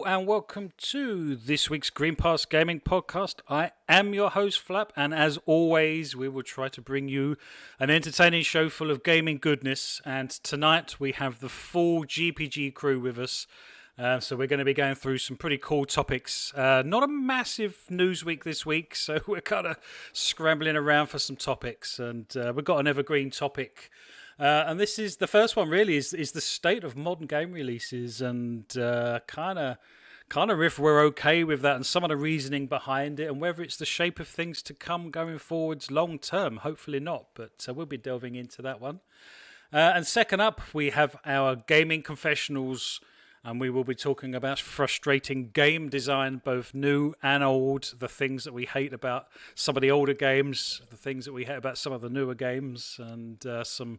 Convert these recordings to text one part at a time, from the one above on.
Hello and welcome to this week's Green Pass Gaming Podcast. I am your host Flap, and as always we will try to bring you an entertaining show full of gaming goodness. And tonight we have the full GPG crew with us, so we're going to be going through some pretty cool topics. Not a massive news week this week, so we're kind of scrambling around for some topics, and we've got an evergreen topic. And this is the first one. Really, is the state of modern game releases, and kind of if we're okay with that, and some of the reasoning behind it, and whether it's the shape of things to come going forwards long term. Hopefully not, but we'll be delving into that one. And second up, we have our gaming confessionals. And we will be talking about frustrating game design, both new and old, the things that we hate about some of the older games, the things that we hate about some of the newer games, and some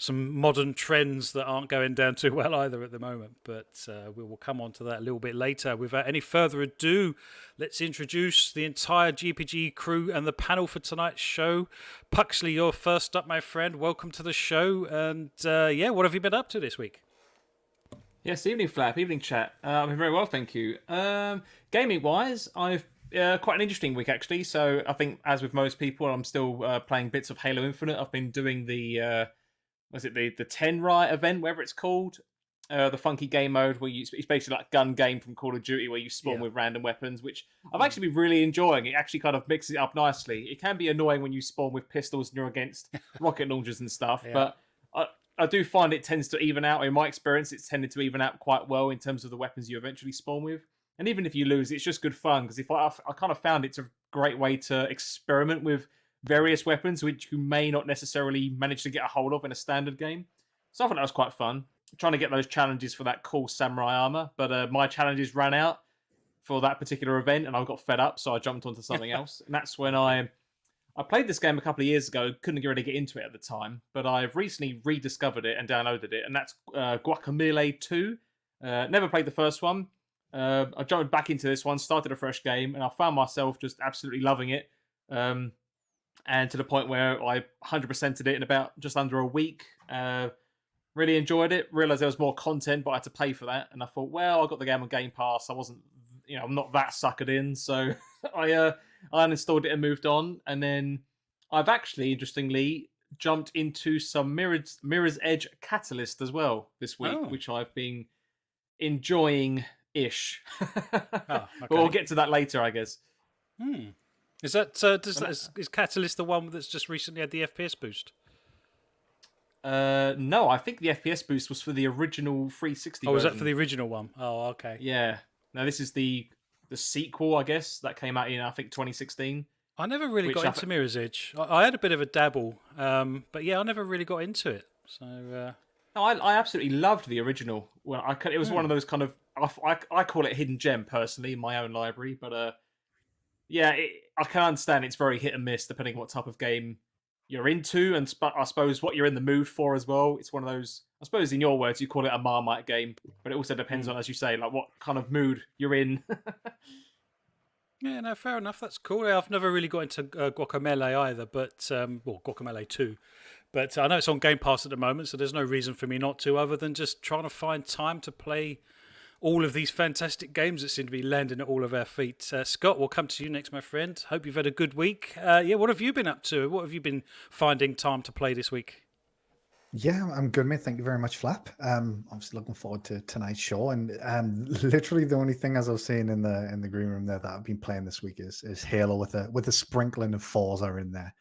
modern trends that aren't going down too well either at the moment. But we will come on to that a little bit later. Without any further ado, let's introduce the entire GPG crew and the panel for tonight's show. Puxley, you're first up, my friend. Welcome to the show. And what have you been up to this week? Yes, evening Flap, evening chat. I've been very well, thank you. Gaming-wise, I've quite an interesting week actually. So I think, as with most people, I'm still playing bits of Halo Infinite. I've been doing the the 10 Riot event, whatever it's called, the funky game mode where it's basically like a gun game from Call of Duty where you spawn with random weapons, which I've actually been really enjoying. It actually kind of mixes it up nicely. It can be annoying when you spawn with pistols and you're against rocket launchers and stuff, but I do find it tends to even out. In my experience, it's tended to even out quite well in terms of the weapons you eventually spawn with. And even if you lose, it's just good fun, because I kind of found it's a great way to experiment with various weapons which you may not necessarily manage to get a hold of in a standard game. So I thought that was quite fun. Trying to get those challenges for that cool samurai armor, but my challenges ran out for that particular event, and I got fed up, so I jumped onto something else. And that's when I played this game a couple of years ago, couldn't really get into it at the time, but I've recently rediscovered it and downloaded it, and that's Guacamelee 2. Never played the first one. I jumped back into this one, started a fresh game, and I found myself just absolutely loving it. And to the point where I 100%ed it in about just under a week. Really enjoyed it. Realised there was more content, but I had to pay for that. And I thought, well, I got the game on Game Pass. I wasn't, I'm not that suckered in, so I uninstalled it and moved on. And then I've actually, interestingly, jumped into some Mirror's Edge Catalyst as well this week, which I've been enjoying-ish. But we'll get to that later, I guess. Is that is Catalyst the one that's just recently had the FPS boost? No, I think the FPS boost was for the original 360 version. Was that for the original one? Oh, okay. Yeah. Now this is the sequel, I guess, that came out in, I think, 2016. I never really got into Mirror's Edge. I had a bit of a dabble, but yeah, I never really got into it. So no, I absolutely loved the original. Well, it was one of those kind of, I call it hidden gem personally in my own library, but I can understand it's very hit and miss depending on what type of game you're into, and I suppose what you're in the mood for as well. It's one of those, I suppose in your words, you call it a Marmite game, but it also depends on, as you say, like what kind of mood you're in. Yeah, no, fair enough. That's cool. I've never really got into Guacamelee either, but Guacamelee 2. But I know it's on Game Pass at the moment, so there's no reason for me not to, other than just trying to find time to play all of these fantastic games that seem to be landing at all of our feet. Scott, we'll come to you next, my friend. Hope you've had a good week. What have you been up to? What have you been finding time to play this week? Yeah, I'm good, mate. Thank you very much, Flap. Obviously looking forward to tonight's show, and literally the only thing, as I was saying in the green room there, that I've been playing this week is Halo with a sprinkling of Forza in there,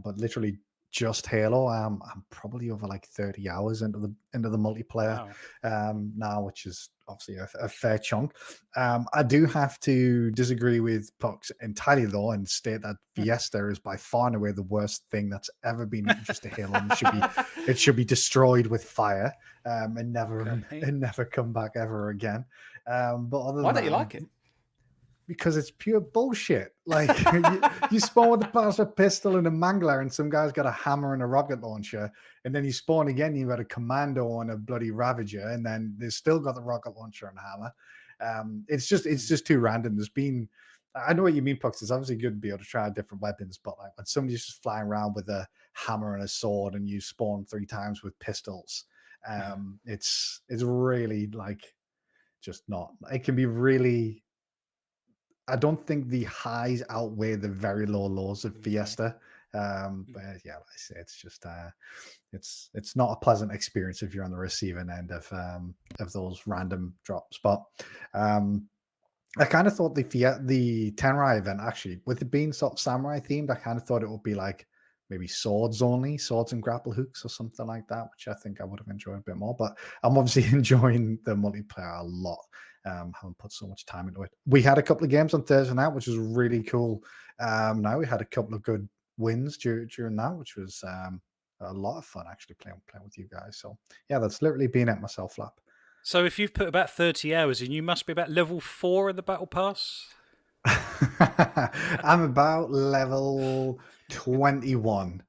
but literally just Halo. I'm probably over like 30 hours into the multiplayer now, which is obviously a fair chunk. I do have to disagree with Pucks entirely though, and state that Fiesta is by far and away the worst thing that's ever been introduced to Halo. And it should be destroyed with fire, and never come back ever again. But why don't you like it? Because it's pure bullshit. Like you spawn with a Plasma pistol and a mangler, and some guy's got a hammer and a rocket launcher, and then you spawn again. You've got a commando and a bloody Ravager, and then they've still got the rocket launcher and hammer. It's just too random. I know what you mean, Pucks. It's obviously good to be able to try different weapons, but like when somebody's just flying around with a hammer and a sword, and you spawn 3 times with pistols, it's really like just not. It can be really. I don't think the highs outweigh the very low lows of Fiesta. But yeah, like I say, it's just it's not a pleasant experience if you're on the receiving end of those random drops. But I kind of thought the Tenrai event, actually, with it being sort of samurai themed, I kind of thought it would be like maybe swords only, swords and grapple hooks or something like that, which I think I would have enjoyed a bit more. But I'm obviously enjoying the multiplayer a lot. Haven't put so much time into it. We had a couple of games on Thursday night, which was really cool. Now we had a couple of good wins during that, which was a lot of fun actually playing with you guys. So yeah, that's literally been it myself, Lap. So if you've put about 30 hours in, you must be about level 4 in the Battle Pass? I'm about level 21.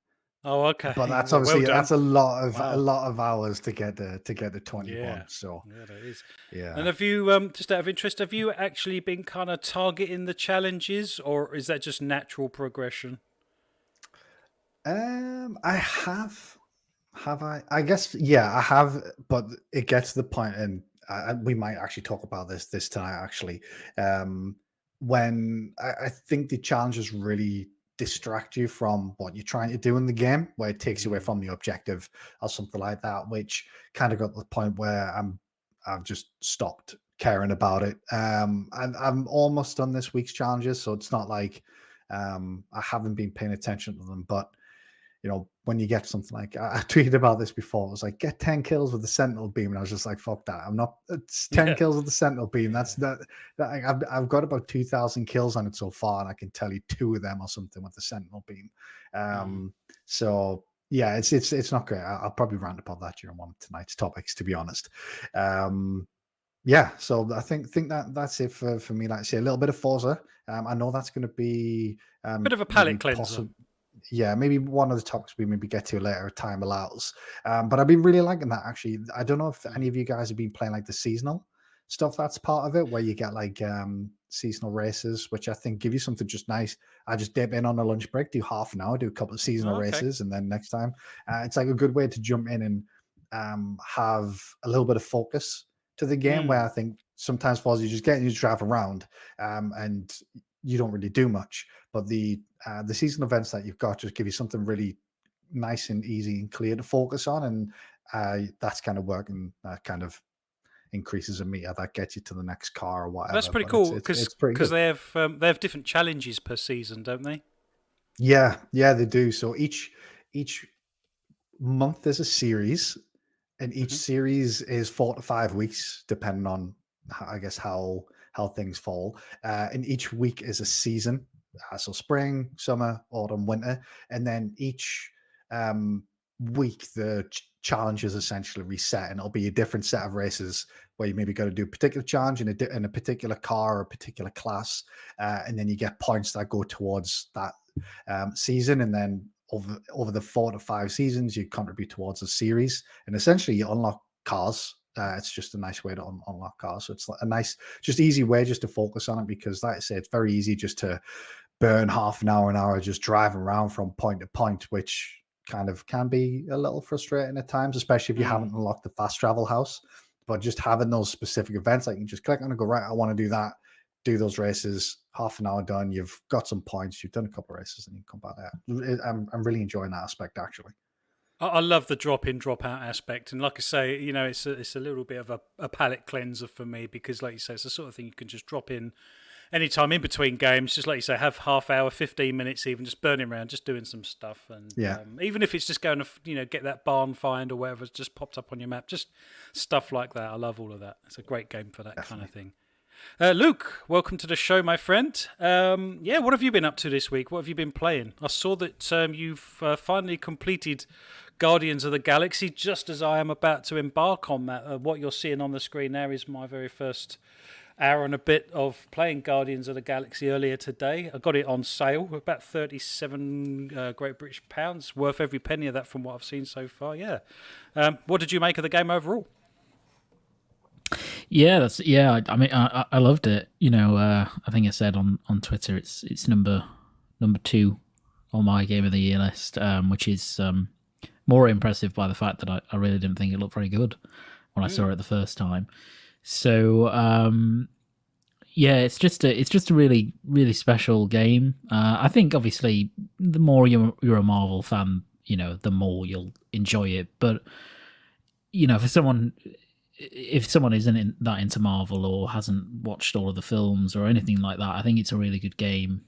Oh, okay. But that's Well obviously done. that's a lot Wow. of hours to get to 21. Yeah. So Yeah, that is. yeah. And have you, just out of interest, have you actually been kind of targeting the challenges, or is that just natural progression? I have. Have I? I guess yeah, I have. But it gets to the point, and we might actually talk about this tonight. Actually, when I think the challenges really distract you from what you're trying to do in the game, where it takes you away from the objective or something like that, which kind of got to the point where I've just stopped caring about it. And I'm almost done this week's challenges, so it's not like I haven't been paying attention to them, but when you get something like I tweeted about this before, it was like get 10 kills with the Sentinel beam, and I was just like, fuck that. I'm not. It's 10 kills with the Sentinel beam. That's that. I've got about 2,000 kills on it so far, and I can tell you 2 of them or something with the Sentinel beam. So yeah, it's not great. I'll probably rant about that during one of tonight's topics, to be honest. Yeah, so I think that's it for me. Like I say, a little bit of Forza. I know that's going to be Bit of a palate cleanser. Yeah, maybe one of the topics we maybe get to later if time allows. But I've been really liking that actually. I don't know if any of you guys have been playing like the seasonal stuff that's part of it, where you get like seasonal races, which I think give you something just nice. I just dip in on a lunch break, do half an hour, do a couple of seasonal races, and then next time it's like a good way to jump in and have a little bit of focus to the game, where I think sometimes falls you just get you drive around and you don't really do much, but the season events that you've got just give you something really nice and easy and clear to focus on, and that's kind of working. That kind of increases a meter that gets you to the next car or whatever. That's pretty cool because they have different challenges per season, don't they? Yeah, they do. So each month there's a series, and each series is 4 to 5 weeks, depending on I guess how things fall. And each week is a season. So spring, summer, autumn, winter, and then each week the challenges essentially reset, and it'll be a different set of races where you maybe got to do a particular challenge in a particular car or a particular class, and then you get points that go towards that season, and then over the 4 to 5 seasons you contribute towards a series, and essentially you unlock cars. It's just a nice way to unlock cars. So it's a nice, just easy way just to focus on it, because like I say, it's very easy just to burn half an hour just driving around from point to point, which kind of can be a little frustrating at times, especially if you haven't unlocked the fast travel house. But just having those specific events, like you can just click on and go, right, I want to do that, do those races, half an hour done, you've got some points, you've done a couple of races, and you come back there. I'm really enjoying that aspect, actually. I love the drop in, drop out aspect, and like I say, it's a little bit of a palate cleanser for me, because, like you say, it's the sort of thing you can just drop in anytime in between games. Just like you say, have half hour, 15 minutes, even just burning around, just doing some stuff, and even if it's just going to get that barn find or whatever's just popped up on your map, just stuff like that. I love all of that. It's a great game for that kind of thing. Luke, welcome to the show, my friend. What have you been up to this week? What have you been playing? I saw that you've finally completed Guardians of the Galaxy, just as I am about to embark on that. What you're seeing on the screen there is my very first hour and a bit of playing Guardians of the Galaxy earlier today. I got it on sale, about 37 Great British pounds, worth every penny of that from what I've seen so far. Yeah. What did you make of the game overall? Yeah, I mean, I loved it. I think I said on Twitter it's number 2 on my game of the year list, which is more impressive by the fact that I really didn't think it looked very good when I saw it the first time. So yeah, it's just a really really special game. I think obviously the more you're a Marvel fan, the more you'll enjoy it. But for someone, if someone isn't that into Marvel or hasn't watched all of the films or anything like that, I think it's a really good game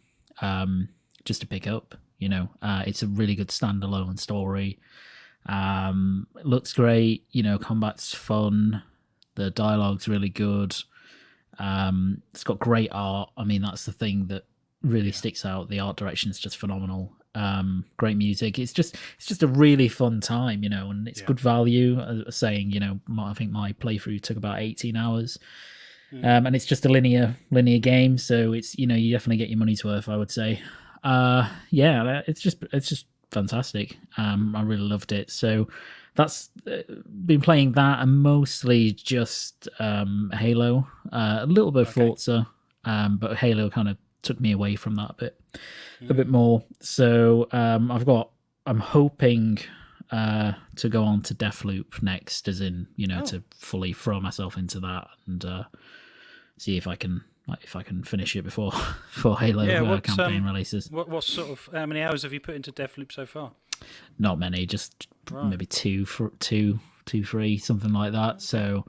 just to pick up. It's a really good standalone story. It looks great. Combat's fun. The dialogue's really good. It's got great art. I mean, that's the thing that really sticks out. The art direction is just phenomenal. Great music. It's just a really fun time, and it's good value. I was saying, I think my playthrough took about 18 hours. And it's just a linear game, so it's you definitely get your money's worth, I would say. Yeah, it's just fantastic. I really loved it. So that's been playing that, and mostly just Halo, a little bit of Forza, but Halo kind of took me away from that a bit more. So I'm hoping to go on to Deathloop next, as in to fully throw myself into that and see if I can finish it before Halo campaign releases. What sort of how many hours have you put into Deathloop so far? Not many, just maybe two, three, something like that. So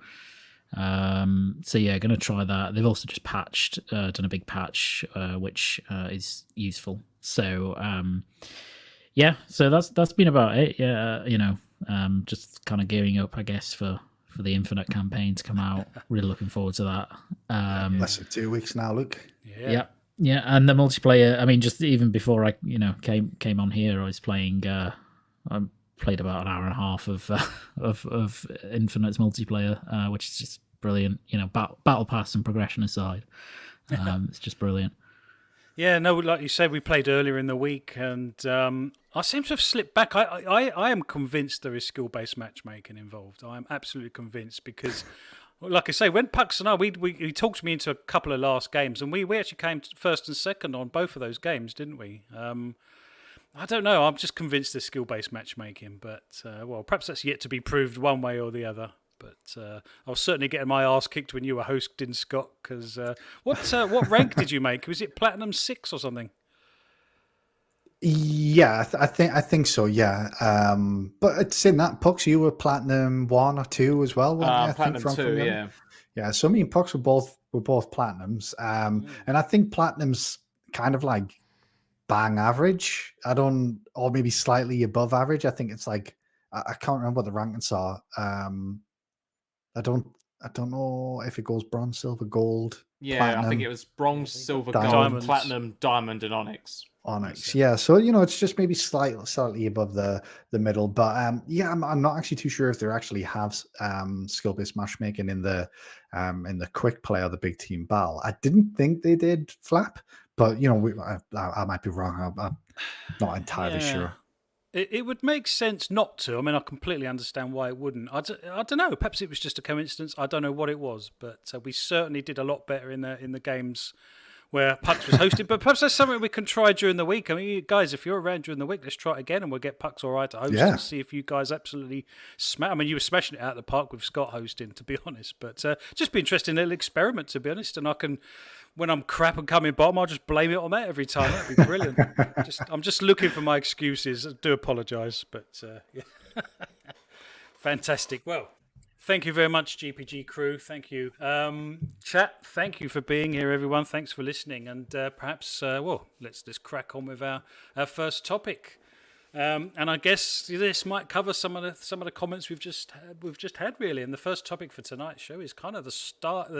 yeah, gonna try that. They've also just done a big patch, which is useful. So yeah, so that's been about it. Yeah, just kind of gearing up, I guess, for the Infinite campaign to come out. Really looking forward to that. Less than 2 weeks now, Luke. Yeah, and the multiplayer. I mean, just even before I came on here, I was playing. I played about an hour and a half of Infinite's multiplayer, which is just brilliant. Battle pass and progression aside, it's just brilliant. Yeah, no, like you said, we played earlier in the week, and I seem to have slipped back. I am convinced there is skill-based matchmaking involved. I am absolutely convinced because, like I say, when Pucks and I, he talked me into a couple of last games, and we actually came first and second on both of those games, didn't we? I don't know. I'm just convinced there's skill-based matchmaking, but well, perhaps that's yet to be proved one way or the other. But I was certainly getting my ass kicked when you were hosting, Scott. Because what rank did you make? Was it Platinum 6 or something? Yeah, I think so. Yeah, but it's in that Pucks, you were Platinum 1 or 2 as well. I Platinum think 2, yeah. Yeah, so me and Pucks were both Platinums, and I think Platinum's kind of like bang average. Or maybe slightly above average. I think it's like I can't remember what the rankings are. I don't know if it goes bronze, silver, gold. Yeah, platinum, I think it was bronze, silver, diamond. gold, platinum, diamond, and onyx. Onyx, yeah. So it's just maybe slightly above the middle, but yeah, I'm not actually too sure if there actually have skill-based matchmaking in the quick play or the big team battle. I didn't think they did, Flap, but I might be wrong. I'm not entirely sure. It would make sense not to. I mean, I completely understand why it wouldn't. I don't know. Perhaps it was just a coincidence. I don't know what it was, but we certainly did a lot better in the games where Pucks was hosted. But perhaps that's something we can try during the week. I mean, you guys, if you're around during the week, let's try it again, and we'll get Pucks all right to host and see if you guys absolutely smash. I mean, you were smashing it out of the park with Scott hosting, to be honest. But just be interesting little experiment, to be honest. And I can, when I'm crap and coming bottom, I'll just blame it on that every time. That'd be brilliant. I'm just looking for my excuses. I do apologise, but yeah. Fantastic. Well, thank you very much, GPG Crew. Thank you. Chat, thank you for being here, everyone. Thanks for listening. And perhaps, let's crack on with our first topic. And I guess this might cover some of the comments we've just had, really. And the first topic for tonight's show is kind of the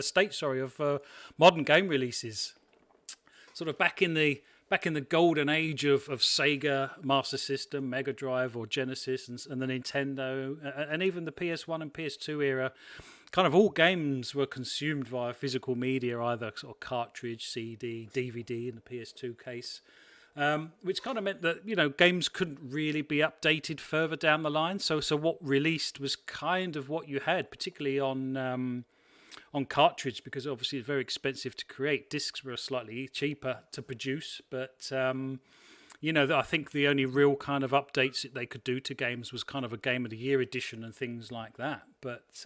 state of modern game releases. Sort of back in the golden age of Sega Master System, Mega Drive or Genesis, and the Nintendo, and even the PS1 and PS2 era. Kind of all games were consumed via physical media, either sort of cartridge, CD, DVD in the PS2 case. Which kind of meant that games couldn't really be updated further down the line. So what released was kind of what you had, particularly on cartridge, because obviously it's very expensive to create. Discs were slightly cheaper to produce, but I think the only real kind of updates that they could do to games was kind of a Game of the Year edition and things like that. But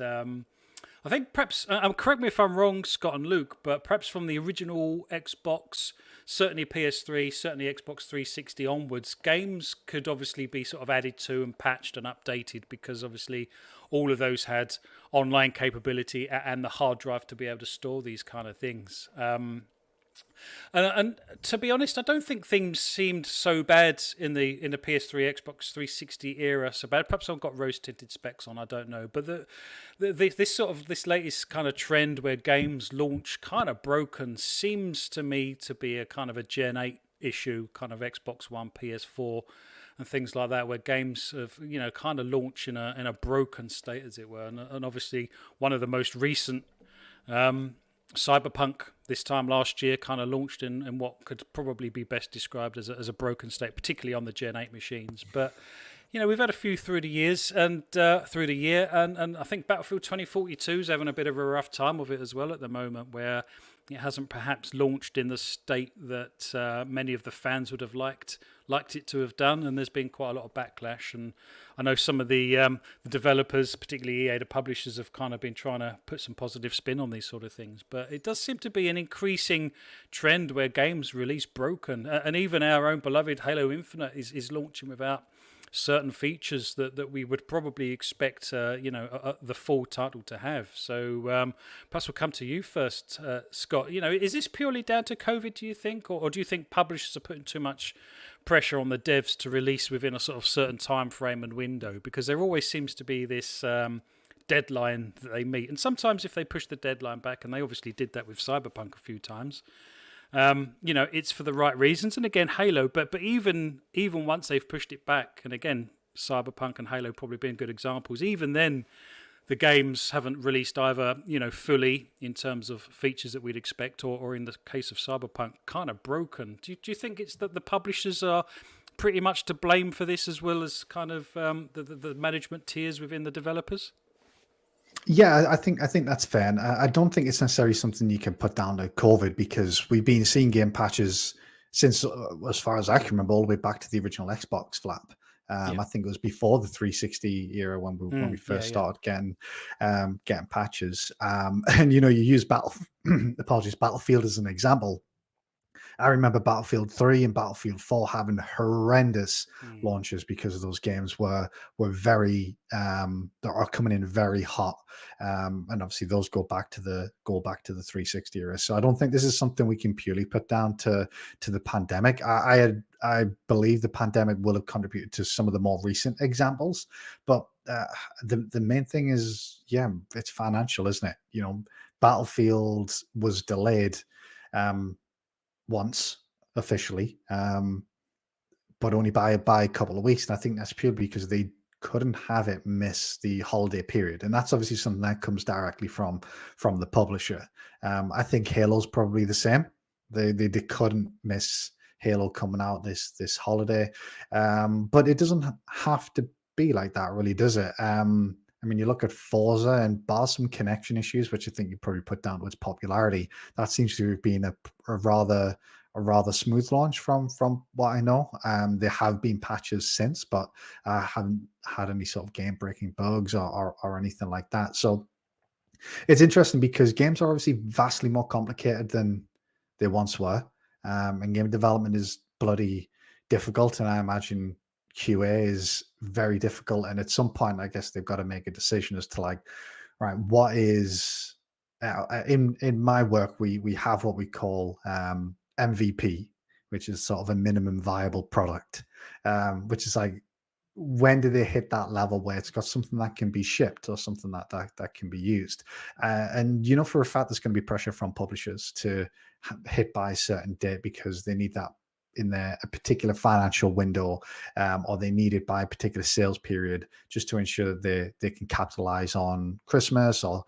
I think perhaps, correct me if I'm wrong, Scott and Luke, but perhaps from the original Xbox, certainly PS3, certainly Xbox 360 onwards, games could obviously be sort of added to and patched and updated because obviously all of those had online capability and the hard drive to be able to store these kind of things. And to be honest, I don't think things seemed so bad in the PS3, Xbox 360 era. So bad. Perhaps I've got rose tinted specs on. I don't know. But this latest kind of trend where games launch kind of broken seems to me to be a kind of a Gen 8 issue, kind of Xbox One, PS4, and things like that, where games have kind of launch in a broken state, as it were. And obviously one of the most recent. Cyberpunk this time last year kind of launched in what could probably be best described as a broken state, particularly on the Gen 8 machines. But we've had a few through the years and and I think Battlefield 2042 is having a bit of a rough time with it as well at the moment, where it hasn't perhaps launched in the state that many of the fans would have liked it to have done, and there's been quite a lot of backlash. And I know some of the developers, particularly EA, the publishers, have kind of been trying to put some positive spin on these sort of things. But it does seem to be an increasing trend where games release broken, and even our own beloved Halo Infinite is launching without certain features that we would probably expect the full title to have. So perhaps we'll come to you first, Scott. Is this purely down to COVID, do you think, or do you think publishers are putting too much pressure on the devs to release within a sort of certain time frame and window? Because there always seems to be this deadline that they meet, and sometimes if they push the deadline back, and they obviously did that with Cyberpunk a few times, it's for the right reasons. And again, Halo, but even once they've pushed it back, and again, Cyberpunk and Halo probably being good examples, even then the games haven't released either, fully in terms of features that we'd expect, or in the case of Cyberpunk, kind of broken. Do you think it's that the publishers are pretty much to blame for this, as well as kind of the management tiers within the developers? Yeah, I think that's fair. And I don't think it's necessarily something you can put down to COVID, because we've been seeing game patches since, as far as I can remember, all the way back to the original Xbox flap. I think it was before the 360 era when we first started getting patches. And you use Battlefield as an example. I remember Battlefield 3 and Battlefield 4 having horrendous launches because of those games were very that are coming in very hot, and obviously those go back to the 360 era. So I don't think this is something we can purely put down to the pandemic. I believe the pandemic will have contributed to some of the more recent examples, but the main thing is, it's financial, isn't it? Battlefield was delayed once officially, but only by a couple of weeks. And I think that's purely because they couldn't have it miss the holiday period. And that's obviously something that comes directly from the publisher. I think Halo's probably the same. They couldn't miss Halo coming out this holiday. But it doesn't have to be like that, really, does it? You look at Forza, and bar some connection issues, which I think you probably put down to its popularity, that seems to have been a rather smooth launch from what I know. There have been patches since, but I haven't had any sort of game-breaking bugs or anything like that. So it's interesting because games are obviously vastly more complicated than they once were, and game development is bloody difficult, and I imagine QA is very difficult. And at some point, I guess they've got to make a decision as to, like, right, what is in my work, we have what we call MVP, which is sort of a minimum viable product, which is like, when do they hit that level where it's got something that can be shipped, or something that can be used? And for a fact, there's going to be pressure from publishers to hit by a certain date, because they need that in a particular financial window, or they need it by a particular sales period, just to ensure that they can capitalize on Christmas, or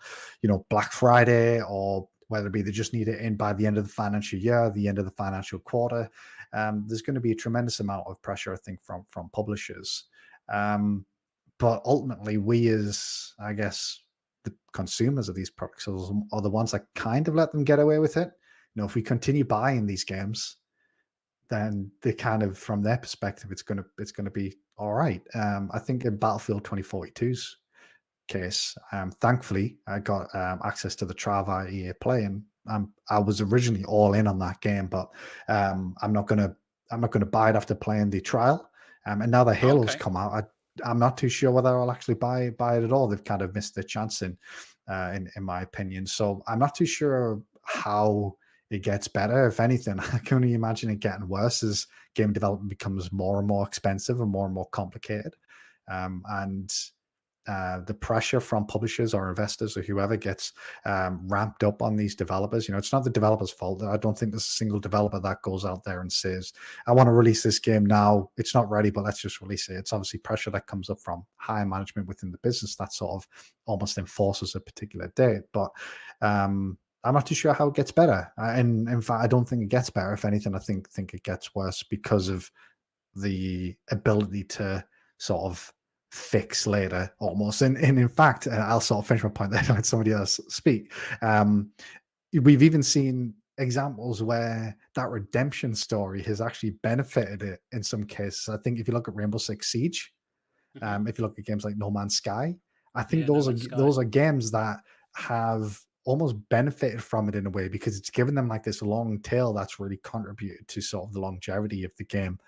Black Friday, or whether it be they just need it in by the end of the financial year, the end of the financial quarter. There's going to be a tremendous amount of pressure, I think, from publishers. But ultimately, we, as, I guess, the consumers of these products, are the ones that kind of let them get away with it. If we continue buying these games, then they kind of, from their perspective, it's going to be all right. I think in Battlefield 2042's case. Thankfully, I got access to the trial via EA Play, and I was originally all in on that game, but I'm not gonna buy it after playing the trial. And now the Halo's Okay. come out, I'm not too sure whether I'll actually buy it at all. They've kind of missed their chance in my opinion. So I'm not too sure how it gets better. If anything, I can only imagine it getting worse as game development becomes more and more expensive and more complicated. And the pressure from publishers or investors or whoever gets ramped up on these developers. It's not the developer's fault. I don't think there's a single developer that goes out there and says, I want to release this game now. It's not ready, but let's just release it. It's obviously pressure that comes up from higher management within the business that sort of almost enforces a particular date. But I'm not too sure how it gets better. And in fact, I don't think it gets better. If anything, I think it gets worse because of the ability to sort of fix later almost. And in fact, I'll sort of finish my point there and let somebody else speak. We've even seen examples where that redemption story has actually benefited it in some cases. I think if you look at Rainbow Six Siege, if you look at games like No Man's Sky, I think Yeah, No those Man's Sky. are games that have almost benefited from it in a way because it's given them like this long tail that's really contributed to sort of the longevity of the game.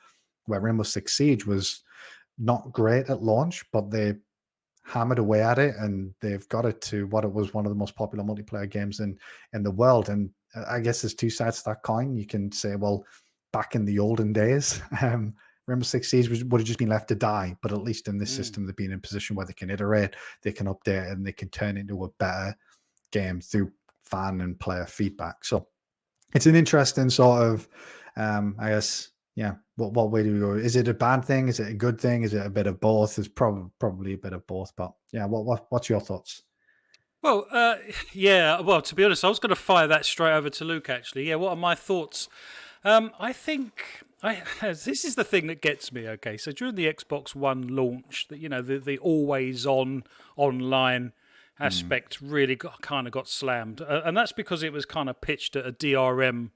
Where Rainbow Six Siege was not great at launch, but they hammered away at it and they've got it to what it was one of the most popular multiplayer games in the world. And I guess there's two sides to that coin. You can say, well, back in the olden days, Rainbow Six Siege would have just been left to die. But at least in this system, they've been in a position where they can iterate, they can update, and they can turn it into a better game through fan and player feedback. So it's an interesting sort of, I guess, yeah. What way do we go? Is it a bad thing? Is it a good thing? Is it a bit of both? It's probably a bit of both. But yeah, what's your thoughts? Well, yeah. Well, to be honest, I was going to fire that straight over to Luke. Actually, yeah. What are my thoughts? I think this is the thing that gets me. Okay, so during the Xbox One launch, that the always on online aspect really kind of got slammed, and that's because it was kind of pitched at a DRM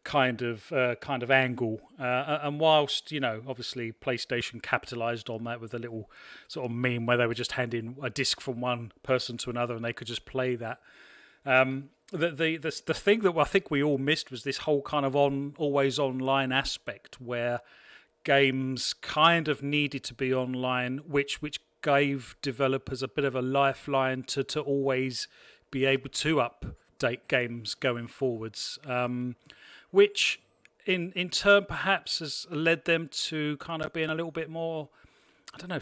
kind of angle, and whilst obviously PlayStation capitalized on that with a little sort of meme where they were just handing a disc from one person to another and they could just play that. The thing that I think we all missed was this whole kind of always online aspect where games kind of needed to be online, which gave developers a bit of a lifeline to always be able to update games going forwards. Which in turn perhaps has led them to kind of being a little bit more, I don't know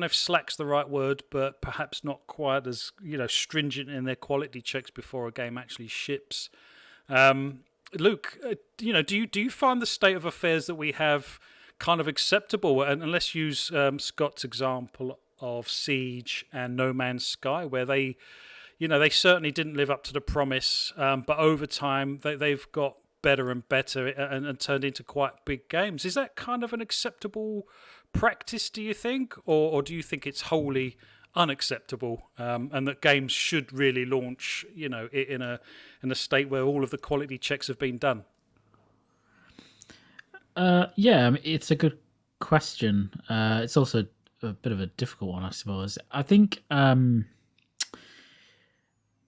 if slack's the right word, but perhaps not quite as stringent in their quality checks before a game actually ships. Luke, do you find the state of affairs that we have kind of acceptable? And let's use Scott's example of Siege and No Man's Sky, where they certainly didn't live up to the promise, but over time they've got better and better and turned into quite big games. Is that kind of an acceptable practice, do you think, or do you think it's wholly unacceptable, and that games should really launch in a state where all of the quality checks have been done? Yeah, I mean, it's a good question. It's also a bit of a difficult one, I suppose. I think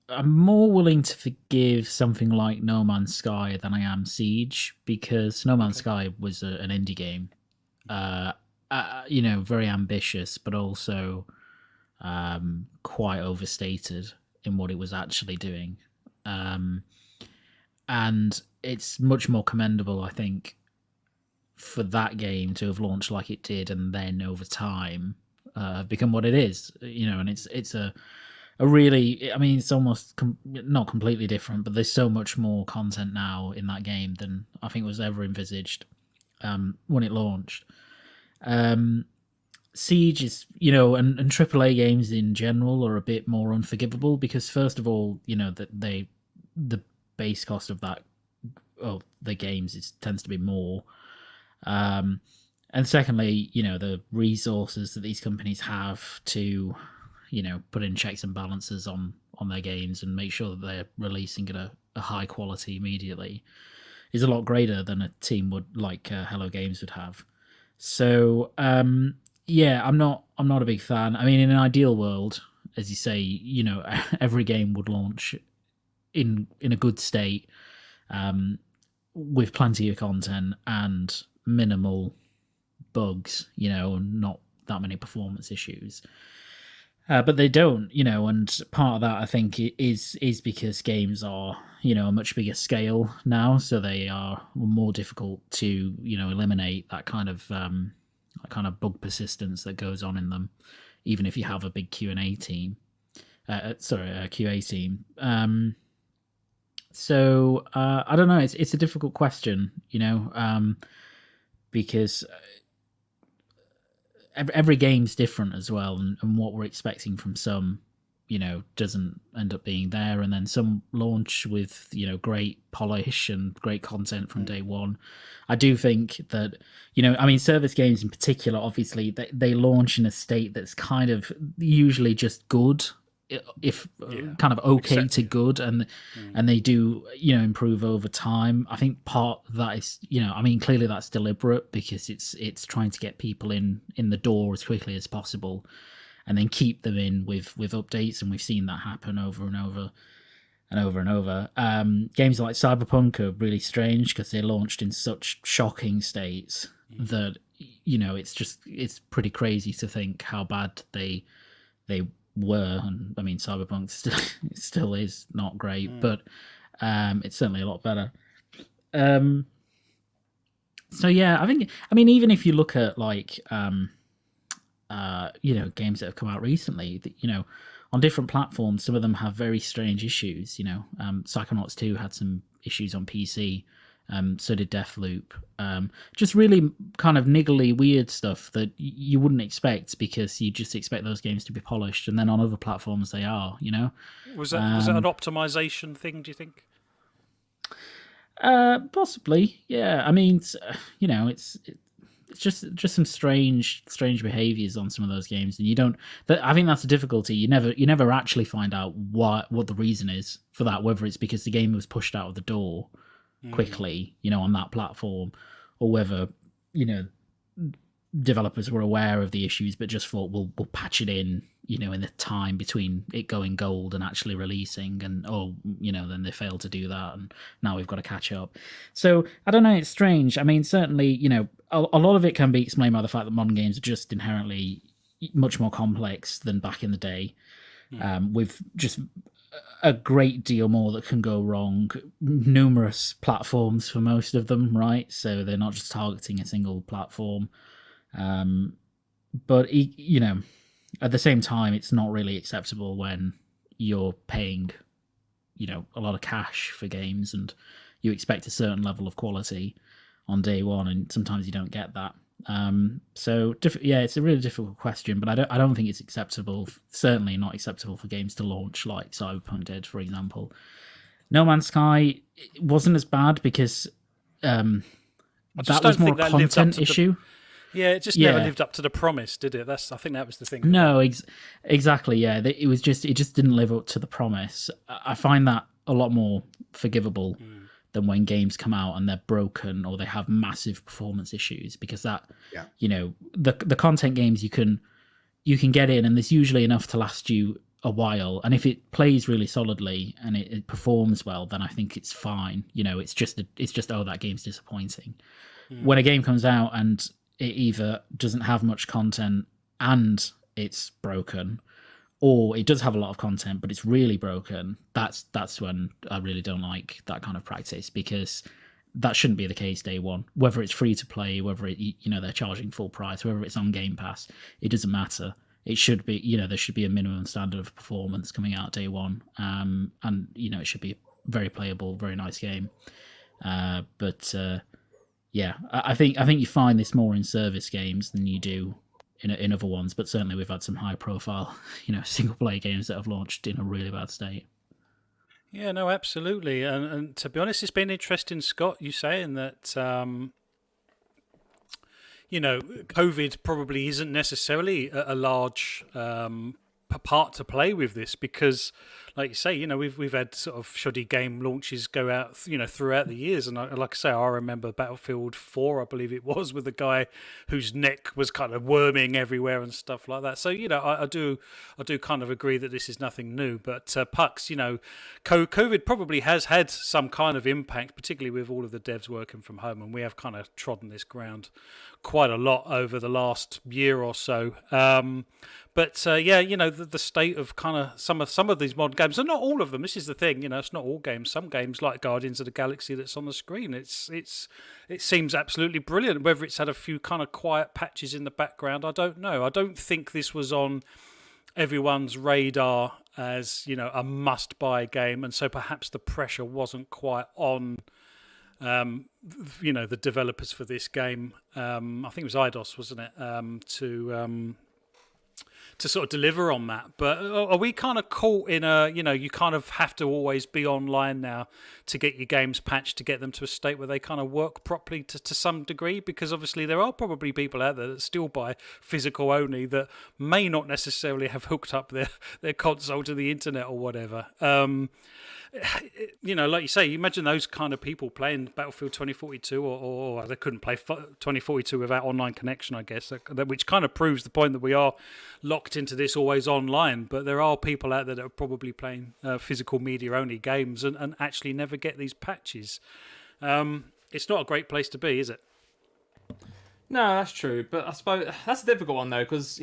I'm more willing to forgive something like No Man's Sky than I am Siege, because No Man's Sky was an indie game, very ambitious, but also quite overstated in what it was actually doing. And it's much more commendable, I think, for that game to have launched like it did and then over time become what it is, and it's a really, I mean, it's almost not completely different, but there's so much more content now in that game than I think was ever envisaged when it launched. Siege is, and AAA games in general are a bit more unforgivable because, first of all, that the base cost of the games tends to be more. And secondly, the resources that these companies have to put in checks and balances on their games and make sure that they're releasing at a high quality immediately is a lot greater than a team would like Hello Games would have. So yeah, I'm not a big fan. I mean, in an ideal world, as you say, every game would launch in a good state, with plenty of content and minimal bugs, and not that many performance issues. But they don't, and part of that I think is because games are, a much bigger scale now, so they are more difficult to, eliminate that kind of bug persistence that goes on in them, even if you have a big Q&A team. A QA team. So I don't know. It's a difficult question, because every game's different as well, and what we're expecting from some, doesn't end up being there, and then some launch with great polish and great content from day one. I do think that service games in particular, obviously they launch in a state that's kind of usually just good, if kind of okay to good, and they do improve over time. I think part of that is clearly that's deliberate, because it's trying to get people in the door as quickly as possible, and then keep them in with updates, and we've seen that happen over and over and over and over. Games like Cyberpunk are really strange because they launched in such shocking states that it's pretty crazy to think how bad they were. And Cyberpunk still is not great, but it's certainly a lot better. So yeah, I think even if you look at like games that have come out recently, on different platforms, some of them have very strange issues. Psychonauts 2 had some issues on PC. So did Deathloop. Just really kind of niggly, weird stuff that you wouldn't expect, because you just expect those games to be polished, and then on other platforms they are. Was it an optimization thing, do you think? Possibly, yeah. It's just some strange behaviors on some of those games, and you don't. I think that's the difficulty. You never actually find out what the reason is for that. Whether it's because the game was pushed out of the door quickly, on that platform, or whether developers were aware of the issues but just thought we'll patch it in, in the time between it going gold and actually releasing, and then they failed to do that, and now we've got to catch up. So I don't know, it's strange. Certainly, a lot of it can be explained by the fact that modern games are just inherently much more complex than back in the day, with just a great deal more that can go wrong, numerous platforms for most of them, right? So they're not just targeting a single platform. But at the same time, it's not really acceptable when you're paying, a lot of cash for games, and you expect a certain level of quality on day one, and sometimes you don't get that. It's a really difficult question, but I don't think it's acceptable. Certainly not acceptable for games to launch like Cyberpunk did, for example. No Man's Sky wasn't as bad because that was more a content issue. It just never lived up to the promise, did it? I think that was the thing. No, exactly. Yeah, it just didn't live up to the promise. I find that a lot more forgivable than when games come out and they're broken or they have massive performance issues, because that, the content games you can get in, and there's usually enough to last you a while. And if it plays really solidly and it performs well, then I think it's fine. It's just that game's disappointing. When a game comes out and it either doesn't have much content and it's broken, or it does have a lot of content but it's really broken, that's when I really don't like that kind of practice, because that shouldn't be the case day one. Whether it's free to play, whether they're charging full price, whether it's on Game Pass, it doesn't matter. It should be, there should be a minimum standard of performance coming out day one, and it should be a very playable, very nice game. I think you find this more in service games than you do in other ones, but certainly we've had some high profile, single player games that have launched in a really bad state. Yeah, no, absolutely. And to be honest, it's been interesting, Scott, you saying that, COVID probably isn't necessarily a large part to play with this, because like you say, we've had sort of shoddy game launches go out, throughout the years, and like I say, I remember Battlefield 4, I believe it was, with a guy whose neck was kind of worming everywhere and stuff like that. So I do kind of agree that this is nothing new, but Pucks, COVID probably has had some kind of impact, particularly with all of the devs working from home, and we have kind of trodden this ground quite a lot over the last year or so. But the state of kind of some of these modern games, and not all of them. This is the thing, it's not all games. Some games like Guardians of the Galaxy that's on the screen, it seems absolutely brilliant. Whether it's had a few kind of quiet patches in the background, I don't know. I don't think this was on everyone's radar as a must-buy game, and so perhaps the pressure wasn't quite on. The developers for this game. I think it was IDOS, wasn't it? To sort of deliver on that. But are we kind of caught in you kind of have to always be online now to get your games patched, to get them to a state where they kind of work properly to some degree? Because obviously there are probably people out there that still buy physical only that may not necessarily have hooked up their console to the internet or whatever. Like you say, you imagine those kind of people playing Battlefield 2042, or they couldn't play 2042 without online connection, I guess, which kind of proves the point that we are locked into this always online. But there are people out there that are probably playing physical media only games and actually never get these patches. It's not a great place to be, is it? No, that's true. But I suppose that's a difficult one, though, because,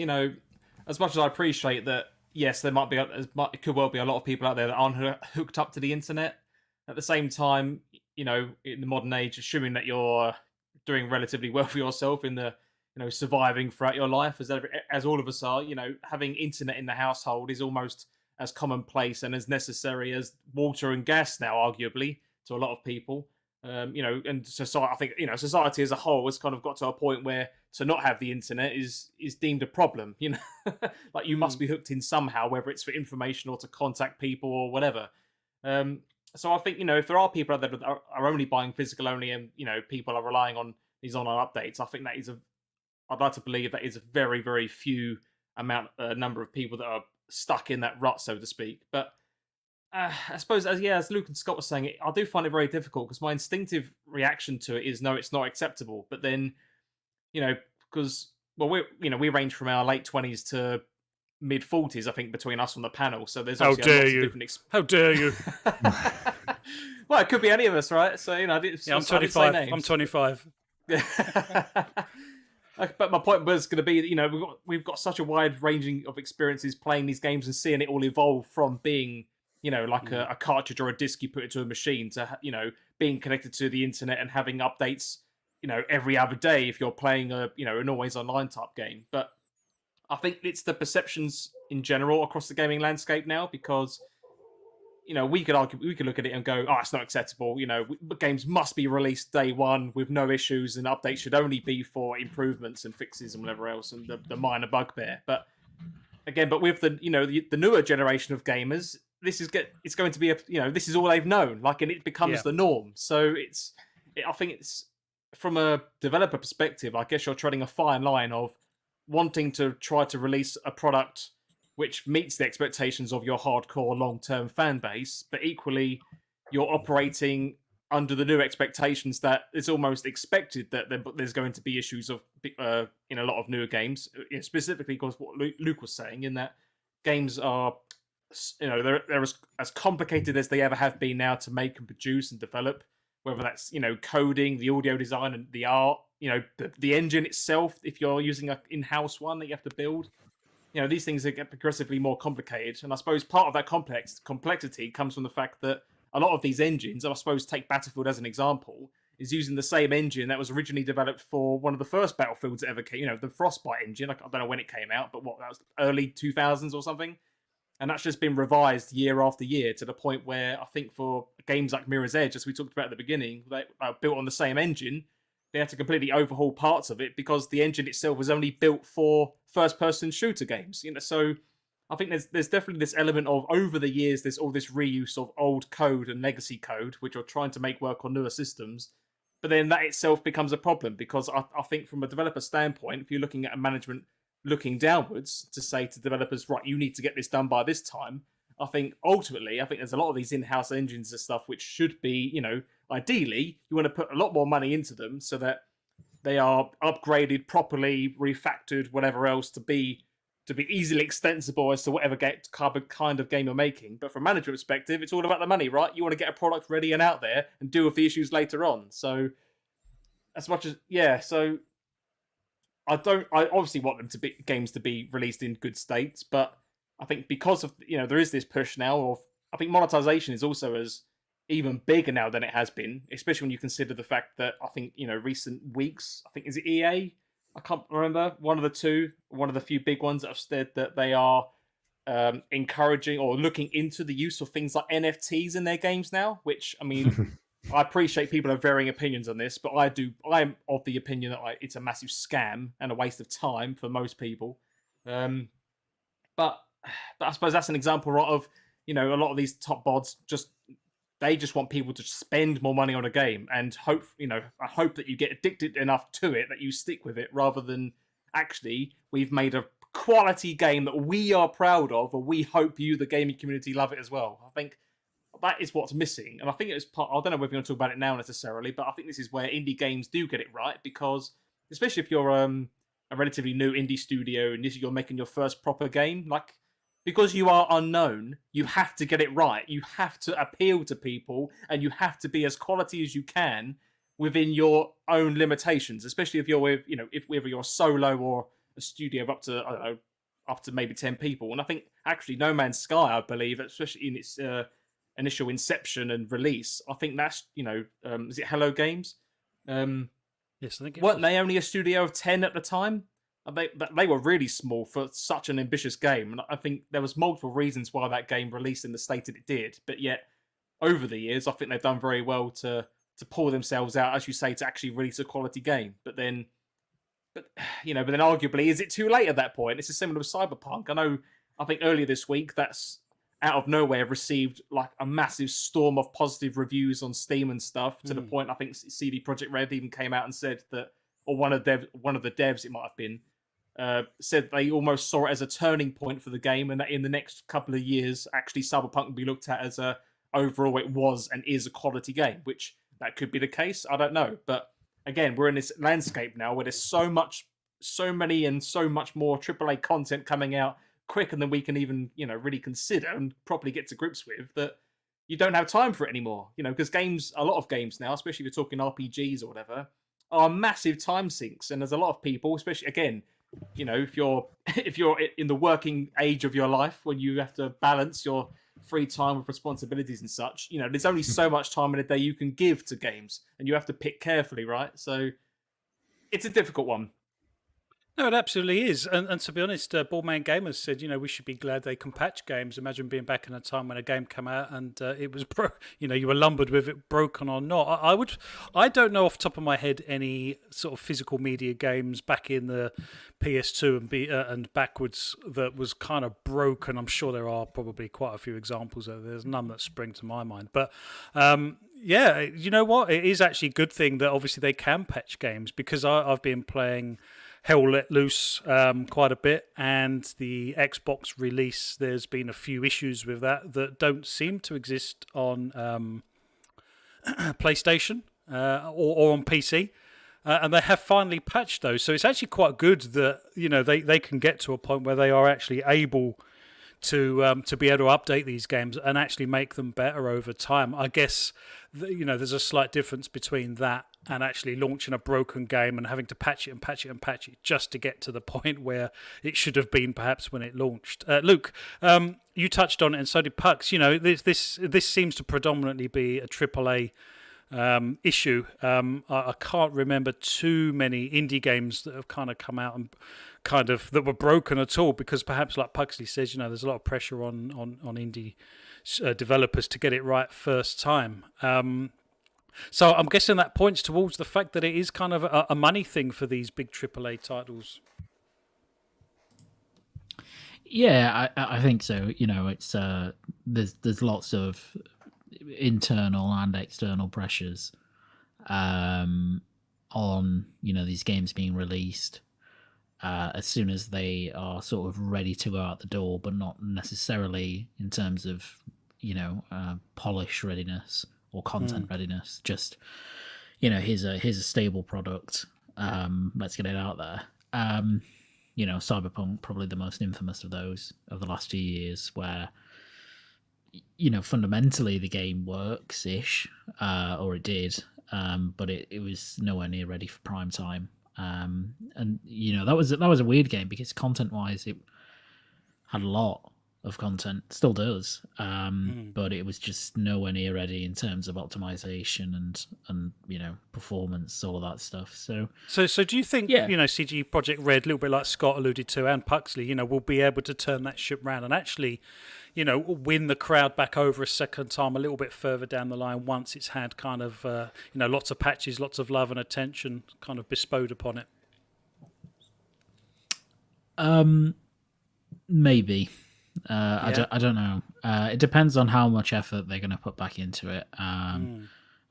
as much as I appreciate that, yes, there might be, it could well be a lot of people out there that aren't hooked up to the internet. At the same time, in the modern age, assuming that you're doing relatively well for yourself in the, surviving throughout your life, as all of us are, having internet in the household is almost as commonplace and as necessary as water and gas now, arguably, to a lot of people. And society, I think, society as a whole has kind of got to a point where to not have the internet is deemed a problem, like you must be hooked in somehow, whether it's for information or to contact people or whatever. So I think, if there are people out there that are only buying physical only and, people are relying on these online updates, I think I'd like to believe that is a very, very few number of people that are stuck in that rut, so to speak. But I suppose, as Luke and Scott were saying, I do find it very difficult because my instinctive reaction to it is no, it's not acceptable. But then, because we range from our late 20s to mid 40s, I think, between us on the panel. So there's how dare you? How dare you? Well, it could be any of us, right? So I'm 25. I'm 25. But my point was going to be, we've got such a wide ranging of experiences playing these games and seeing it all evolve from being, like a cartridge or a disc you put into a machine to, being connected to the internet and having updates, every other day if you're playing an always online type game. But I think it's the perceptions in general across the gaming landscape now, because, we could look at it and go, oh, it's not acceptable. Games must be released day one with no issues, and updates should only be for improvements and fixes and whatever else, and the minor bugbear. But again, with the newer generation of gamers, it's going to be this is all they've known, and it becomes the norm. So I think it's from a developer perspective, I guess you're treading a fine line of wanting to try to release a product which meets the expectations of your hardcore long-term fan base, but equally you're operating under the new expectations that it's almost expected that there's going to be issues of in a lot of newer games, specifically because what Luke was saying, in that games are they're as complicated as they ever have been now to make and produce and develop, whether that's coding, the audio design, and the art, the engine itself, if you're using an in-house one that you have to build. These things get progressively more complicated, and I suppose part of that complexity comes from the fact that a lot of these engines, I suppose take Battlefield as an example, is using the same engine that was originally developed for one of the first Battlefields that ever came, the Frostbite engine. I don't know when it came out, but that was early 2000s or something. And that's just been revised year after year to the point where I think for games like Mirror's Edge, as we talked about at the beginning, they are built on the same engine. They had to completely overhaul parts of it because the engine itself was only built for first-person shooter games. So I think there's definitely this element of, over the years, there's all this reuse of old code and legacy code, which are trying to make work on newer systems. But then that itself becomes a problem because I think from a developer standpoint, if you're looking at a management looking downwards to say to developers, right, you need to get this done by this time, I think ultimately, there's a lot of these in-house engines and stuff which should be, ideally, you want to put a lot more money into them so that they are upgraded properly, refactored, whatever else to be easily extensible as to whatever kind of game you're making. But from a management perspective, it's all about the money, right? You want to get a product ready and out there and deal with the issues later on. So as much as so I obviously want games to be released in good states, but I think because of there is this push now of I think monetization is also as even bigger now than it has been, especially when you consider the fact that I think recent weeks, I think is it EA? I can't remember, one of the few big ones that have said that they are encouraging or looking into the use of things like NFTs in their games now, which I mean I appreciate people have varying opinions on this, but I'm of the opinion that it's a massive scam and a waste of time for most people. But I suppose that's an example, right, of a lot of these top bods they just want people to spend more money on a game and hope I hope that you get addicted enough to it that you stick with it, rather than actually we've made a quality game that we are proud of, or we hope you, the gaming community, love it as well. I think that is what's missing, and I think it's part. I don't know whether we're going to talk about it now necessarily, but I think this is where indie games do get it right, because especially if you're a relatively new indie studio and you're making your first proper game, because you are unknown, you have to get it right. You have to appeal to people, and you have to be as quality as you can within your own limitations. Especially if you're whether you're solo or a studio of up to maybe 10 people. And I think actually No Man's Sky, I believe, especially in its initial inception and release, I think that's is it Hello Games? Yes, I think weren't they only a studio of 10 at the time? They were really small for such an ambitious game, and I think there was multiple reasons why that game released in the state that it did. But yet, over the years, I think they've done very well to pull themselves out, as you say, to actually release a quality game. But then arguably, is it too late at that point? It's similar with Cyberpunk. I think earlier this week, that's out of nowhere received like a massive storm of positive reviews on Steam and stuff, to the point I think CD Projekt Red even came out and said that, or one of the devs, it might have been, said they almost saw it as a turning point for the game, and that in the next couple of years, actually Cyberpunk will be looked at as overall it was and is a quality game, which that could be the case. I don't know. But again, we're in this landscape now where there's so many and so much more AAA content coming out quicker than we can even, really consider and properly get to grips with, that you don't have time for it anymore. Because a lot of games now, especially if you're talking RPGs or whatever, are massive time sinks. And there's a lot of people, especially again, if you're in the working age of your life, when you have to balance your free time with responsibilities and such, there's only so much time in a day you can give to games, and you have to pick carefully, right? So it's a difficult one. No, it absolutely is. And to be honest, Ballman Gamers said, we should be glad they can patch games. Imagine being back in a time when a game came out and it was, you were lumbered with it, broken or not. I don't know off the top of my head any sort of physical media games back in the PS2 and backwards that was kind of broken. I'm sure there are probably quite a few examples. There's none that spring to my mind. But yeah, you know what? It is actually a good thing that obviously they can patch games, because I've been playing Hell Let Loose quite a bit, and the Xbox release, there's been a few issues with that don't seem to exist on PlayStation or on PC, and they have finally patched those. So it's actually quite good that they can get to a point where they are actually able to be able to update these games and actually make them better over time. I guess there's a slight difference between that and actually launching a broken game and having to patch it and patch it and patch it just to get to the point where it should have been perhaps when it launched. Luke, you touched on it, and so did Pucks. This seems to predominantly be a AAA issue. I can't remember too many indie games that have kind of come out and that were broken at all, because perhaps, like Puxley says, there's a lot of pressure on indie developers to get it right first time. So I'm guessing that points towards the fact that it is kind of a money thing for these big AAA titles. Yeah, I think so. It's there's lots of internal and external pressures on these games being released. as soon as they are sort of ready to go out the door, but not necessarily in terms of, polish readiness or content readiness. Just, here's a stable product. Let's get it out there. Cyberpunk, probably the most infamous of those of the last few years, where fundamentally the game works ish, or it did, but it was nowhere near ready for prime time. And that was a weird game because content wise it had a lot of content, still does, but it was just nowhere near ready in terms of optimization and performance, all of that stuff. So do you think CG Project Red, a little bit like Scott alluded to, and Puxley, will be able to turn that ship round and actually win the crowd back over a second time a little bit further down the line once it's had kind of lots of patches, lots of love and attention kind of bestowed upon it? Maybe. I don't know. It depends on how much effort they're going to put back into it.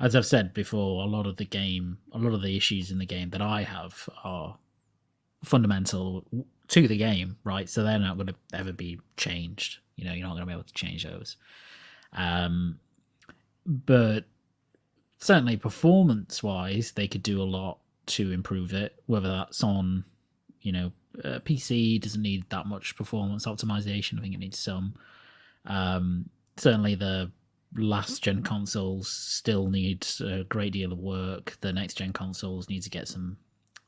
As I've said before, a lot of the issues in the game that I have are fundamental to the game, right? So they're not going to ever be changed. You're not going to be able to change those. But certainly performance-wise, they could do a lot to improve it, whether that's on, PC doesn't need that much performance optimization. I think it needs some. Certainly the last gen consoles still need a great deal of work. The next gen consoles need to get some,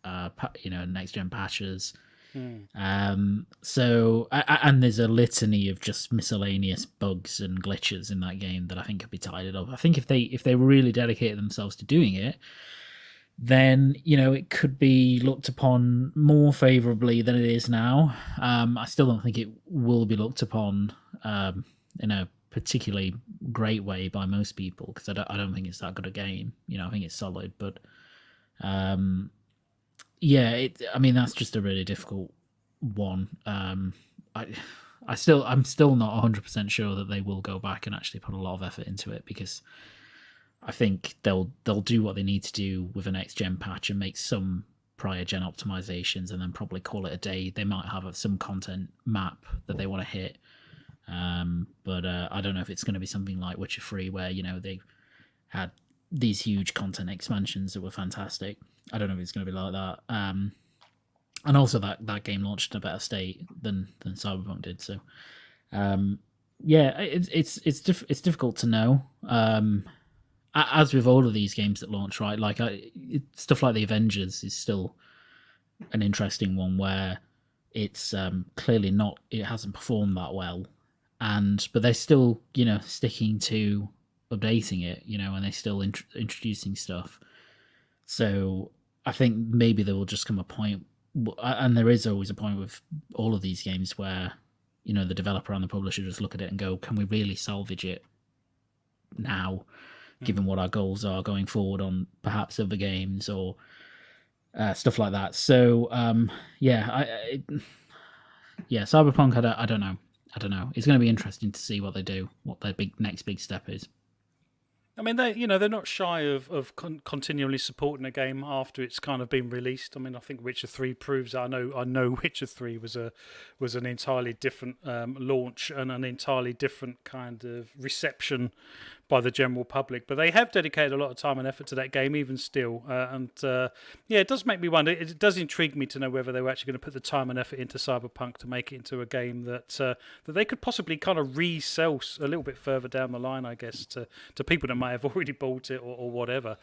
next gen patches. So and there's a litany of just miscellaneous bugs and glitches in that game that I think could be tidied up. I think if they really dedicated themselves to doing it, then it could be looked upon more favorably than it is now. I still don't think it will be looked upon in a particularly great way by most people, because I don't think it's that good a game. I think it's solid, but that's just a really difficult one. I'm still not 100% sure that they will go back and actually put a lot of effort into it, because I think they'll do what they need to do with a next gen patch and make some prior gen optimizations and then probably call it a day. They might have some content map that they want to hit, but I don't know if it's going to be something like Witcher 3 where they had these huge content expansions that were fantastic. I don't know if it's going to be like that. And also that game launched in a better state than Cyberpunk did. So it's difficult to know. As with all of these games that launch, right? Like stuff like the Avengers is still an interesting one where it's clearly not. It hasn't performed that well, but they're still sticking to updating it, and they're still introducing stuff. So I think maybe there will just come a point, and there is always a point with all of these games where the developer and the publisher just look at it and go, "Can we really salvage it now?" Given what our goals are going forward on perhaps other games or stuff like that. So Cyberpunk. I don't know. It's going to be interesting to see what they do, what their next big step is. I mean, they're not shy of continually supporting a game after it's kind of been released. I mean, I think Witcher 3 proves that. I know Witcher 3 was an entirely different launch and an entirely different kind of reception by the general public, but they have dedicated a lot of time and effort to that game even still, it does make me wonder. It does intrigue me to know whether they were actually going to put the time and effort into Cyberpunk to make it into a game that they could possibly kind of resell a little bit further down the line, I guess, to people that might have already bought it or whatever.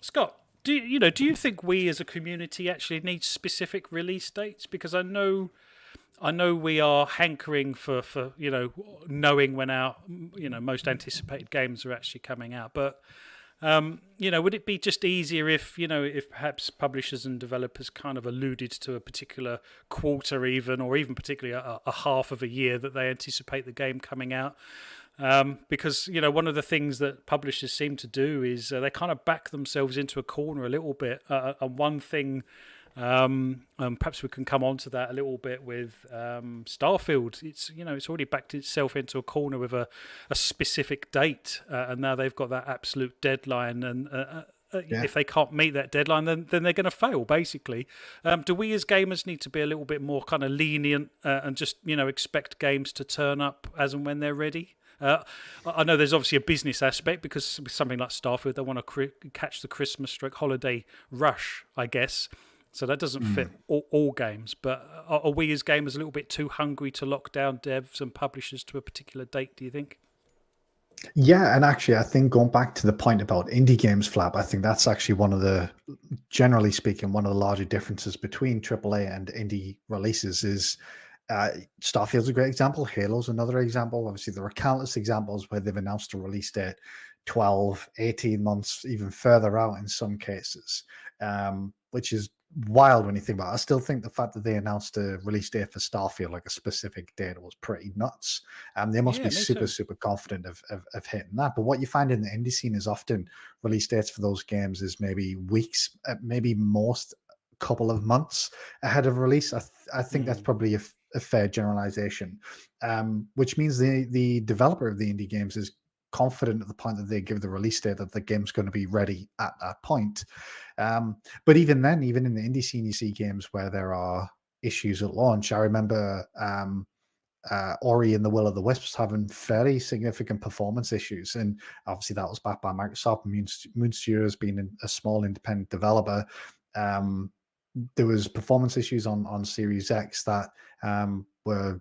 Scott, do you think we as a community actually need specific release dates? Because I know we are hankering for knowing when our most anticipated games are actually coming out. But would it be just easier if perhaps publishers and developers kind of alluded to a particular quarter or even particularly a half of a year that they anticipate the game coming out? Because one of the things that publishers seem to do is they kind of back themselves into a corner a little bit. And one thing. Perhaps we can come on to that a little bit with Starfield. It's already backed itself into a corner with a specific date, and now they've got that absolute deadline. if they can't meet that deadline, then they're going to fail, basically. Do we as gamers need to be a little bit more kind of lenient and just, expect games to turn up as and when they're ready? I know there's obviously a business aspect because with something like Starfield, they want to catch the Christmas holiday rush, I guess. So that doesn't fit all games. But are we as gamers a little bit too hungry to lock down devs and publishers to a particular date, do you think? Yeah, and actually, I think going back to the point about indie games, Flap, I think that's actually one of the, generally speaking, one of the larger differences between AAA and indie releases is Starfield's a great example. Halo's another example. Obviously, there are countless examples where they've announced a release date 12, 18 months, even further out in some cases, which is wild when you think about it. I still think the fact that they announced a release date for Starfield, like a specific date, was pretty nuts. They must be super confident of hitting that. But what you find in the indie scene is often release dates for those games is maybe weeks, maybe most couple of months ahead of release. I think that's probably a fair generalization, which means the developer of the indie games is confident at the point that they give the release date that the game's going to be ready at that point. But even then, even in the indie scene, you see games where there are issues at launch. I remember Ori and the Will of the Wisps having fairly significant performance issues, and obviously that was backed by Microsoft. Moon Studios being a small independent developer, there was performance issues on Series X that were,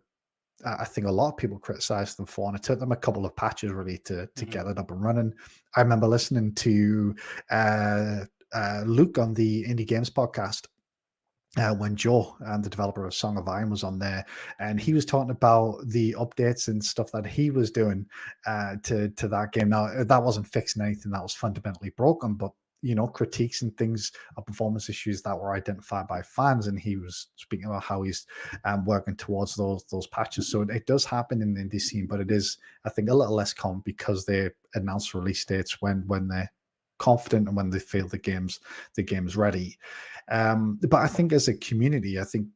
I think, a lot of people criticized them for, and it took them a couple of patches really to get it up and running. I remember listening to Luke on the Indie Games podcast when Joe, the developer of Song of Iron, was on there, and he was talking about the updates and stuff that he was doing to that game. Now, that wasn't fixing anything that was fundamentally broken, but critiques and things of performance issues that were identified by fans, and he was speaking about how he's working towards those patches. So it does happen in the indie scene, but it is, I think, a little less common because they announce release dates when they're confident and when they feel the game's ready. But I think as a community, I think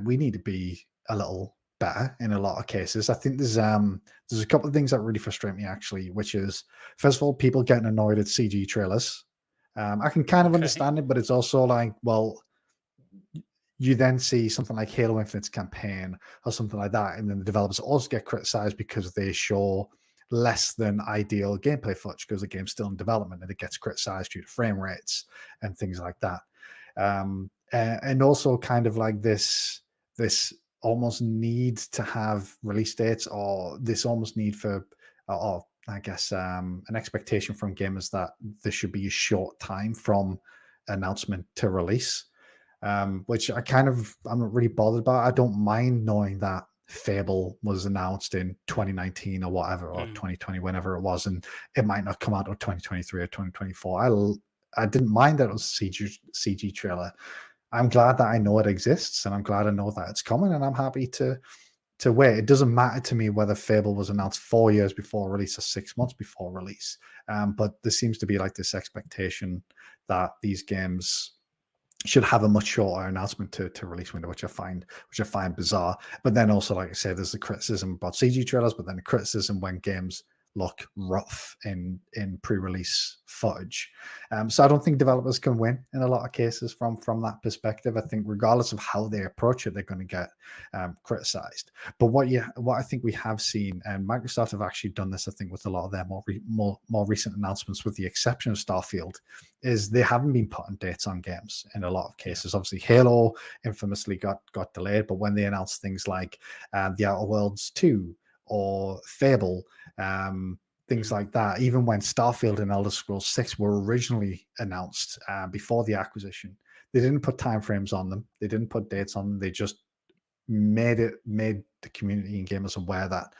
we need to be a little better in a lot of cases. I think there's a couple of things that really frustrate me actually, which is, first of all, people getting annoyed at CG trailers. I can kind of understand it, but it's also like, well, you then see something like Halo Infinite's campaign or something like that, and then the developers also get criticized because they show less than ideal gameplay footage because the game's still in development and it gets criticized due to frame rates and things like that. And also kind of like this almost need to have release dates, or this almost need for, or I guess an expectation from gamers that there should be a short time from announcement to release, which I'm not really bothered about. I don't mind knowing that Fable was announced in 2019 or whatever, or 2020, whenever it was, and it might not come out until 2023 or 2024. I didn't mind that it was a CG trailer. I'm glad that I know it exists, and I'm glad I know that it's coming, and I'm happy to wait. It doesn't matter to me whether Fable was announced 4 years before release or 6 months before release. But there seems to be like this expectation that these games should have a much shorter announcement to release window, which I find bizarre. But then also, like I say, there's the criticism about CG trailers, but then the criticism when games look rough in pre-release footage. So I don't think developers can win in a lot of cases from that perspective. I think regardless of how they approach it, they're going to get criticized. But what I think we have seen, and Microsoft have actually done this, I think, with a lot of their more recent announcements, with the exception of Starfield, is they haven't been putting dates on games in a lot of cases. Obviously, Halo infamously got delayed, but when they announced things like The Outer Worlds 2 or Fable, things like that, even when Starfield and Elder Scrolls 6 were originally announced before the acquisition, they didn't put timeframes on them. They didn't put dates on them. They just made the community and gamers aware that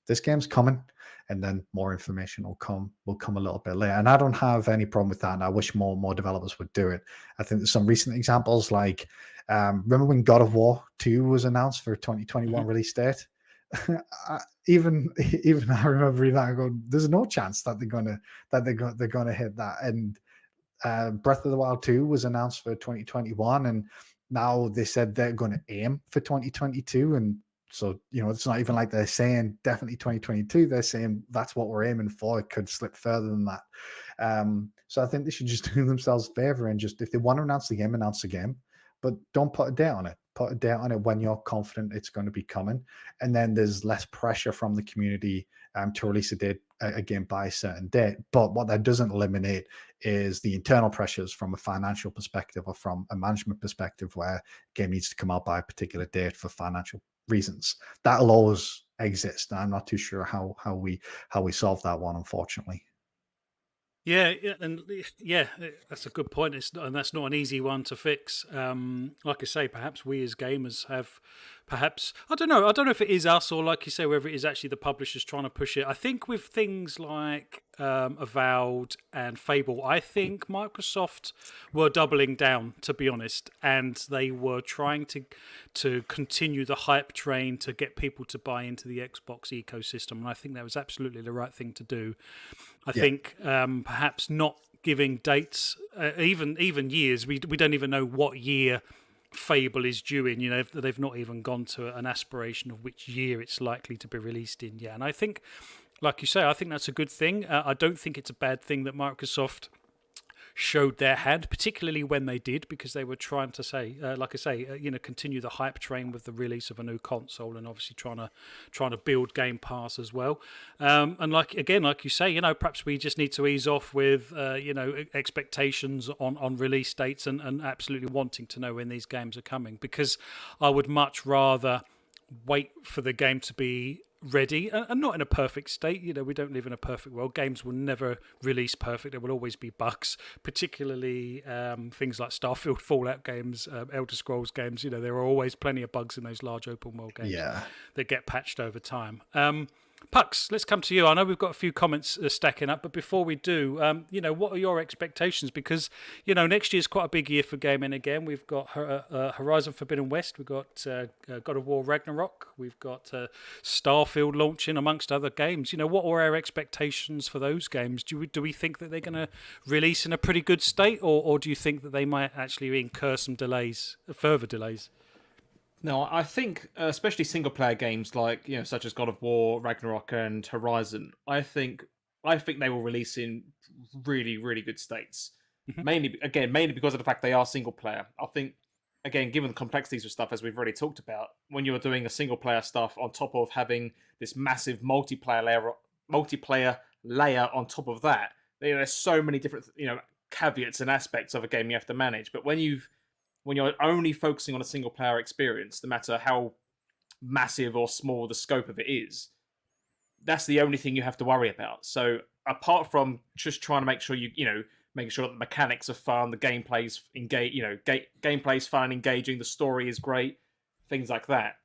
this game's coming, and then more information will come a little bit later. And I don't have any problem with that, and I wish more developers would do it. I think there's some recent examples, like remember when God of War 2 was announced for 2021 release date? even I remember reading that and going, there's no chance that they're gonna hit that. And Breath of the Wild 2 was announced for 2021, and now they said they're going to aim for 2022, and So, it's not even like they're saying definitely 2022. They're saying that's what we're aiming for. It could slip further than that. So I think they should just do themselves a favor and just, if they want to announce the game, but don't put a date on it. Put a date on it when you're confident it's going to be coming. And then there's less pressure from the community to release a game by a certain date. But what that doesn't eliminate is the internal pressures from a financial perspective or from a management perspective, where a game needs to come out by a particular date for financial reasons. That'll always exist. I'm not too sure how we solve that one, unfortunately. Yeah, that's a good point. And that's not an easy one to fix. Like I say, perhaps we as gamers have, perhaps I don't know if it is us or, like you say, whether it is actually the publishers trying to push it. I think with things like Avowed and Fable, I think Microsoft were doubling down, to be honest, and they were trying to continue the hype train to get people to buy into the Xbox ecosystem, and I think that was absolutely the right thing to do. I think perhaps not giving dates, even years. We don't even know what year Fable is due in. They've not even gone to an aspiration of which year it's likely to be released in yet. And I think, like you say, I think that's a good thing. I don't think it's a bad thing that Microsoft showed their hand, particularly when they did, because they were trying to say, like I say, continue the hype train with the release of a new console, and obviously trying to build Game Pass as well. And like you say, perhaps we just need to ease off with expectations on release dates and absolutely wanting to know when these games are coming, because I would much rather wait for the game to be ready and not in a perfect state. We don't live in a perfect world. Games will never release perfect. There will always be bugs, particularly things like Starfield, Fallout games, Elder Scrolls games. There are always plenty of bugs in those large open world games that get patched over time. Pux, let's come to you. I know we've got a few comments stacking up, but before we do, what are your expectations? Because, next year's quite a big year for gaming again. We've got Horizon Forbidden West, we've got God of War Ragnarok, we've got Starfield launching, amongst other games. What are our expectations for those games? Do we think that they're going to release in a pretty good state, or do you think that they might actually incur some further delays? No, I think especially single-player games like such as God of War, Ragnarok, and Horizon. I think they will release in really, really good states. Mainly because of the fact they are single-player. I think, again, given the complexities of stuff as we've already talked about, when you're doing a single-player stuff on top of having this massive multiplayer layer on top of that, there's so many different caveats and aspects of a game you have to manage. But when you're only focusing on a single player experience, no matter how massive or small the scope of it is, that's the only thing you have to worry about. So apart from just trying to make sure making sure that the mechanics are fun, the gameplay's gameplay's fun, engaging, the story is great, things like that,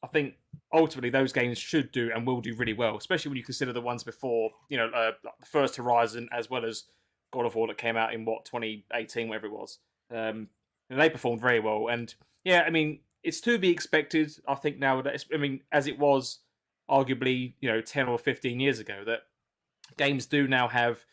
I think ultimately those games should do and will do really well, especially when you consider the ones before, the first Horizon, as well as God of War that came out in 2018, whatever it was. And they performed very well. And it's to be expected, I think, nowadays. As it was arguably, 10 or 15 years ago, that games do now have,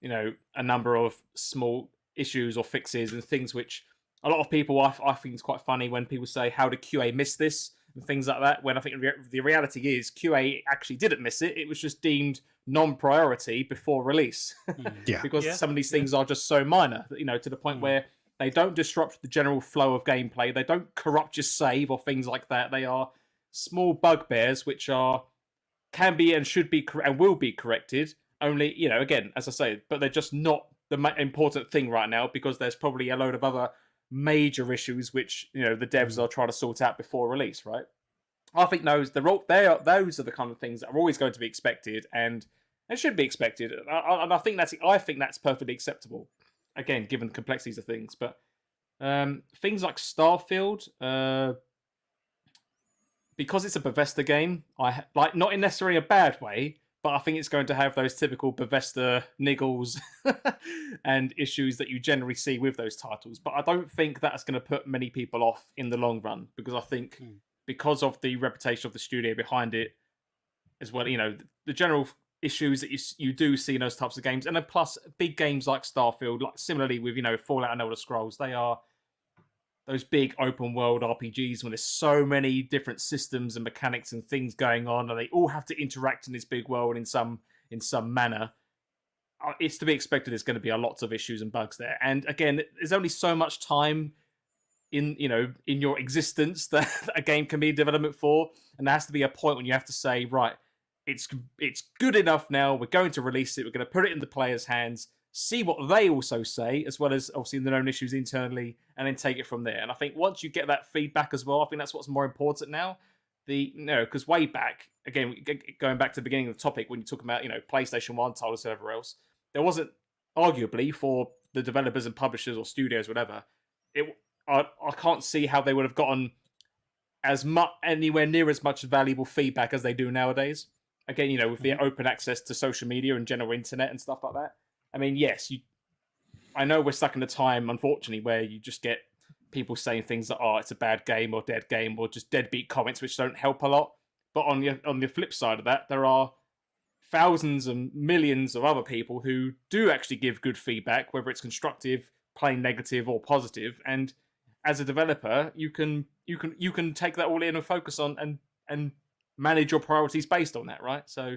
a number of small issues or fixes and things which a lot of people, I think it's quite funny when people say, how did QA miss this? And things like that, when I think the reality is QA actually didn't miss it. It was just deemed non-priority before release. Because some of these things are just so minor, to the point where they don't disrupt the general flow of gameplay. They don't corrupt your save or things like that. They are small bugbears which can be and should be and will be corrected. Only, again, as I say, but they're just not the important thing right now, because there's probably a load of other major issues which the devs are trying to sort out before release. Right? I think those are the kind of things that are always going to be expected, and it should be expected. And I think that's perfectly acceptable. Again, given the complexities of things, but things like Starfield, because it's a Bethesda game, not in necessarily a bad way, but I think it's going to have those typical Bethesda niggles and issues that you generally see with those titles. But I don't think that's going to put many people off in the long run, because I think because of the reputation of the studio behind it, as well, the general issues that you do see in those types of games, and then plus big games like Starfield, like similarly with Fallout and Elder Scrolls, they those big open world RPGs when there's so many different systems and mechanics and things going on, and they all have to interact in this big world in some manner. It's to be expected. There's going to be a lots of issues and bugs there. And again, there's only so much time in your existence that a game can be in development for, and there has to be a point when you have to say, right, it's good enough now. We're going to release it. We're going to put it in the players' hands. See what they also say, as well as obviously the known issues internally, and then take it from there. And I think once you get that feedback as well, I think that's what's more important now. Because way back, again, going back to the beginning of the topic, when you talk about PlayStation 1 titles and whatever else, there wasn't, arguably, for the developers and publishers or studios, whatever, I can't see how they would have gotten anywhere near as much valuable feedback as they do nowadays. Again, with the open access to social media and general internet and stuff like that. I mean, yes, I know we're stuck in a time, unfortunately, where you just get people saying things that, it's a bad game or dead game, or just deadbeat comments, which don't help a lot. But on the flip side of that, there are thousands and millions of other people who do actually give good feedback, whether it's constructive, plain negative, or positive. And as a developer, you can take that all in and focus on and manage your priorities based on that, right? So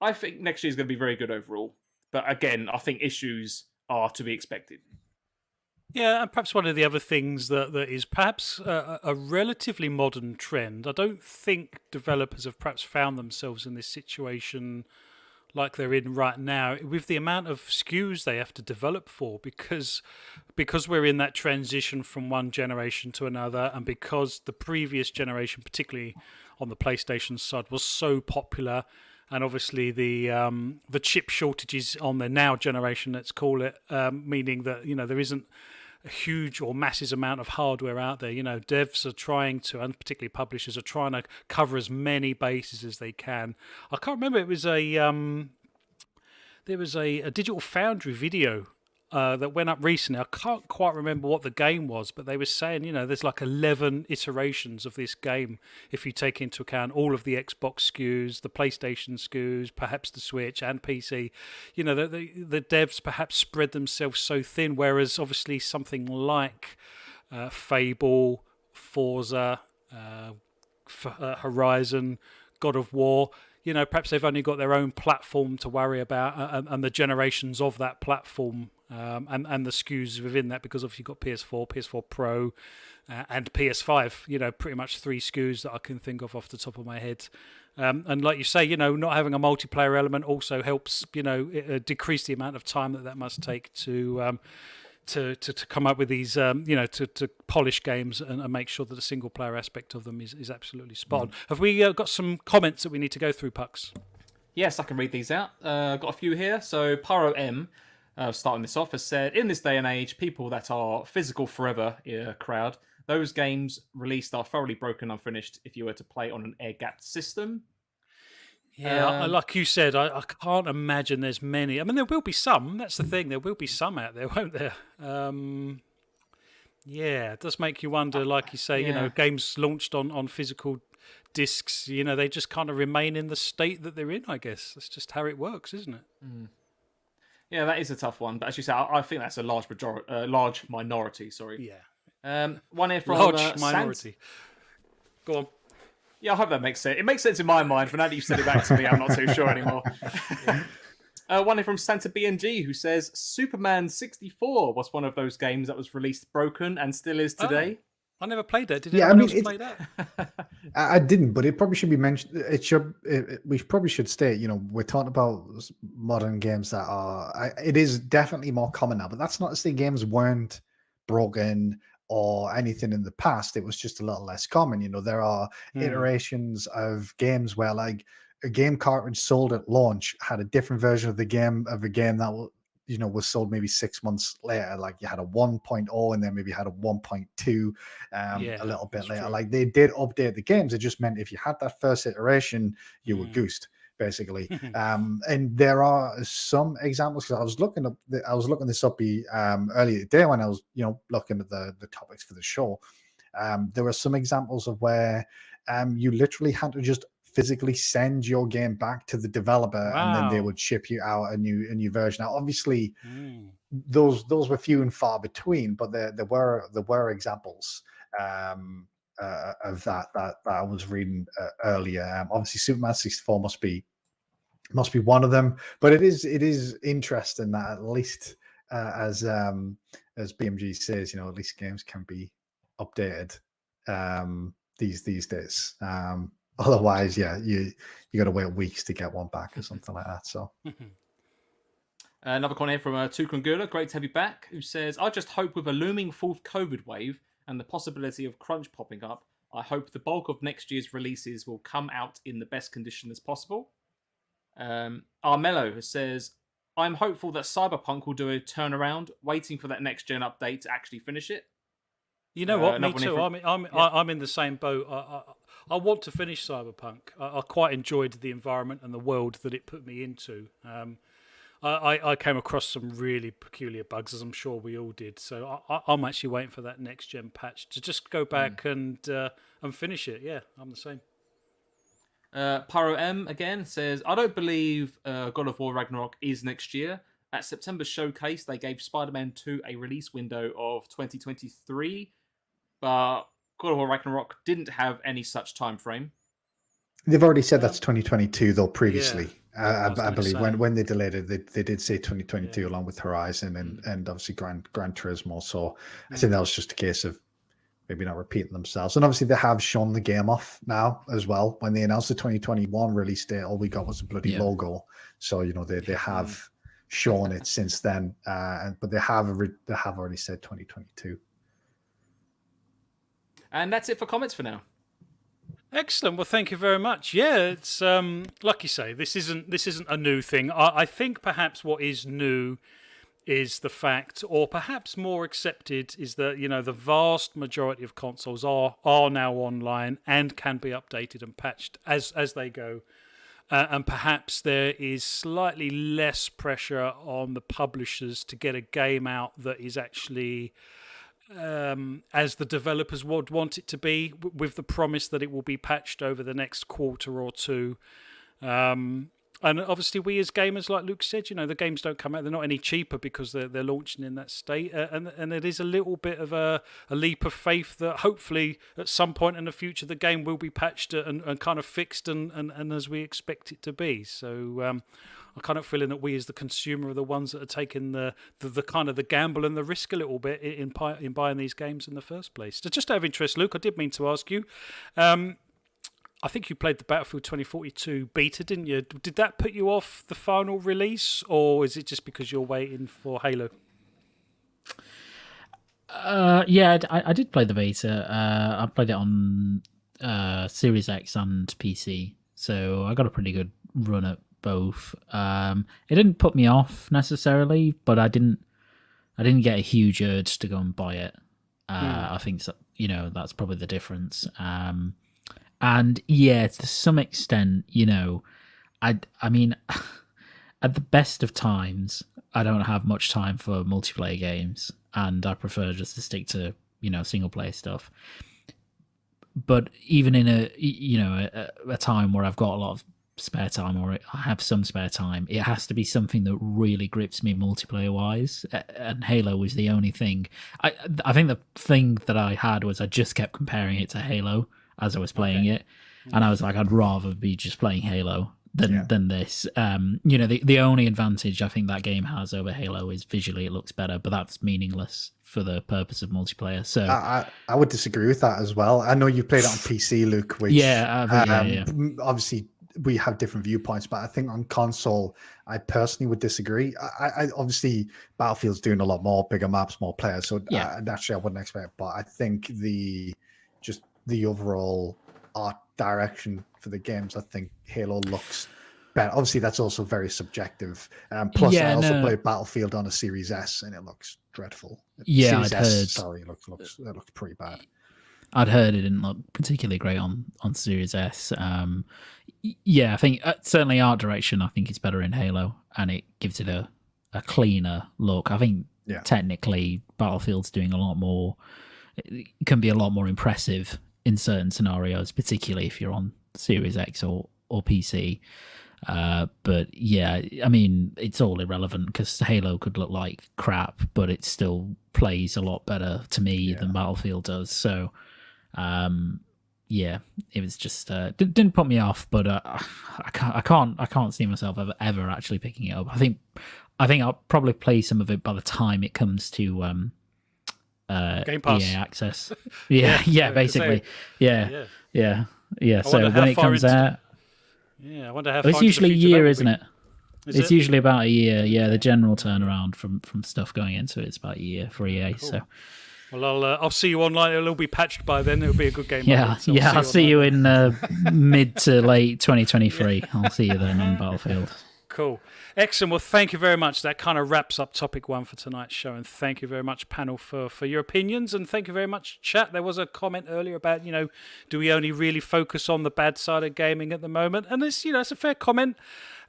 I think next year is going to be very good overall. But again, I think issues are to be expected. Yeah, and perhaps one of the other things that is perhaps a relatively modern trend. I don't think developers have perhaps found themselves in this situation like they're in right now, with the amount of SKUs they have to develop for, because we're in that transition from one generation to another, and because the previous generation, particularly on the PlayStation side, was so popular. And obviously the chip shortages on the now generation, let's call it, meaning that there isn't a huge or massive amount of hardware out there. Devs are trying to, and particularly publishers are trying to cover as many bases as they can. I can't remember. It was there was a Digital Foundry video that went up recently. I can't quite remember what the game was, but they were saying, there's like 11 iterations of this game if you take into account all of the Xbox SKUs, the PlayStation SKUs, perhaps the Switch and PC. The devs perhaps spread themselves so thin, whereas obviously something like Fable, Forza, Horizon, God of War, perhaps they've only got their own platform to worry about, and the generations of that platform, and the SKUs within that, because obviously you've got PS4, PS4 Pro, and PS5, pretty much 3 SKUs that I can think of off the top of my head. And like you say, not having a multiplayer element also helps, decrease the amount of time that must take to come up with these, to polish games and make sure that the single player aspect of them is absolutely spot on. Have we got some comments that we need to go through, Pucks? Yes, I can read these out. Got a few here. So Pyro M, starting this off, has said, in this day and age, people that are physical forever crowd, those games released are thoroughly broken and unfinished if you were to play on an air-gapped system. Yeah, like you said, I can't imagine there's many. I mean, there will be some. That's the thing. There will be some out there, won't there? Yeah, it does make you wonder, like you say, games launched on physical discs, they just kind of remain in the state that they're in, I guess. That's just how it works, isn't it? Mm. Yeah, that is a tough one. But as you say, I think that's a large minority, sorry. Yeah. One here from... Large minority. Go on. Yeah, I hope that makes sense. It makes sense in my mind, but now that you've said it back to me, I'm not too sure anymore. One here from Santa BNG, who says, Superman 64 was one of those games that was released broken and still is today. I never played that. Did anyone else play that? I didn't, but it probably should be mentioned. We probably should state, we're talking about modern games that are. It is definitely more common now, but that's not to say games weren't broken or anything in the past. It was just a little less common. There are iterations of games where, like, a game cartridge sold at launch had a different version of a game that was sold maybe 6 months later. Like you had a 1.0 and then maybe had a 1.2 a little bit later. True. Like they did update the games. It just meant if you had that first iteration, you were goosed, basically. And there are some examples. Cause I was looking this up earlier today when I was looking at the topics for the show. There were some examples of where you literally had to just physically send your game back to the developer, and then they Wow. would ship you out a new version. Now, obviously, Mm. those were few and far between, but there were examples of that I was reading earlier. Obviously, Superman 64 must be one of them, but it is interesting that at least as BMG says, at least games can be updated these days. Otherwise, yeah, you got to wait weeks to get one back or something like that. So. Another comment here from Tukran Gula, great to have you back, who says, I just hope with a looming fourth COVID wave and the possibility of crunch popping up, I hope the bulk of next year's releases will come out in the best condition as possible. Armello says, I'm hopeful that Cyberpunk will do a turnaround, waiting for that next gen update to actually finish it. You know what? Me another one here too. from- I'm in the same boat. I want to finish Cyberpunk. I quite enjoyed the environment and the world that it put me into. I came across some really peculiar bugs, as I'm sure we all did. So I'm actually waiting for that next gen patch to just go back and finish it. Yeah, I'm the same. Pyro M again says, I don't believe God of War Ragnarok is next year. At September's showcase, they gave Spider-Man 2 a release window of 2023, but God of War Ragnarok didn't have any such time frame. They've already said that's 2022 though previously. Yeah, I believe say. when they delayed it, they did say 2022 along with Horizon and obviously Gran Turismo. So I think that was just a case of maybe not repeating themselves. And obviously they have shown the game off now as well. When they announced the 2021 release date, all we got was a bloody logo. So they have shown it since then, but they have already said 2022. And that's it for comments for now. Excellent. Well, thank you very much. Yeah, it's like you say, this isn't a new thing. I think perhaps what is new is the fact, or perhaps more accepted, is that the vast majority of consoles are now online and can be updated and patched as they go. And perhaps there is slightly less pressure on the publishers to get a game out that is actually as the developers would want it to be, with the promise that it will be patched over the next quarter or two. And obviously, we as gamers, like Luke said, the games don't come out; they're not any cheaper because they're launching in that state. And it is a little bit of a leap of faith that hopefully at some point in the future the game will be patched and kind of fixed and as we expect it to be. So I kind of feeling that we as the consumer are the ones that are taking the kind of the gamble and the risk a little bit in buying these games in the first place. So just out of interest, Luke, I did mean to ask you. I think you played the Battlefield 2042 beta, didn't you? Did that put you off the final release, or is it just because you're waiting for Halo? Yeah, I did play the beta. I played it on Series X and PC, so I got a pretty good run at both. It didn't put me off necessarily, but I didn't get a huge urge to go and buy it. I think so, that's probably the difference. And yeah, to some extent, I mean, at the best of times, I don't have much time for multiplayer games, and I prefer just to stick to single player stuff. But even in a time where I've got a lot of spare time, or I have some spare time, it has to be something that really grips me multiplayer wise. And Halo was the only thing. I think the thing that I had was I just kept comparing it to Halo as I was playing it, and I was like, I'd rather be just playing Halo than this. The only advantage I think that game has over Halo is visually it looks better, but that's meaningless for the purpose of multiplayer. So I would disagree with that as well. I know you played it on PC, Luke, which obviously we have different viewpoints, but I think on console, I personally would disagree. I obviously Battlefield's doing a lot more, bigger maps, more players, so naturally I wouldn't expect. But I think the overall art direction for the games, I think Halo looks better. Obviously, that's also very subjective. Plus, I also played Battlefield on a Series S, and it looks dreadful. Yeah, Series I'd S, heard. Sorry, it looks pretty bad. I'd heard it didn't look particularly great on Series S. I think certainly art direction, I think it's better in Halo, and it gives it a cleaner look. I think technically Battlefield's doing a lot more. It can be a lot more impressive in certain scenarios, particularly if you're on Series X or PC. But yeah, I mean, it's all irrelevant because Halo could look like crap, but it still plays a lot better to me than Battlefield does. So, yeah, it was just didn't put me off, but I can't see myself ever actually picking it up. I think I'll probably play some of it by the time it comes to Game Pass. EA Access. Yeah, basically. Yeah. So wonder when how it far comes into- out, Yeah, I wonder how. it's far into usually the a future that year, will isn't be. it? Is It's it? usually about a year. Yeah, the general turnaround from stuff going into it's about a year for EA. Cool. So Well, I'll see you online. It'll all be patched by then. It'll be a good game. yeah, So I'll see you online. in mid to late 2023. I'll see you then on Battlefield. Cool. Excellent. Well, thank you very much. That kind of wraps up topic 1 for tonight's show. And thank you very much, panel, for your opinions. And thank you very much, chat. There was a comment earlier about, do we only really focus on the bad side of gaming at the moment? And it's, it's a fair comment.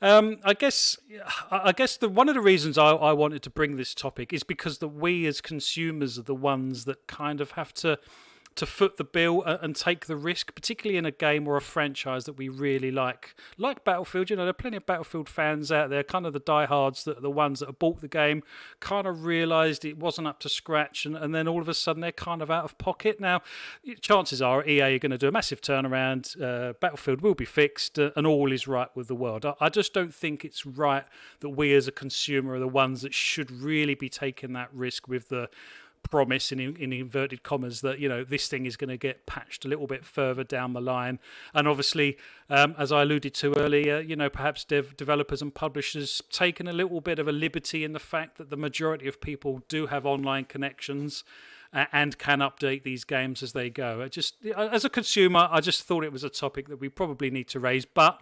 I guess one of the reasons I wanted to bring this topic is because that we as consumers are the ones that kind of have to foot the bill and take the risk, particularly in a game or a franchise that we really like Battlefield. There are plenty of Battlefield fans out there, kind of the diehards, that are the ones that have bought the game, kind of realised it wasn't up to scratch, and then all of a sudden they're kind of out of pocket. Now, chances are EA are going to do a massive turnaround, Battlefield will be fixed, and all is right with the world. I just don't think it's right that we as a consumer are the ones that should really be taking that risk with the promise in inverted commas that this thing is going to get patched a little bit further down the line. And obviously, as I alluded to earlier, perhaps developers and publishers taking a little bit of a liberty in the fact that the majority of people do have online connections and can update these games as they go. As a consumer, I just thought it was a topic that we probably need to raise. But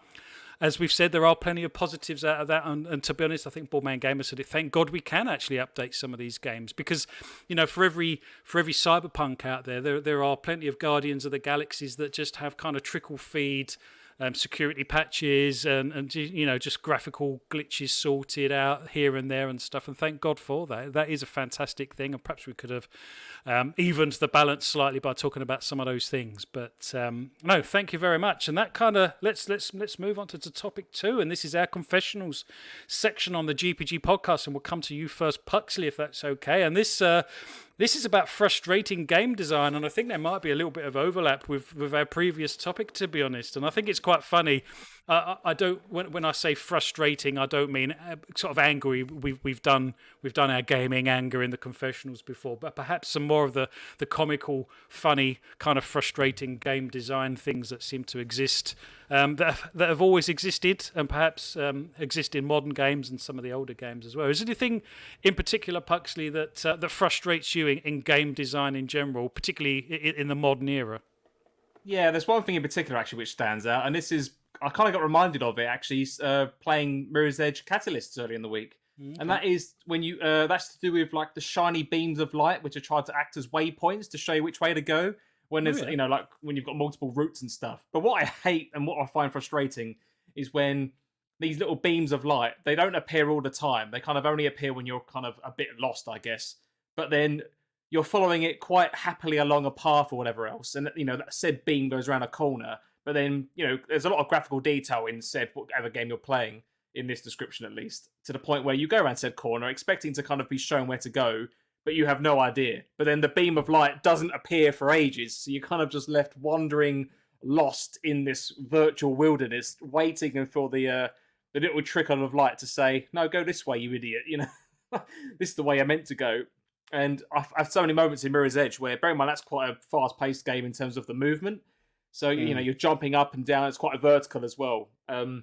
as we've said, there are plenty of positives out of that. And to be honest, I think Boardman Gamer said it. Thank God we can actually update some of these games because, for every Cyberpunk out there are plenty of Guardians of the Galaxies that just have kind of trickle feed security patches and just graphical glitches sorted out here and there and stuff. And thank God for that. That is a fantastic thing. And perhaps we could have evened the balance slightly by talking about some of those things. But no, thank you very much. And that kind of let's move on to topic 2. And this is our confessionals section on the GPG podcast. And we'll come to you first, Puxley, if that's okay. And this is about frustrating game design, and I think there might be a little bit of overlap with our previous topic, to be honest. And I think it's quite funny. I don't when I say frustrating, I don't mean sort of angry. We've done our gaming anger in the confessionals before, but perhaps some more of the comical, funny, kind of frustrating game design things that seem to exist that have always existed, and perhaps exist in modern games and some of the older games as well. Is there anything in particular, Puxley, that frustrates you in game design in general, particularly in the modern era? Yeah, there's one thing in particular actually which stands out, and this is I kind of got reminded of it actually playing Mirror's Edge Catalysts earlier in the week. Okay. And that is when you that's to do with like the shiny beams of light which are tried to act as waypoints to show you which way to go when there's like when you've got multiple routes and stuff. But what I hate and what I find frustrating is when these little beams of light, they don't appear all the time. They kind of only appear when you're kind of a bit lost, I guess. But then you're following it quite happily along a path or whatever else, and that said beam goes around a corner. But then there's a lot of graphical detail in said whatever game you're playing, in this description at least, to the point where you go around said corner expecting to kind of be shown where to go, but you have no idea. But then the beam of light doesn't appear for ages, so you're kind of just left wandering, lost in this virtual wilderness, waiting for the little trickle of light to say, "No, go this way, you idiot." This is the way I meant to go. And I've had so many moments in Mirror's Edge where, bear in mind, that's quite a fast-paced game in terms of the movement. So, you're jumping up and down. It's quite vertical as well. So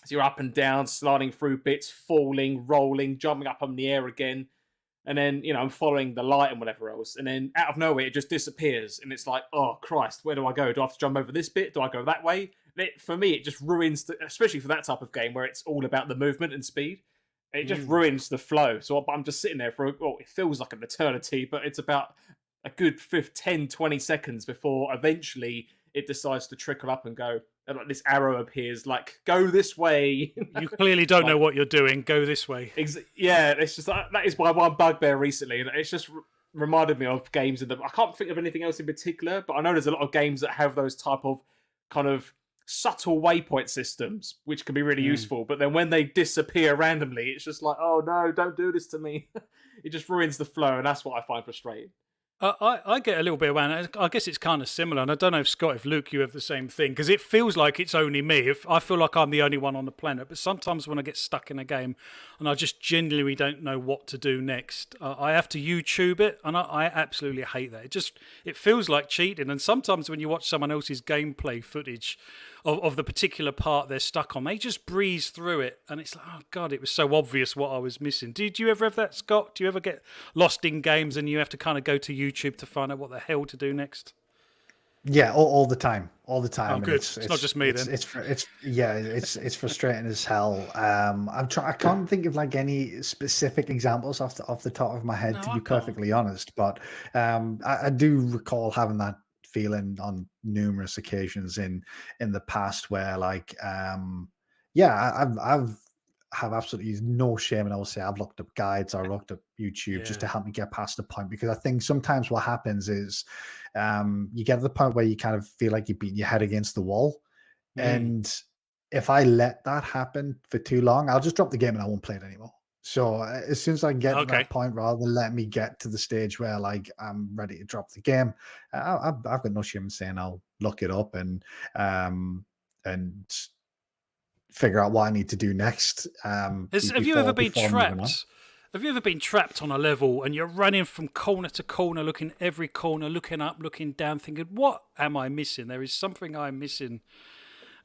you're up and down, sliding through bits, falling, rolling, jumping up in the air again. And then, I'm following the light and whatever else. And then out of nowhere, it just disappears. And it's like, oh, Christ, where do I go? Do I have to jump over this bit? Do I go that way? For me, it just ruins, especially for that type of game where it's all about the movement and speed. It just ruins the flow. So I'm just sitting there for, it feels like an eternity, but it's about a good 10, 20 seconds before eventually it decides to trickle up and go. And like this arrow appears, like, go this way. You clearly don't know what you're doing. Go this way. Yeah, it's just that is my one bugbear recently. And it's just reminded me of games I can't think of anything else in particular, but I know there's a lot of games that have those type of kind of subtle waypoint systems, which can be really useful. But then when they disappear randomly, it's just like, oh no, don't do this to me. It just ruins the flow, and that's what I find frustrating. I get a little bit around it. I guess it's kind of similar, and I don't know if Scott, if Luke, you have the same thing, because it feels like it's only me. If I feel like I'm the only one on the planet, but sometimes when I get stuck in a game and I just genuinely don't know what to do next, I have to YouTube it, and I absolutely hate that. It feels like cheating, and sometimes when you watch someone else's gameplay footage of the particular part they're stuck on, they just breeze through it, and it's like, oh god, it was so obvious what I was missing. Did you ever have that, Scott? Do you ever get lost in games and you have to kind of go to YouTube to find out what the hell to do next? Yeah, all the time, all the time. Oh, And good. It's not just me then. It's frustrating as hell. I can't think of like any specific examples off the top of my head, to be perfectly honest. But I do recall having that feeling on numerous occasions in the past where like I've have absolutely no shame, and I will say I've looked up guides or looked up YouTube just to help me get past the point, because I think sometimes what happens is you get to the point where you kind of feel like you're beating your head against the wall, and if I let that happen for too long, I'll just drop the game and I won't play it anymore. So as soon as I get to that point, rather than let me get to the stage where like I'm ready to drop the game, I've got no shame in saying I'll look it up and figure out what I need to do next. Have you ever been trapped? Have you ever been trapped on a level and you're running from corner to corner, looking every corner, looking up, looking down, thinking, what am I missing? There is something I'm missing.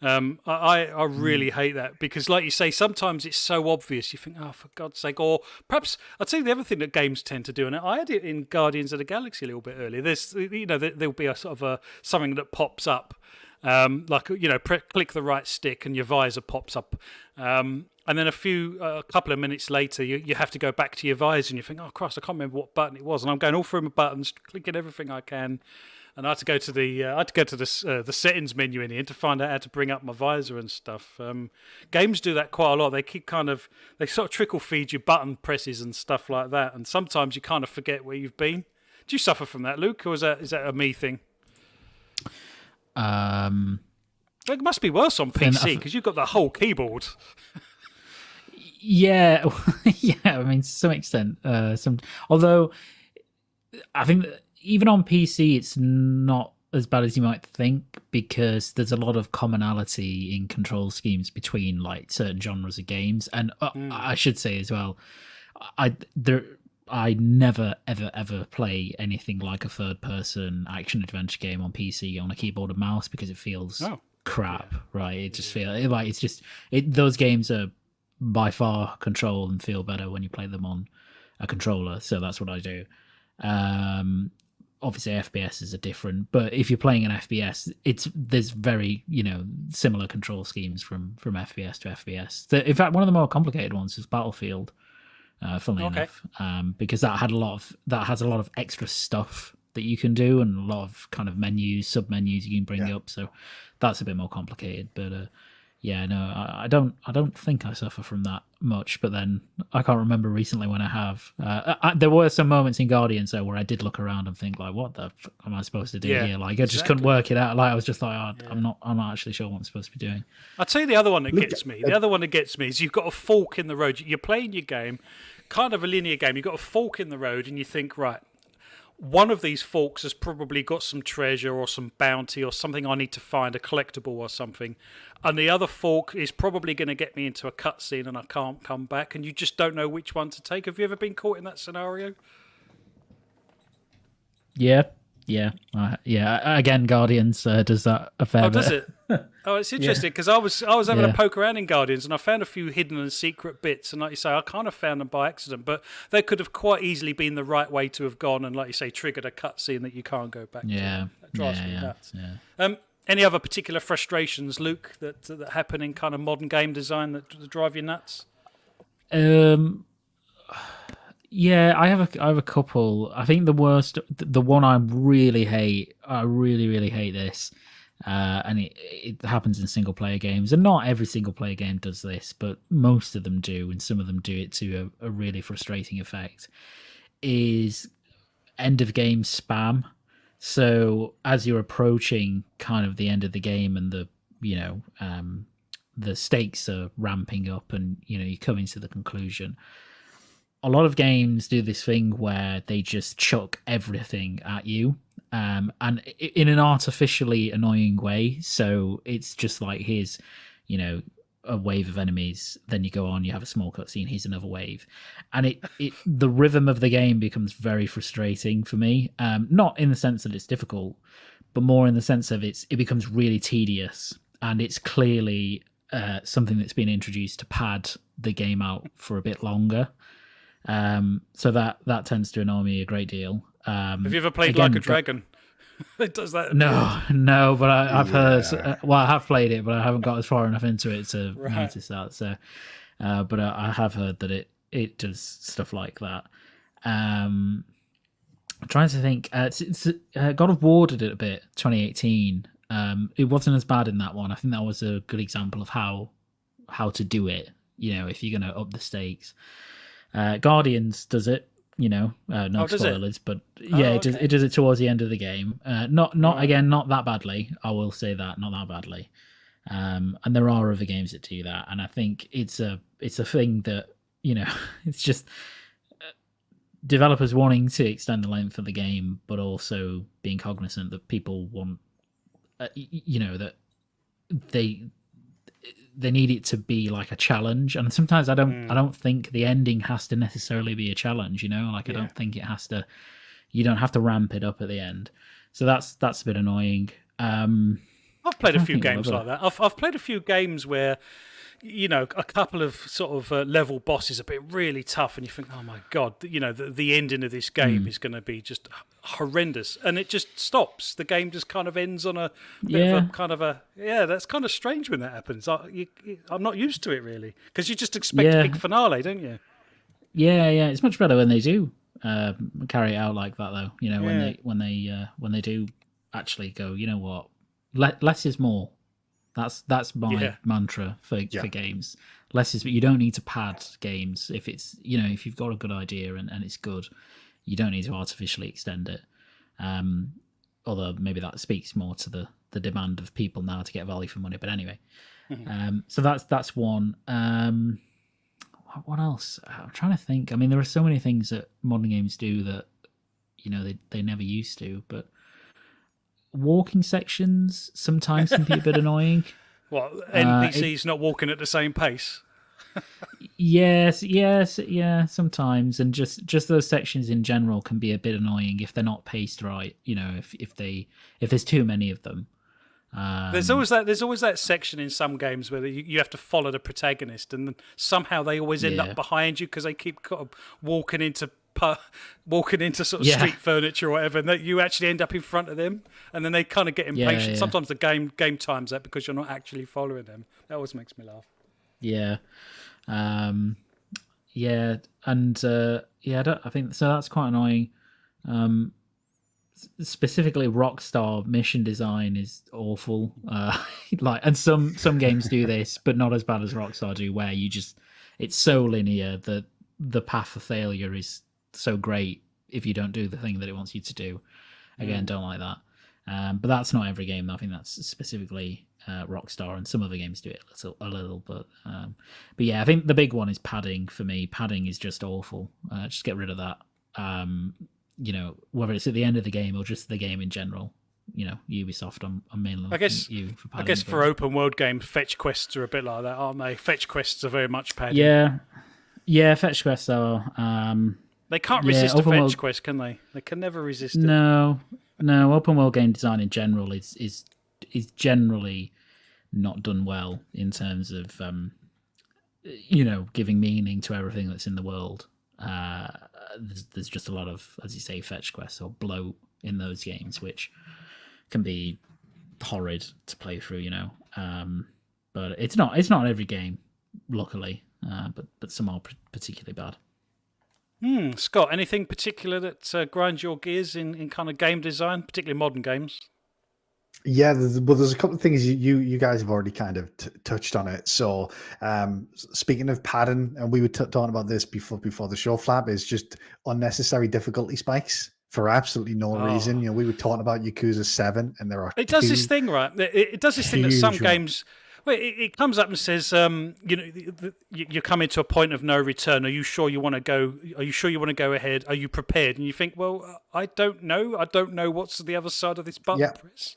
I really hate that, because like you say, sometimes it's so obvious you think, oh, for God's sake. Or perhaps I'd say the other thing that games tend to do, and I had it in Guardians of the Galaxy a little bit earlier, there'll be a sort of something that pops up, click the right stick and your visor pops up, and then a couple of minutes later you have to go back to your visor and you think, oh Christ, I can't remember what button it was, and I'm going all through my buttons, clicking everything I can. And I had to go to the settings menu in here to find out how to bring up my visor and stuff. Games do that quite a lot. They sort of trickle feed you button presses and stuff like that. And sometimes you kind of forget where you've been. Do you suffer from that, Luke, or is that a me thing? It must be worse on PC because you've got the whole keyboard. Yeah, yeah. I mean, to some extent, although I think that even on PC, it's not as bad as you might think, because there's a lot of commonality in control schemes between like certain genres of games. And I should say as well, I never ever play anything like a third person action adventure game on PC on a keyboard and mouse, because it feels crap, right? It just feels like those games are by far controlled and feel better when you play them on a controller. So that's what I do. Obviously FPS are different, but if you're playing an FPS, there's very similar control schemes from FPS to FPS. In fact, one of the more complicated ones is Battlefield, funnily enough, because that has a lot of extra stuff that you can do and a lot of kind of menus, sub menus you can bring up. So that's a bit more complicated, but yeah, no, I don't think I suffer from that much, but then I can't remember recently when I have. There were some moments in Guardians though where I did look around and think like, what the fuck am I supposed to do here? Like I just couldn't work it out. Like I was just like, I'm not actually sure what I'm supposed to be doing. I'll tell you the other one that gets me. The other one that gets me is you've got a fork in the road. You're playing your game, kind of a linear game. You've got a fork in the road and you think, right, one of these forks has probably got some treasure or some bounty or something I need to find, a collectible or something. And the other fork is probably going to get me into a cutscene and I can't come back, and you just don't know which one to take. Have you ever been caught in that scenario? Yeah. Again, Guardians does that a fair bit. Does it? Oh, it's interesting because I was having a poke around in Guardians and I found a few hidden and secret bits, and like you say, I kind of found them by accident, but they could have quite easily been the right way to have gone and, like you say, triggered a cutscene that you can't go back to. That drives me nuts. Yeah. Any other particular frustrations, Luke, that happen in kind of modern game design that drive you nuts? Yeah, I have a couple. I think the worst, the one I really hate this, and it happens in single player games, and not every single player game does this, but most of them do, and some of them do it to a really frustrating effect, is end of game spam. So as you're approaching kind of the end of the game and the the stakes are ramping up, and you're coming to the conclusion. A lot of games do this thing where they just chuck everything at you, and in an artificially annoying way. So it's just like, here's, a wave of enemies, then you go on, you have a small cutscene, here's another wave, and the rhythm of the game becomes very frustrating for me. Not in the sense that it's difficult, but more in the sense of it becomes really tedious, and it's clearly something that's been introduced to pad the game out for a bit longer. So that tends to annoy me a great deal. Have you ever played Like a Dragon? It does that. No, but I've heard. I have played it, but I haven't got as far enough into it to notice that. So, but I have heard that it does stuff like that. I'm trying to think. God of War did it a bit. 2018. It wasn't as bad in that one. I think that was a good example of how to do it. If you're going to up the stakes. Guardians does it. No spoilers, but yeah, okay. It does it towards the end of the game. Not that badly. I will say that, not that badly. And there are other games that do that, and I think it's a thing that it's just developers wanting to extend the length of the game, but also being cognizant that people want, that they need it to be like a challenge. And sometimes I don't think the ending has to necessarily be a challenge, I don't think it has to, you don't have to ramp it up at the end. So that's a bit annoying. I've played a few games like that. I've played a few games where a couple of sort of level bosses have been really tough, and you think, oh my god, the ending of this game is going to be just horrendous, and it just stops. The game just kind of ends on a bit of a kind of a that's kind of strange when that happens. I'm not used to it really, because you just expect a big finale, don't you? Yeah, it's much better when they do carry it out like that, though. When they do actually go, you know what, less is more. That's my mantra for games. Less is, but you don't need to pad games if it's if you've got a good idea and it's good, you don't need to artificially extend it. Although maybe that speaks more to the demand of people now to get value for money. But anyway, so that's one. What else? I'm trying to think. I mean, there are so many things that modern games do that they never used to, but. Walking sections sometimes can be a bit annoying. What, NPCs not walking at the same pace? Yes, sometimes, and just those sections in general can be a bit annoying if they're not paced right. If there's too many of them. There's always that section in some games where you have to follow the protagonist, and somehow they always end up behind you because they keep kind of walking into sort of street furniture or whatever, and that you actually end up in front of them, and then they kind of get impatient. Sometimes the game times that because you're not actually following them. That always makes me laugh. And I think so. That's quite annoying. Specifically, Rockstar mission design is awful. And some games do this, but not as bad as Rockstar do, where it's so linear that the path of failure is so great if you don't do the thing that it wants you to do. Again, don't like that. But that's not every game. I think that's specifically Rockstar, and some other games do it a little. But yeah, I think the big one is padding for me. Padding is just awful. Just get rid of that. Whether it's at the end of the game or just the game in general. Ubisoft, I'm mainly looking at you for padding. I guess for open world games, fetch quests are a bit like that, aren't they? Fetch quests are very much padding. Yeah, fetch quests are. They can't resist a fetch quest, can they? They can never resist it. No. Open world game design in general is generally not done well in terms of giving meaning to everything that's in the world. There's just a lot of, as you say, fetch quests or bloat in those games, which can be horrid to play through. But it's not every game, luckily. But some are particularly bad. Scott, anything particular that grinds your gears in kind of game design, particularly modern games? Yeah, there's a couple of things you guys have already kind of touched on it. So, speaking of padding, and we were talking about this before the show, Flap, is just unnecessary difficulty spikes for absolutely no reason. Oh. You know, we were talking about Yakuza 7, and there are It does this two thing, right? It does this thing that some huge ones. games. Well, it comes up and says, you're coming to a point of no return. Are you sure you want to go? Are you sure you want to go ahead? Are you prepared? And you think, well, I don't know. I don't know what's the other side of this button Yeah. press.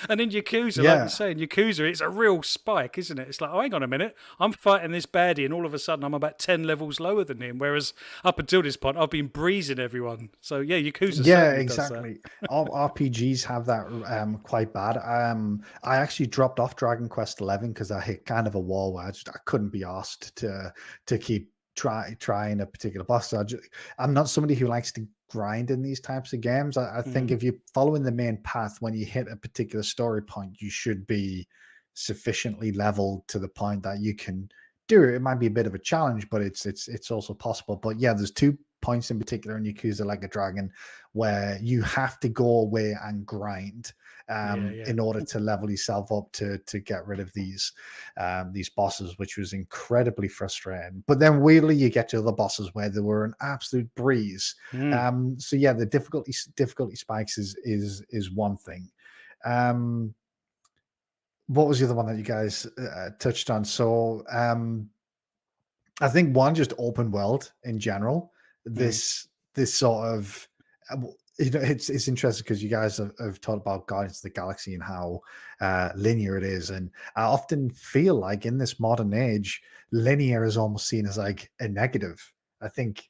And in Yakuza, like Yeah. you say, in Yakuza, it's a real spike, isn't it? It's like, oh, hang on a minute, I'm fighting this baddie, and all of a sudden I'm about 10 levels lower than him. Whereas up until this point, I've been breezing everyone. So yeah, Yakuza Yeah, certainly does that. exactly. All RPGs have that quite bad. I actually dropped off Dragon Quest 11 because I hit kind of a wall where I couldn't be asked to keep trying a particular boss. So I'm not somebody who likes to grind in these types of games. I think if you're following the main path, when you hit a particular story point, you should be sufficiently leveled to the point that you can do it. It might be a bit of a challenge, but it's also possible. But yeah, there's 2 points in particular in Yakuza Like a Dragon where you have to go away and grind in order to level yourself up to get rid of these bosses, which was incredibly frustrating. But then weirdly, you get to other bosses where they were an absolute breeze. So yeah, the difficulty spikes is one thing. What was the other one that you guys touched on? So I think one, just open world in general. This sort of it's interesting because you guys have talked about Guardians of the Galaxy and how linear it is, and I often feel like in this modern age, linear is almost seen as like a negative. I think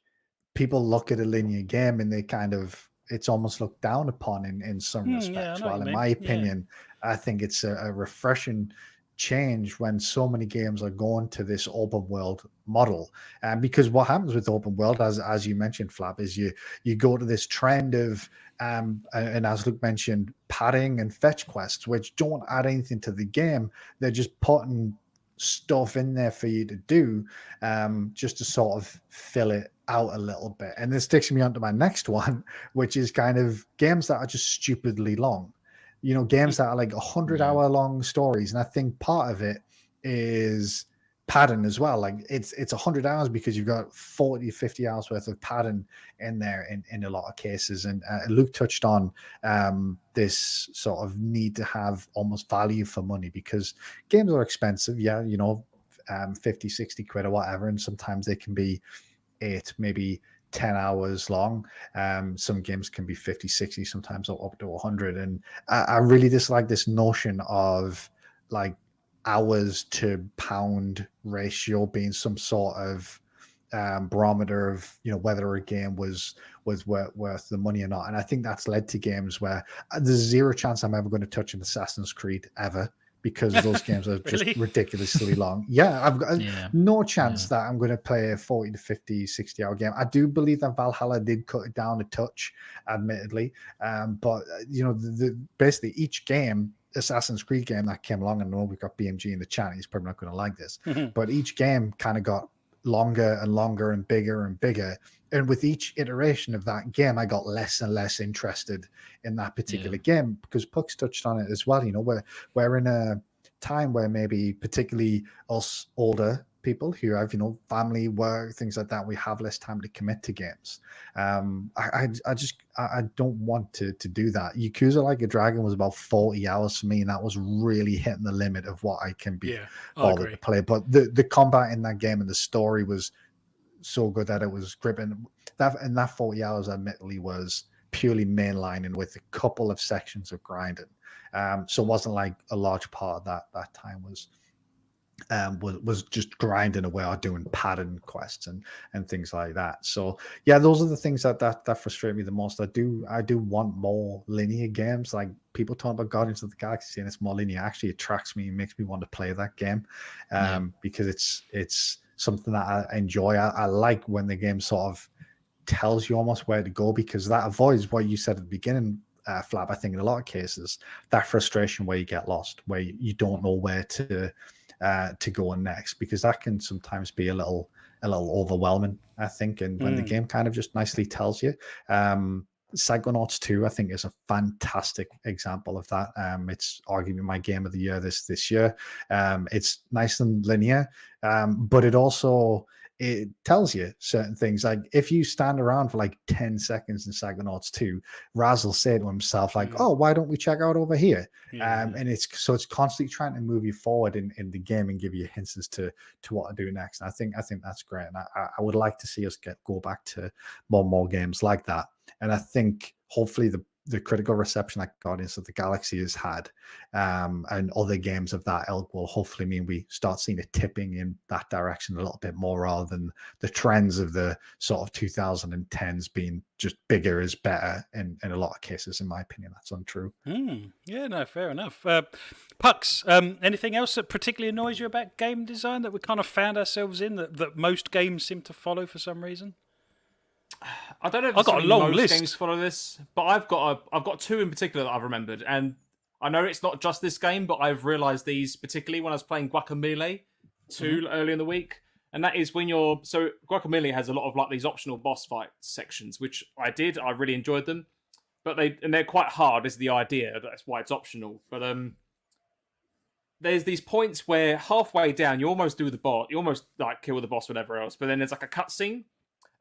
people look at a linear game and they kind of it's almost looked down upon in some Yeah, I respects. know what While you in mean. my Yeah. opinion, I think it's a refreshing change when so many games are going to this open world model. And because what happens with open world, as you mentioned, Flap, is you go to this trend of and as Luke mentioned, padding and fetch quests, which don't add anything to the game. They're just putting stuff in there for you to do just to sort of fill it out a little bit. And this takes me on to my next one, which is kind of games that are just stupidly long. You know, games that are like 100-hour long stories. And I think part of it is padding as well. Like it's 100 hours because you've got 40, 50 hours worth of padding in there in a lot of cases. And Luke touched on this sort of need to have almost value for money because games are expensive. Yeah, you know, 50, 60 quid or whatever. And sometimes they can be 8, maybe 10 hours long. Some games can be 50, 60, sometimes up to 100. And I really dislike this notion of like hours to pound ratio being some sort of barometer of, you know, whether a game was worth the money or not. And I think that's led to games where there's zero chance I'm ever going to touch an Assassin's Creed ever, because those games are just Really? ridiculously long. Yeah, I've got no chance that I'm going to play a 40 to 50, 60-hour game. I do believe that Valhalla did cut it down a touch, admittedly. But, you know, basically each game, Assassin's Creed game that came along, and I know we've got BMG in the chat, he's probably not going to like this, but each game kind of got longer and longer and bigger and bigger. And with each iteration of that game, I got less and less interested in that particular game, because Puck's touched on it as well. You know, we're in a time where maybe particularly us older people who have, you know, family, work, things like that, we have less time to commit to games. I don't want to do that. Yakuza Like a Dragon was about 40 hours for me, and that was really hitting the limit of what I can be bothered to play. But the combat in that game and the story was so good that it was gripping. That 40 hours admittedly was purely mainlining with a couple of sections of grinding. So it wasn't like a large part of that time was just grinding away or doing pattern quests and things like that. So yeah, those are the things that frustrate me the most. I do want more linear games. Like people talk about Guardians of the Galaxy and it's more linear. Actually attracts me and makes me want to play that game because it's something that I enjoy. I like when the game sort of tells you almost where to go, because that avoids what you said at the beginning, Flap. I think in a lot of cases, that frustration where you get lost, where you don't know where to go next, because that can sometimes be a little overwhelming, I think. And when the game kind of just nicely tells you, Psychonauts 2, I think, is a fantastic example of that. It's arguably my game of the year this year. It's nice and linear, but it also it tells you certain things. Like if you stand around for like 10 seconds in Psychonauts 2, Raz will say to himself, like, oh, why don't we check out over here? And it's constantly trying to move you forward in the game and give you hints as to what to do next. And I think that's great. And I would like to see us go back to more games like that. And I think hopefully the critical reception that Guardians of the Galaxy has had, and other games of that ilk will hopefully mean we start seeing it tipping in that direction a little bit more, rather than the trends of the sort of 2010s being just bigger is better in a lot of cases. In my opinion, that's untrue. Yeah, no, fair enough. Pucks, anything else that particularly annoys you about game design that we kind of found ourselves in that most games seem to follow for some reason? I don't know if I've got a long list. games follow this, but I've got two in particular that I've remembered, and I know it's not just this game, but I've realised these particularly when I was playing Guacamelee 2 early in the week, and that is when Guacamelee has a lot of like these optional boss fight sections, which I really enjoyed them, but they're quite hard is the idea, that's why it's optional, but there's these points where halfway down you almost do the boss, you almost like kill the boss, whatever else, but then there's like a cutscene.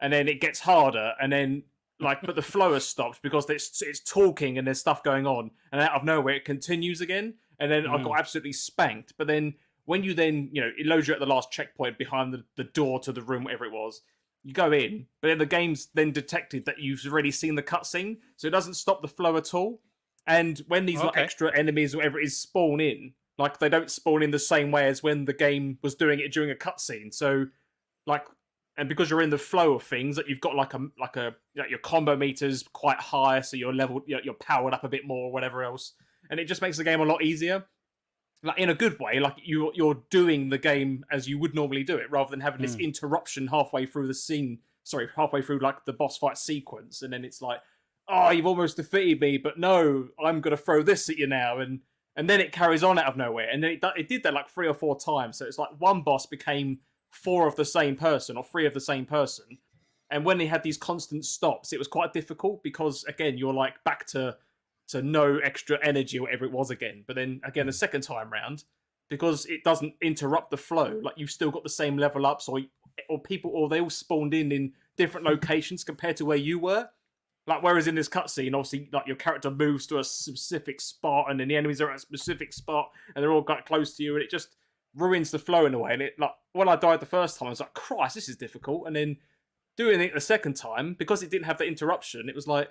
And then it gets harder, and then but the flow has stopped because it's talking and there's stuff going on, and out of nowhere it continues again, and then I got absolutely spanked. But then when you it loads you at the last checkpoint behind the door to the room, whatever it was, you go in, but then the game's then detected that you've already seen the cutscene, so it doesn't stop the flow at all. And when these like extra enemies or whatever it is spawn in, like they don't spawn in the same way as when the game was doing it during a cutscene. So like. And because you're in the flow of things, that you've got like your combo meters quite high, so you're leveled, you're powered up a bit more, or whatever else, and it just makes the game a lot easier. Like in a good way, like you're doing the game as you would normally do it, rather than having this interruption halfway through the scene. Sorry, halfway through like the boss fight sequence, and then it's like, oh, you've almost defeated me, but no, I'm gonna throw this at you now, and then it carries on out of nowhere, and then it did that like 3 or 4 times. So it's like one boss became 4 of the same person or 3 of the same person, and when they had these constant stops, it was quite difficult because again you're like back to no extra energy or whatever it was again. But then again the second time round, because it doesn't interrupt the flow, like you've still got the same level ups, or people, or they all spawned in different locations compared to where you were. Like whereas in this cutscene, obviously like your character moves to a specific spot, and then the enemies are at a specific spot, and they're all got close to you, and it just ruins the flow in a way. And it like when I died the first time, I was like, Christ, this is difficult. And then doing it the second time, because it didn't have the interruption, it was like,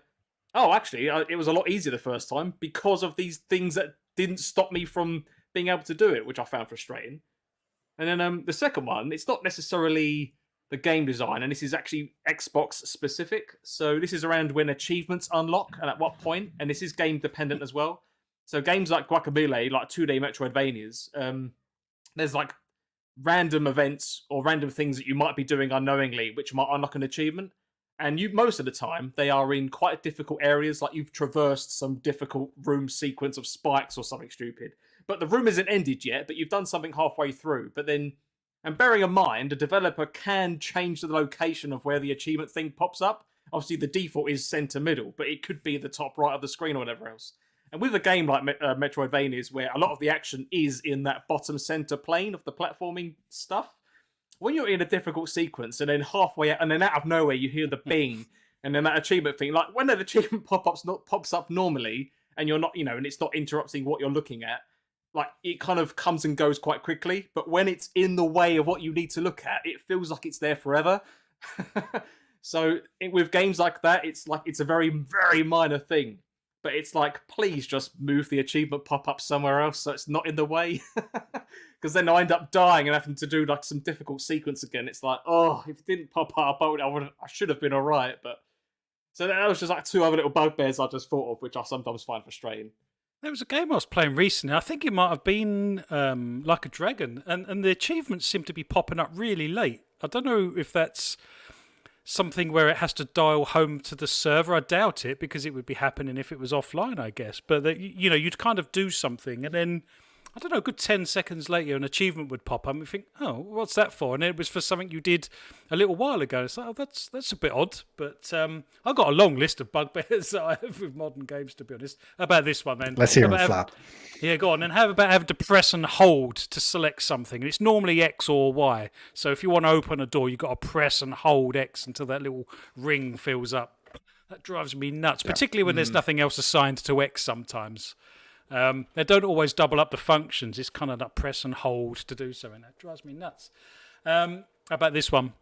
oh, actually, it was a lot easier the first time because of these things that didn't stop me from being able to do it, which I found frustrating. And then the second one, it's not necessarily the game design, and this is actually Xbox specific. So this is around when achievements unlock and at what point, and this is game dependent as well. So games like Guacamelee, like 2D Metroidvanias, there's like random events or random things that you might be doing unknowingly, which might unlock an achievement. And most of the time, they are in quite difficult areas, like you've traversed some difficult room sequence of spikes or something stupid. But the room isn't ended yet, but you've done something halfway through. But then, and bearing in mind, a developer can change the location of where the achievement thing pops up. Obviously, the default is center middle, but it could be the top right of the screen or whatever else. And with a game like Metroidvanias, where a lot of the action is in that bottom center plane of the platforming stuff, when you're in a difficult sequence and then halfway out, and then out of nowhere you hear the bing, and then that achievement thing, like when that achievement pops up normally, and you're not, and it's not interrupting what you're looking at, like it kind of comes and goes quite quickly. But when it's in the way of what you need to look at, it feels like it's there forever. So with games like that, it's like it's a very, very minor thing. But it's like, please just move the achievement pop-up somewhere else so it's not in the way. Because then I end up dying and having to do like some difficult sequence again. It's like, oh, if it didn't pop up, I should have been all right. But so that was just like 2 other little bugbears I just thought of, which I sometimes find frustrating. There was a game I was playing recently. I think it might have been Like a Dragon, and the achievements seem to be popping up really late. I don't know if that's something where it has to dial home to the server. I doubt it, because it would be happening if it was offline, I guess. But you'd kind of do something, and then I don't know, a good 10 seconds later, an achievement would pop up and you think, oh, what's that for? And it was for something you did a little while ago. It's like, oh, that's a bit odd. But I've got a long list of bugbears that I have with modern games, to be honest. How about this one, then? Let's hear it, Flap. Yeah, go on. And how about having to press and hold to select something? It's normally X or Y. So if you want to open a door, you've got to press and hold X until that little ring fills up. That drives me nuts, particularly when there's nothing else assigned to X sometimes. They don't always double up the functions. It's kind of like press and hold to do something. That drives me nuts. How about this one?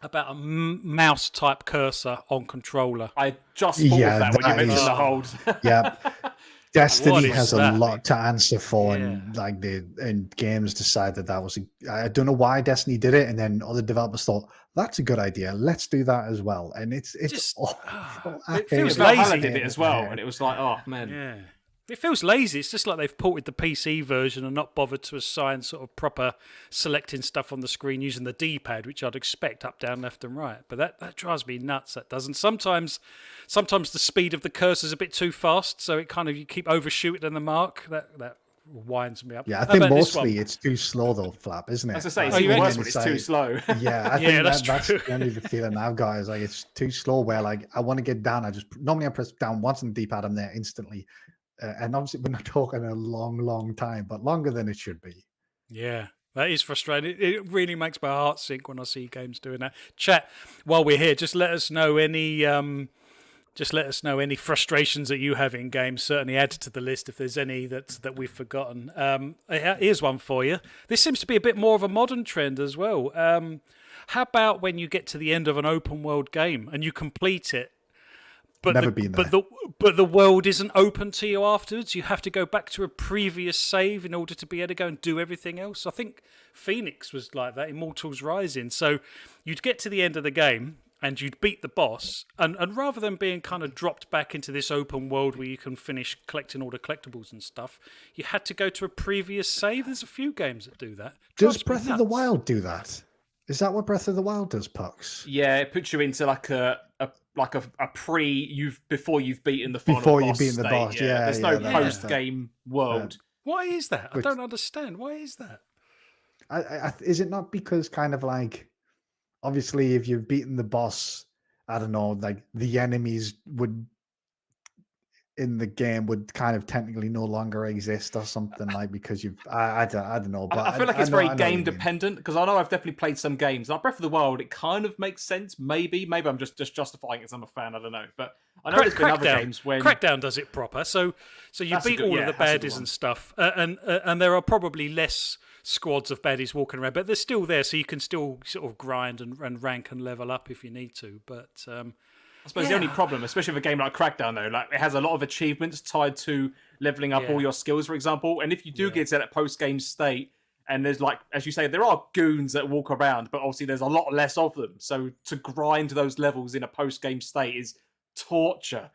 About a mouse-type cursor on controller. I just thought of that when you mentioned the hold. Yeah. Destiny has a that, lot to answer for, and like and games decided that was. I don't know why Destiny did it, and then other developers thought that's a good idea. Let's do that as well. And it's just, awful. It feels Valhalla lazy. did it as well, and it was like, oh man. Yeah. It feels lazy. It's just like they've ported the PC version and not bothered to assign sort of proper selecting stuff on the screen using the D-pad, which I'd expect up, down, left, and right. But that drives me nuts. That doesn't. Sometimes the speed of the cursor is a bit too fast, so it kind of you keep overshooting the mark. That winds me up. Yeah, I think mostly it's too slow though, Flap, isn't it? As I say, it's even worse when it's too slow. Yeah, I think that's true. generally the feeling I've got is like it's too slow. Where like I want to get down, I press down once on the D-pad, I'm there instantly. And obviously, we're not talking a long time, but longer than it should be. Yeah, that is frustrating. It really makes my heart sink when I see games doing that. Chat, while we're here, just let us know any frustrations that you have in games. Certainly add to the list if there's any that we've forgotten. Here's one for you. This seems to be a bit more of a modern trend as well. How about when you get to the end of an open world game and you complete it? But the world isn't open to you afterwards. You have to go back to a previous save in order to be able to go and do everything else. I think Phoenix was like that, Immortals Rising. So you'd get to the end of the game and you'd beat the boss, and rather than being kind of dropped back into this open world where you can finish collecting all the collectibles and stuff, you had to go to a previous save. There's a few games that do that. Does Breath of the Wild do that? Is that what Breath of the Wild does, Pucks? Yeah, it puts you into like a before you've beaten the final before boss you've beaten the boss. Yeah, there's no post game world. Why is that? I don't understand. Why is that? Is it not because kind of like obviously if you've beaten the boss, I don't know, like the enemies would in the game would kind of technically no longer exist or something like because you've I don't know, but I feel like it's very game dependent because I know I've definitely played some games like Breath of the Wild. It kind of makes sense. Maybe I'm just justifying it because I'm a fan. I don't know, but I know there's been other games when Crackdown does it proper. So you beat all of the baddies and stuff, and there are probably less squads of baddies walking around, but they're still there, so you can still sort of grind and rank and level up if you need to. But I suppose the only problem, especially with a game like Crackdown, though, like it has a lot of achievements tied to leveling up all your skills, for example. And if you do get to that post-game state, and there's like, as you say, there are goons that walk around, but obviously there's a lot less of them. So to grind those levels in a post-game state is torture.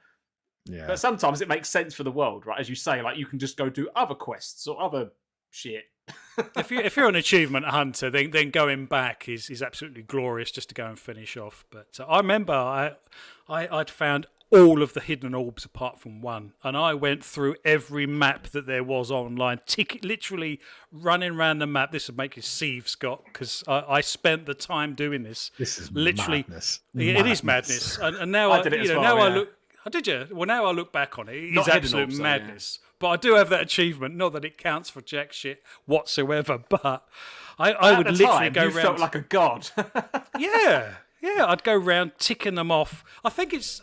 Yeah. But sometimes it makes sense for the world, right? As you say, like you can just go do other quests or other shit. if you're an achievement hunter, then going back is absolutely glorious just to go and finish off. But I remember I'd found all of the hidden orbs apart from one, and I went through every map that there was online, literally running around the map. This would make you seethe, Scott, because I spent the time doing this. This is literally madness. It is madness, and now I did it as well, I look. Oh, did you? Well, now I look back on it, it's absolute madness. Yeah. But I do have that achievement. Not that it counts for jack shit whatsoever, but I would literally go around. You felt like a god. Yeah, I'd go around ticking them off. I think it's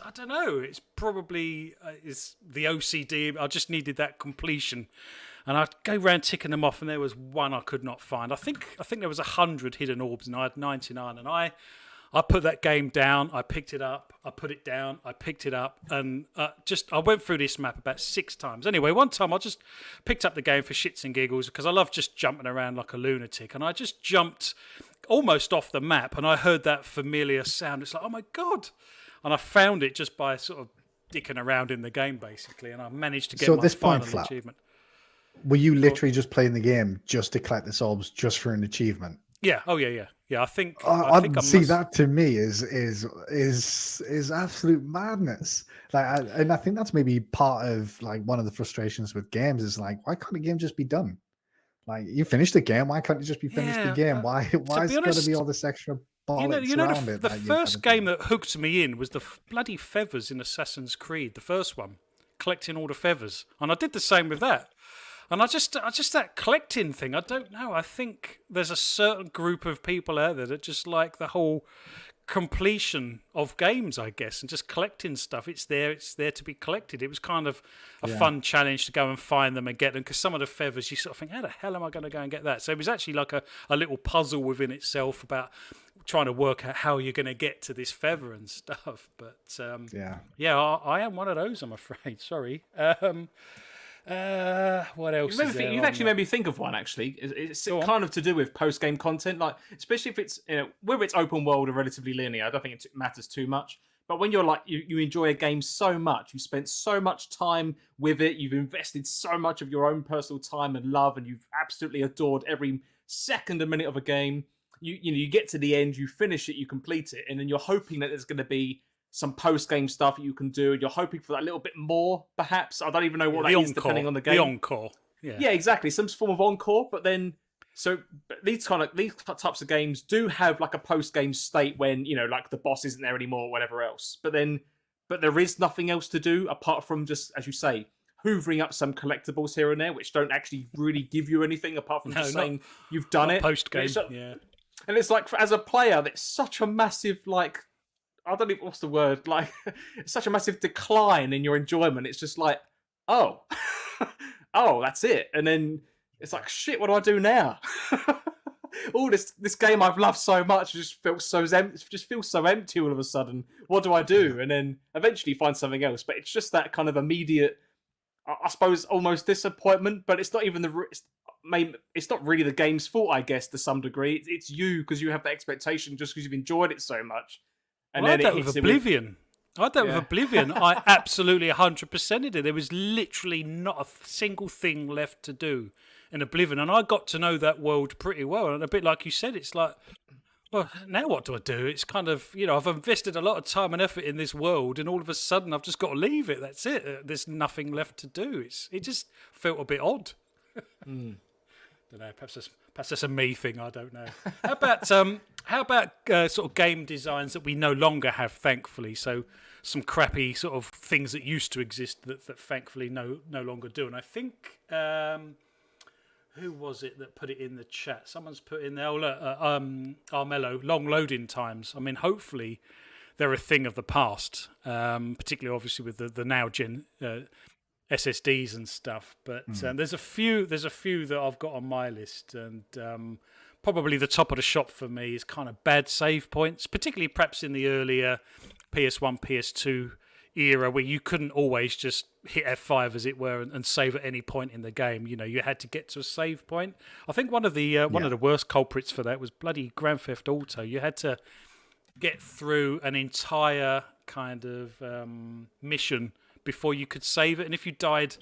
probably it's the OCD. I just needed that completion. And I'd go around ticking them off, and there was one I could not find. I think there was 100 hidden orbs, and I had 99. And I put that game down, I picked it up, I put it down, I picked it up, and I went through this map about 6 times. Anyway, one time I just picked up the game for shits and giggles because I love just jumping around like a lunatic, and I just jumped almost off the map, and I heard that familiar sound. It's like, oh my God! And I found it just by sort of dicking around in the game, basically, and I managed to get my final achievement. Were you literally just playing the game just to collect the orbs just for an achievement? Yeah. Oh yeah. I think. That to me is absolute madness. And I think that's maybe part of like one of the frustrations with games is like, why can't a game just be done? Like, you finished the game. Why can't you just be finished the Yeah, game? Why to is be there going to be honest, all this extra you know, bollocks around it? the that you've got to first do? game that hooked me in was the bloody feathers in Assassin's Creed, the first one, collecting all the feathers, and I did the same with that. And I just that collecting thing. I don't know. I think there's a certain group of people out there that just like the whole completion of games, I guess, and just collecting stuff. It's there to be collected. It was kind of a fun challenge to go and find them and get them, because some of the feathers you sort of think, how the hell am I going to go and get that? So it was actually like a little puzzle within itself about trying to work out how you're going to get to this feather and stuff. But I am one of those, I'm afraid. Sorry. What else? You've actually made me think of one. Actually, it's kind of to do with post-game content, like especially if it's whether it's open world or relatively linear. I don't think it matters too much. But when you're like you enjoy a game so much, you spent so much time with it, you've invested so much of your own personal time and love, and you've absolutely adored every second and minute of a game. You get to the end, you finish it, you complete it, and then you're hoping that there's going to be some post-game stuff you can do. You're hoping for that little bit more, perhaps. I don't even know what that is, depending on the game. The encore. Yeah, exactly. Some form of encore, but then... So these types of games do have like a post-game state when, like the boss isn't there anymore or whatever else. But there is nothing else to do apart from just, as you say, hoovering up some collectibles here and there, which don't actually really give you anything apart from saying you've done it. Post-game, yeah. And it's like, as a player, that's such a massive, like... I don't know what's the word, like, it's such a massive decline in your enjoyment. It's just like, oh, that's it. And then it's like, shit, what do I do now? All this game I've loved so much just feels so empty all of a sudden. What do I do? And then eventually find something else. But it's just that kind of immediate, I suppose, almost disappointment. But it's not even it's not really the game's fault, I guess, to some degree. It's you, because you have the expectation just because you've enjoyed it so much. And then I had that with Oblivion. I absolutely 100%ed it. There was literally not a single thing left to do in Oblivion. And I got to know that world pretty well. And a bit like you said, it's like, well, now what do I do? It's kind of, I've invested a lot of time and effort in this world, and all of a sudden I've just got to leave it. That's it. There's nothing left to do. It just felt a bit odd. Don't know. Perhaps that's a me thing. I don't know. How about sort of game designs that we no longer have, thankfully? So some crappy sort of things that used to exist that thankfully no longer do. And I think who was it that put it in the chat? Someone's put in there. Armello, long loading times. I mean, hopefully they're a thing of the past. Particularly, obviously, with the now gen. SSDs and stuff, but there's a few that I've got on my list, and probably the top of the shop for me is kind of bad save points, particularly perhaps in the earlier PS1, PS2 era, where you couldn't always just hit F5, as it were, and save at any point in the game. You had to get to a save point. I think one of the worst culprits for that was bloody Grand Theft Auto. You had to get through an entire kind of mission before you could save it, and if you died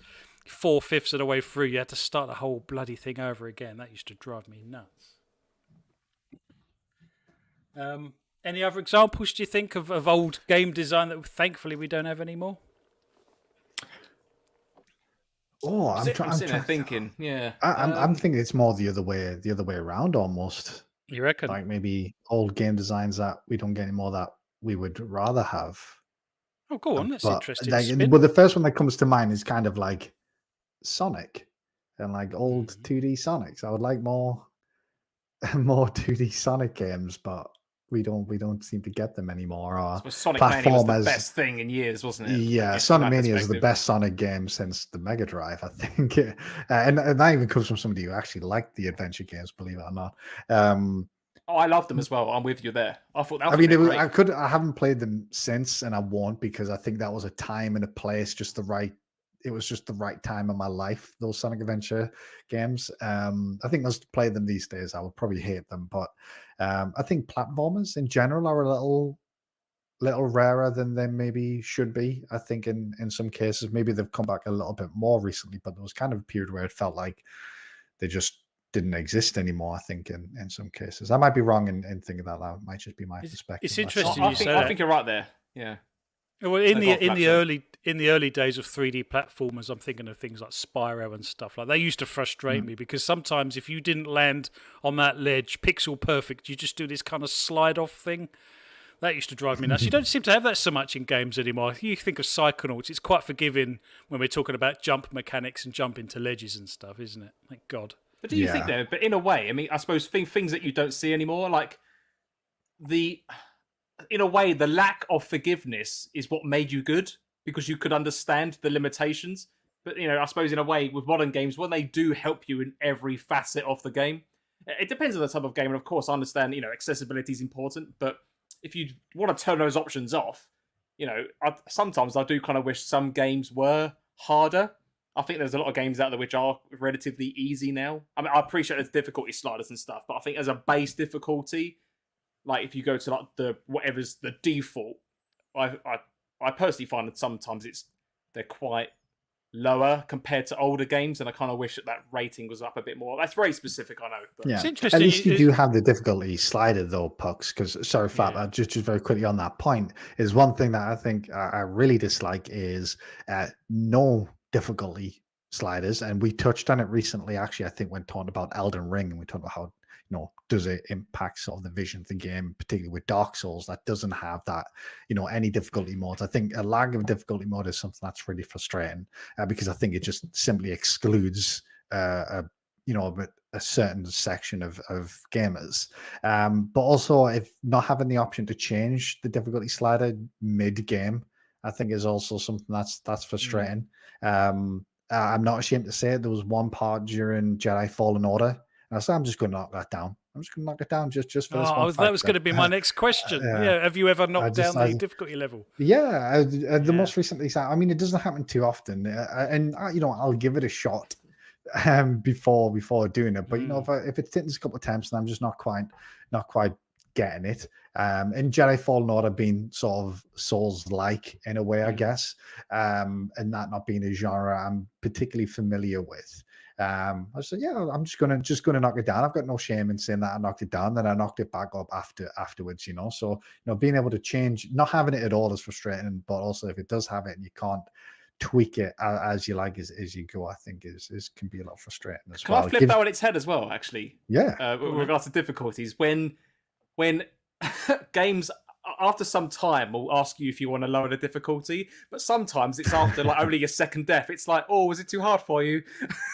4/5 of the way through, you had to start the whole bloody thing over again. That used to drive me nuts. Any other examples, do you think, of old game design that thankfully we don't have anymore? Oh, I'm thinking. Yeah, I'm thinking it's more the other way around almost. You reckon? Like maybe old game designs that we don't get anymore that we would rather have. Oh, go on. That's interesting. Well, the first one that comes to mind is kind of like Sonic and like old 2D Sonics. I would like more 2D Sonic games, but we don't seem to get them anymore. Or Sonic Mania was the best thing in years, wasn't it? Yeah, Sonic Mania is the best Sonic game since the Mega Drive, I think. And that even comes from somebody who actually liked the adventure games, believe it or not. I loved them as well. I'm with you there. I thought that was great. I haven't played them since, and I won't, because I think that was a time and a place, it was just the right time in my life, those Sonic Adventure games. I think I'll play them these days, I would probably hate them, but I think platformers in general are a little rarer than they maybe should be. I think in some cases, maybe they've come back a little bit more recently, but there was kind of a period where it felt like they just didn't exist anymore, I think, in some cases. I might be wrong in thinking that might just be my perspective. It's interesting I think you're right there. Yeah. Well, in the early days of 3D platformers, I'm thinking of things like Spyro and stuff like that. They used to frustrate me because sometimes if you didn't land on that ledge pixel perfect, you just do this kind of slide off thing. That used to drive me nuts. You don't seem to have that so much in games anymore. You think of Psychonauts, it's quite forgiving when we're talking about jump mechanics and jump into ledges and stuff, isn't it? Thank God. But do you think though? But in a way, I mean, I suppose things that you don't see anymore, like in a way, the lack of forgiveness is what made you good because you could understand the limitations. But, I suppose in a way with modern games, when they do help you in every facet of the game, it depends on the type of game. And of course, I understand, accessibility is important. But if you want to turn those options off, sometimes I do kind of wish some games were harder. I think there's a lot of games out there which are relatively easy now. I mean, I appreciate there's difficulty sliders and stuff, but I think as a base difficulty, like if you go to like the whatever's the default, I personally find that sometimes they're quite lower compared to older games, and I kind of wish that rating was up a bit more. That's very specific, I know. But. Yeah, it's interesting. At least you do have the difficulty slider though, Pucks. Because sorry, Fab, just very quickly on that point is one thing that I think I really dislike is no difficulty sliders, and we touched on it recently. Actually, I think when talking about Elden Ring, and we talked about how does it impact sort of the vision of the game, particularly with Dark Souls that doesn't have that, any difficulty modes. I think a lack of difficulty mode is something that's really frustrating because I think it just simply excludes a certain section of gamers. But also, if not having the option to change the difficulty slider mid-game, I think is also something that's frustrating. I'm not ashamed to say it. There was one part during Jedi Fallen Order. I said, I'm just going to knock that down. I'm just going to knock it down just for this one. That was going to be my next question. Have you ever knocked down the difficulty level? Yeah, the most recently. I mean, it doesn't happen too often, and I'll give it a shot before doing it. But if it's taken a couple of attempts and I'm just not quite getting it, and Jedi Fallen Order being sort of Souls-like in a way, I guess, and that not being a genre I'm particularly familiar with. I said, I'm just gonna knock it down. I've got no shame in saying that I knocked it down. Then I knocked it back up afterwards. So being able to change, not having it at all is frustrating. But also, if it does have it and you can't tweak it as you like as you go, I think is can be a lot frustrating as well. Can I flip that on its head as well? Actually, with regards to difficulties, when games after some time will ask you if you want to lower the difficulty, but sometimes it's after like only your second death. It's like, was it too hard for you?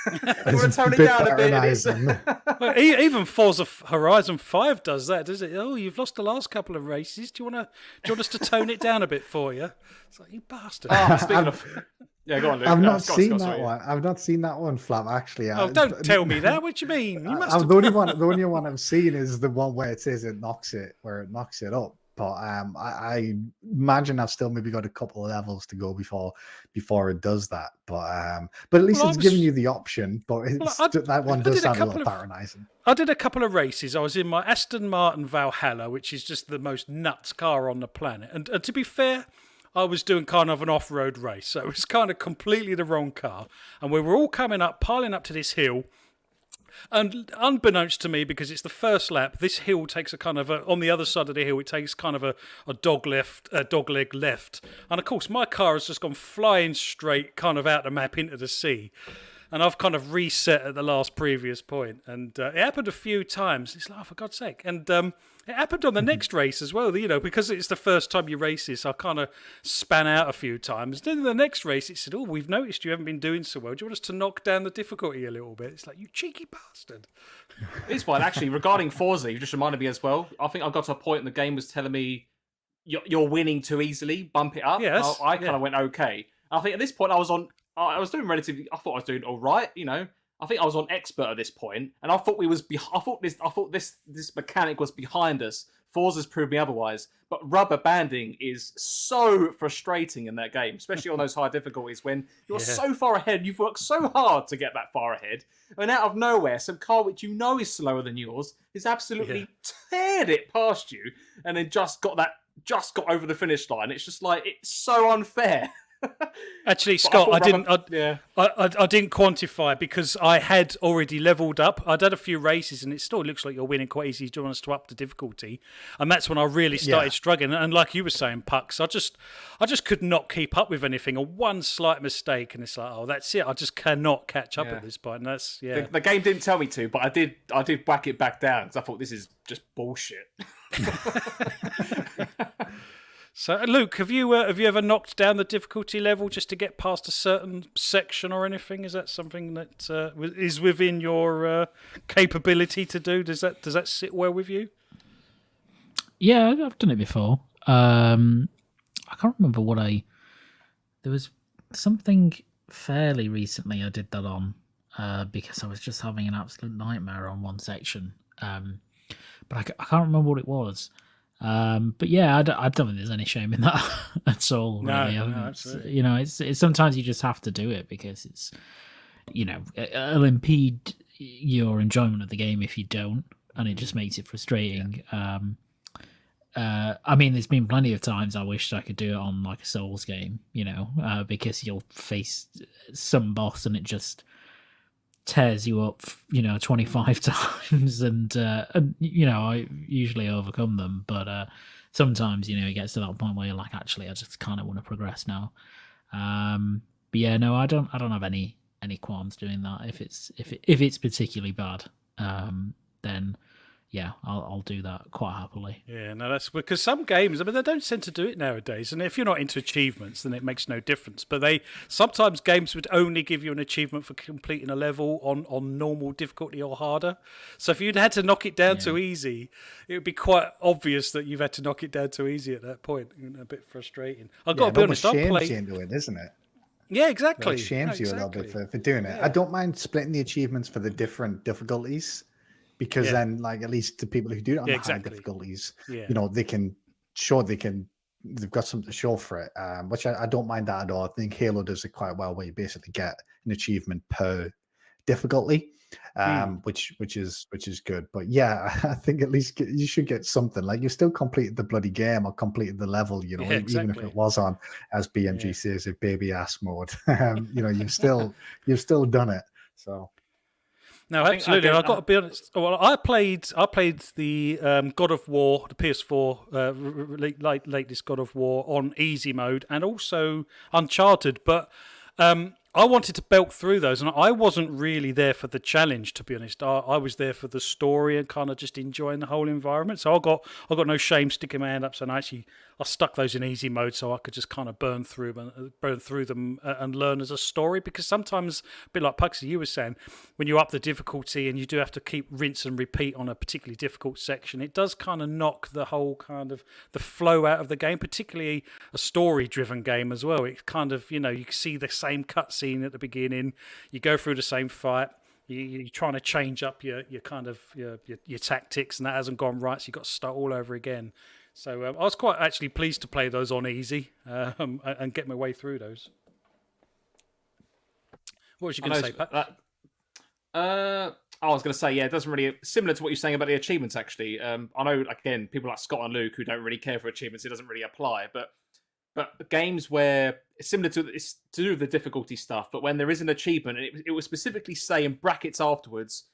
You want to tone it down a bit? Well, even Forza Horizon 5 does that, does it? Oh, you've lost the last couple of races. Do you want us to tone it down a bit for you? It's like, you bastard. Speaking of... Yeah, go on, Luke. I've not seen that one. I've not seen that one, Flap, actually. Don't tell me that. What do you mean? You must have... The only one I've seen is the one where it says it knocks it up. But I imagine I've still maybe got a couple of levels to go before it does that. But at least it's giving you the option. But that one does sound a little patronizing. I did a couple of races. I was in my Aston Martin Valhalla, which is just the most nuts car on the planet. And to be fair, I was doing kind of an off-road race. So it was kind of completely the wrong car. And we were all piling up to this hill. And unbeknownst to me, because it's the first lap, this hill takes a kind of on the other side of the hill, it takes kind of a dog leg left. And of course, my car has just gone flying straight kind of out the map into the sea. And I've kind of reset at the last previous point. And it happened a few times. It's like, for God's sake. And it happened on the next race as well, because it's the first time you race this, I kind of span out a few times. Then the next race, it said, we've noticed you haven't been doing so well. Do you want us to knock down the difficulty a little bit? It's like, you cheeky bastard. It's fine. Actually, regarding Forza, you just reminded me as well. I think I got to a point and the game was telling me, you're winning too easily, bump it up. Yes. I kind of went, okay. I think at this point I was doing relatively, I thought I was doing all right, I think I was on expert at this point, and I thought this mechanic was behind us. Forza's proved me otherwise. But rubber banding is so frustrating in that game, especially on those high difficulties when you're so far ahead, you've worked so hard to get that far ahead, and out of nowhere, some car which is slower than yours is absolutely teared it past you, and then just got over the finish line. It's just like, it's so unfair. Actually, Scott, I didn't. Yeah. I didn't quantify because I had already leveled up. I'd had a few races, and it still looks like you're winning quite easy. Do you want us to up the difficulty? And that's when I really started struggling. And like you were saying, Pucks, I just could not keep up with anything. Or one slight mistake, and it's like, oh, that's it. I just cannot catch up at this point. And that's The game didn't tell me to, but I did whack it back down because I thought this is just bullshit. So, Luke, have you ever knocked down the difficulty level just to get past a certain section or anything? Is that something that is within your capability to do? Does that sit well with you? Yeah, I've done it before. I can't remember there was something fairly recently I did that on because I was just having an absolute nightmare on one section. But I can't remember what it was. But yeah, I don't think there's any shame in that at all. Really. No, absolutely. You know, it's sometimes you just have to do it because it's, you know, it'll impede your enjoyment of the game if you don't, and it just makes it frustrating. Yeah. I mean, there's been plenty of times I wished I could do it on like a Souls game, you know, because you'll face some boss and it just tears you up, you know, 25 times, and you know, I usually overcome them, but sometimes, you know, it gets to that point where you're like, actually, I just kind of want to progress now. But yeah, no, I don't have any qualms doing that. If it's particularly bad, then yeah, I'll do that quite happily. Yeah, no, that's because some games, I mean, they don't tend to do it nowadays. And if you're not into achievements, then it makes no difference. But sometimes games would only give you an achievement for completing a level on normal difficulty or harder. So if you'd had to knock it down to easy, it would be quite obvious that you've had to knock it down to easy at that point. A bit frustrating. I've got to be honest, I'm playing. You into it, isn't it? Yeah, exactly. It shames you a little bit for doing it. I don't mind splitting the achievements for the different difficulties. Because then, like, at least the people who do it on the high difficulties, you know, they've got something to show for it, which I don't mind that at all. I think Halo does it quite well, where you basically get an achievement per difficulty, which is good. But yeah, I think at least you should get something. Like, you still completed the bloody game or completed the level, you know, even if it was on, as BMG says, a baby ass mode. You know, you've still done it. So. No, absolutely. I've got to be honest. Well, I played the God of War, the PS4 latest God of War on easy mode, and also Uncharted. But I wanted to belt through those, and I wasn't really there for the challenge, to be honest. I was there for the story and kind of just enjoying the whole environment. So I got no shame sticking my hand up, and I stuck those in easy mode so I could just kind of burn through them and learn as a story. Because sometimes, a bit like Puxy, you were saying, when you up the difficulty and you do have to keep rinse and repeat on a particularly difficult section, it does kind of knock the whole kind of the flow out of the game, particularly a story-driven game as well. It kind of, you know, you see the same cutscene at the beginning, you go through the same fight, you're trying to change up your kind of your tactics, and that hasn't gone right, so you've got to start all over again. So I was quite actually pleased to play those on easy and get my way through those. What was you going to say, Pat? I was going to say, yeah, it doesn't really, similar to what you're saying about the achievements, actually. I know, again, people like Scott and Luke who don't really care for achievements, it doesn't really apply. But games where it's similar to, it's to do with the difficulty stuff, but when there is an achievement, and it will specifically say in brackets afterwards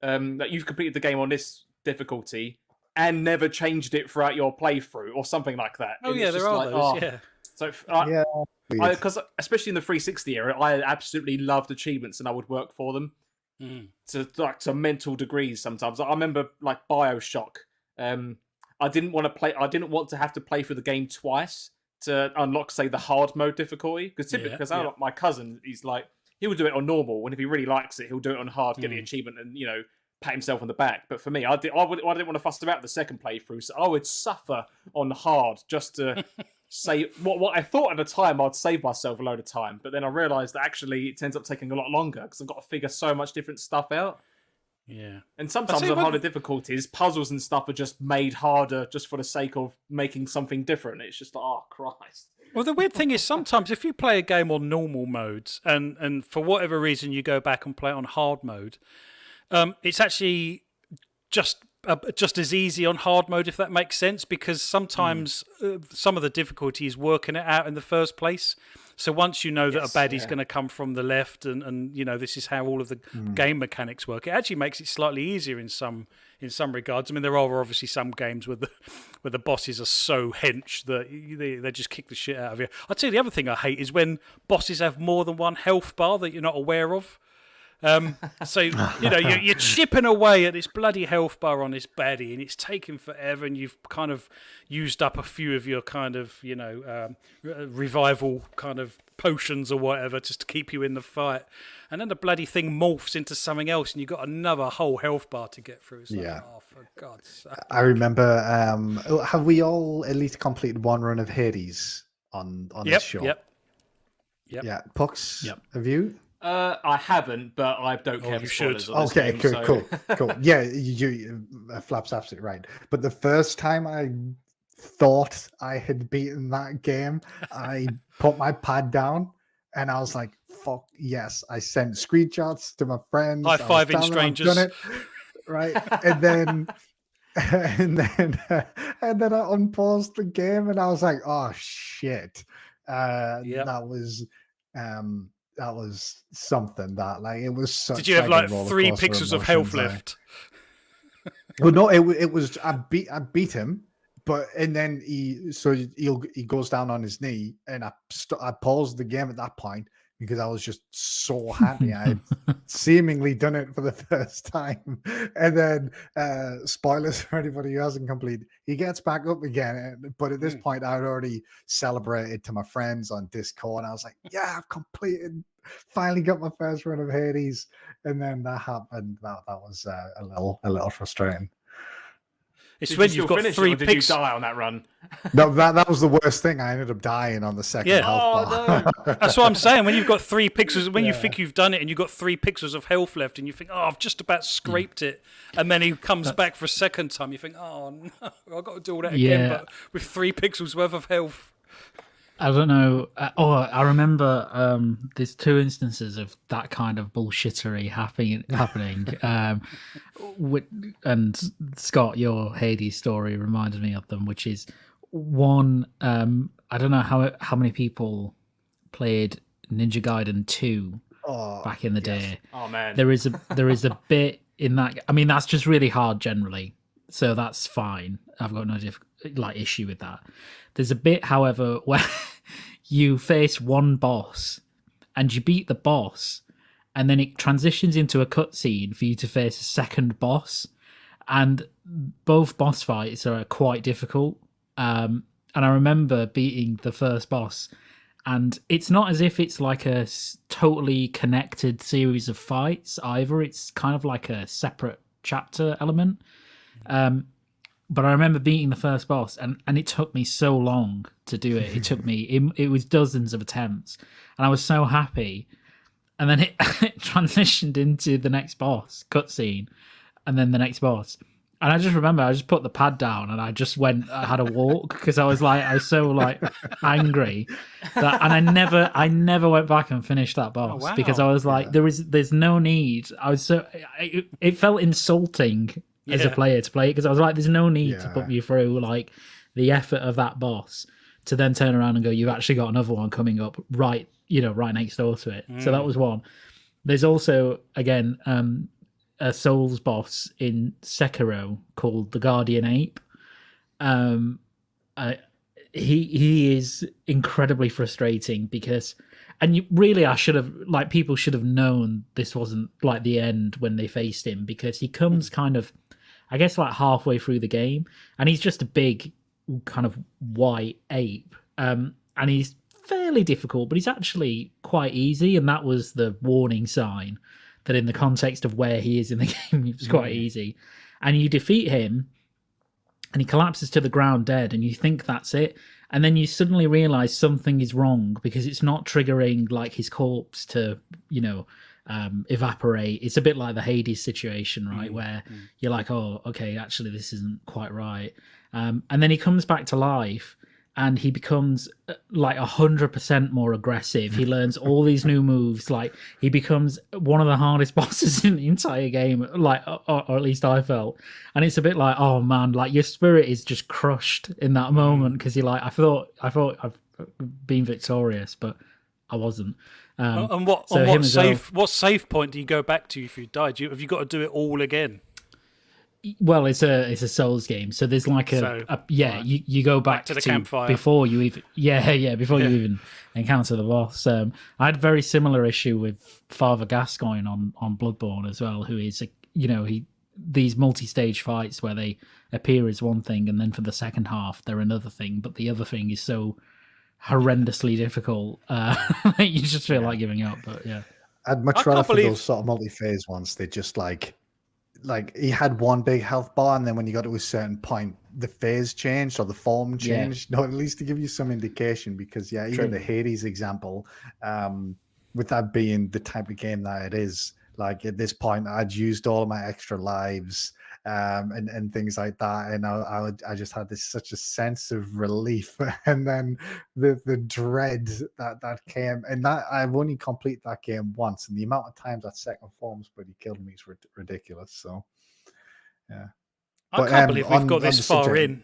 that you've completed the game on this difficulty and never changed it throughout your playthrough or something like that. Oh, yeah, there are those, yeah. So, because especially in the 360 era, I absolutely loved achievements and I would work for them to mental degrees sometimes. I remember like BioShock. I didn't want to have to play through the game twice to unlock, say, the hard mode difficulty. Because typically, my cousin, he's like, he would do it on normal, and if he really likes it, he'll do it on hard, get the achievement, and, you know, pat himself on the back. But for me, I didn't want to fuss about the second playthrough, so I would suffer on hard just to say what I thought at the time I'd save myself a load of time. But then I realised that actually it ends up taking a lot longer because I've got to figure so much different stuff out. Yeah. And sometimes on harder difficulties, puzzles and stuff are just made harder just for the sake of making something different. It's just like, oh, Christ. Well, the weird thing is sometimes if you play a game on normal modes and for whatever reason you go back and play it on hard mode, it's actually just as easy on hard mode, if that makes sense, because sometimes some of the difficulty is working it out in the first place. So once you know that a Yes, baddie's yeah. going to come from the left, and this is how all of the game mechanics work, it actually makes it slightly easier in some regards. I mean, there are obviously some games where the bosses are so hench that they just kick the shit out of you. I'll tell you the other thing I hate is when bosses have more than one health bar that you're not aware of. So you're chipping away at this bloody health bar on this baddie, and it's taking forever, and you've kind of used up a few of your kind of revival kind of potions or whatever just to keep you in the fight, and then the bloody thing morphs into something else, and you've got another whole health bar to get through. It's like, oh, for God's sake. I remember. Have we all at least completed one run of Hades on this show? Yep. Yeah, Pucks. Yep. Have you? I haven't, but I don't care for spoilers. On this Okay, game, cool. Yeah, you Flap's absolutely right. But the first time I thought I had beaten that game, I put my pad down and I was like, "Fuck yes!" I sent screenshots to my friends. High-fiving strangers. I've done it, right? And then I unpaused the game and I was like, "Oh shit!" That was something that it was such. Did you have like 3 rollercoaster pixels of health left? Well, no, it was. I beat him, and then he goes down on his knee, and I paused the game at that point because I was just so happy. I had seemingly done it for the first time, and then spoilers for anybody who hasn't completed. He gets back up again, but at this point, I'd already celebrated to my friends on Discord, and I was like, "Yeah, I've completed. Finally got my first run of Hades." And then that happened. That was a little frustrating. It's when you've got 3 Did you pixels. die on that run? No, that was the worst thing. I ended up dying on the second health bar. No. That's what I'm saying. When you've got 3 pixels, when you think you've done it, and you've got 3 pixels of health left, and you think, "Oh, I've just about scraped it," and then he comes back for a second time, you think, "Oh no, I've got to do all that again," but with 3 pixels worth of health. I don't know. I remember there's 2 instances of that kind of bullshittery happening. And Scott, your Hades story reminded me of them, which is one. I don't know how many people played Ninja Gaiden 2 back in the day. Oh man, there is a bit in that. I mean, that's just really hard generally, so that's fine. I've got no issue with that. There's a bit, however, where you face one boss and you beat the boss, and then it transitions into a cutscene for you to face a second boss, and both boss fights are quite difficult. And I remember beating the first boss, and it's not as if it's like a totally connected series of fights either. It's kind of like a separate chapter element. But I remember beating the first boss, and it took me so long to do it. It was dozens of attempts, and I was so happy. And then it transitioned into the next boss cutscene, and then the next boss. And I just remember I just put the pad down and I just I had a walk because I was so angry that, and I never went back and finished that boss because I was like, there's no need. It felt insulting as a player to play it because I was like, there's no need to put me through the effort of that boss to then turn around and go, you've actually got another one coming up right next door to it. So that was one. There's also, again, a Souls boss in Sekiro called the Guardian Ape. He is incredibly frustrating because, and I should have, people should have known this wasn't the end when they faced him, because he comes kind of, I guess, halfway through the game, and he's just a big kind of white ape, and he's fairly difficult, but he's actually quite easy, and that was the warning sign that in the context of where he is in the game, it was quite easy. And you defeat him, and he collapses to the ground dead, and you think that's it, and then you suddenly realise something is wrong because it's not triggering his corpse to, evaporate. It's a bit like the Hades situation, right? Where you're like, oh, okay, actually this isn't quite right. And then he comes back to life, and he becomes 100% more aggressive. He learns all these new moves. He becomes one of the hardest bosses in the entire game, or at least I felt. And it's a bit like, oh man, your spirit is just crushed in that moment because you're like, I thought I've been victorious, but I wasn't. And what so and him what as well. what save point do you go back to if you died? Have you got to do it all again? Well, it's a Souls game, so there's like So, right. you go back to the campfire. before you even before you even encounter the boss. I had a very similar issue with Father Gascoigne on Bloodborne as well, who is these multi-stage fights where they appear as one thing and then for the second half they're another thing, but the other thing is so horrendously difficult that you just feel like giving up. But yeah, I'd much rather for those sort of multi-phase ones. They just like he had one big health bar, and then when you got to a certain point, the phase changed or the form changed. No, at least to give you some indication, because even the Hades example, with that being the type of game that it is, like at this point, I'd used all of my extra lives, and things like that, and I just had such a sense of relief, and then the dread that came, and that I've only completed that game once, and the amount of times that second form's pretty killed me is ridiculous. So yeah, I can't believe we've got this far in.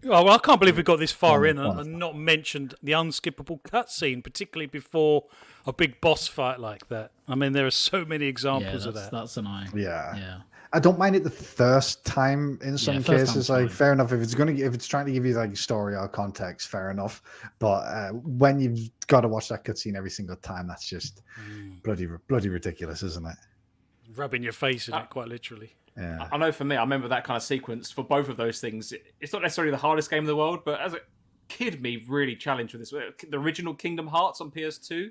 Oh, well, I can't believe we got this far in and not mentioned the unskippable cutscene, particularly before a big boss fight like that. I mean, there are so many examples of that. That's annoying. Yeah. I don't mind it the first time in some cases. Like, fair enough if it's trying to give you like story or context, fair enough. But when you've got to watch that cutscene every single time, that's just bloody ridiculous, isn't it? Rubbing your face in it, quite literally. Yeah. I know for me, I remember that kind of sequence for both of those things. It's not necessarily the hardest game in the world, but as a kid, me really challenged with this. The original Kingdom Hearts on PS2,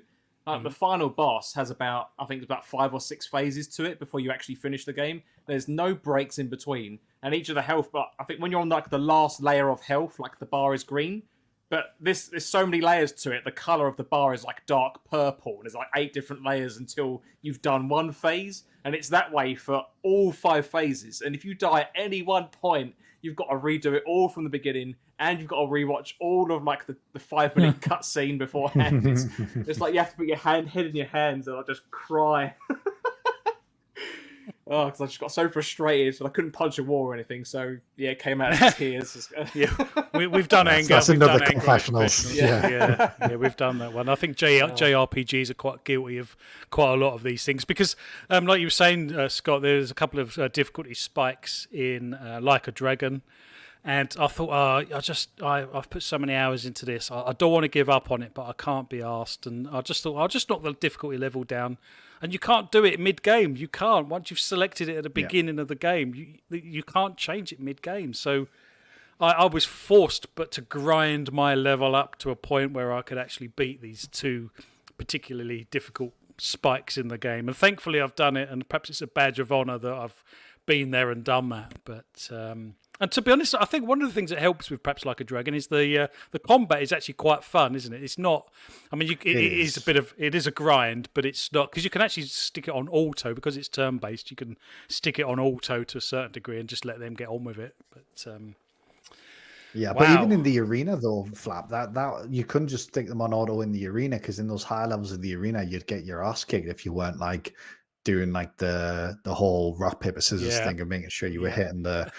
the final boss has about 5 or 6 phases to it before you actually finish the game. There's no breaks in between, and each of the health. But I think when you're on like the last layer of health, like the bar is green. But there's so many layers to it. The color of the bar is like dark purple, and there's like 8 different layers until you've done one phase, and it's that way for all 5 phases. And if you die at any one point, you've got to redo it all from the beginning, and you've got to rewatch all of like the 5-minute cutscene beforehand. It's like you have to put your head in your hands and just cry. Oh, because I just got so frustrated and I couldn't punch a wall or anything. So yeah, it came out of tears. We've done anger. That's we've another done Confessionals. Yeah, we've done that one. I think JRPGs are quite guilty of quite a lot of these things because, like you were saying, Scott, there's a couple of difficulty spikes in Like a Dragon. And I thought, I've put so many hours into this. I don't want to give up on it, but I can't be asked. And I just thought, I'll just knock the difficulty level down. And you can't do it mid-game. You can't. Once you've selected it at the beginning of the game, you can't change it mid-game. So I was forced to grind my level up to a point where I could actually beat these 2 particularly difficult spikes in the game. And thankfully I've done it, and perhaps it's a badge of honour that I've been there and done that. But and to be honest, I think one of the things that helps with perhaps Like a Dragon is the combat is actually quite fun, isn't it? It's not. I mean, it is a grind, but it's not, because you can actually stick it on auto because it's turn based. You can stick it on auto to a certain degree and just let them get on with it. But but even in the arena though, Flap, that you couldn't just stick them on auto in the arena, because in those high levels of the arena, you'd get your ass kicked if you weren't like doing like the whole rock paper scissors thing of making sure you were hitting the.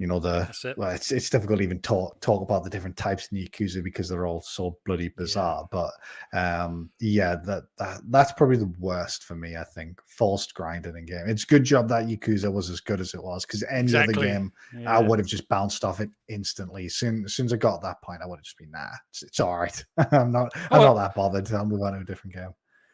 Well, it's difficult to even talk about the different types in Yakuza because they're all so bloody bizarre. But that's probably the worst for me. I think forced grinding in game. It's a good job that Yakuza was as good as it was, because any other game I would have just bounced off it instantly. As soon as I got to that point, I would have just been it's all right. I'm not that bothered. I'll move on to a different game.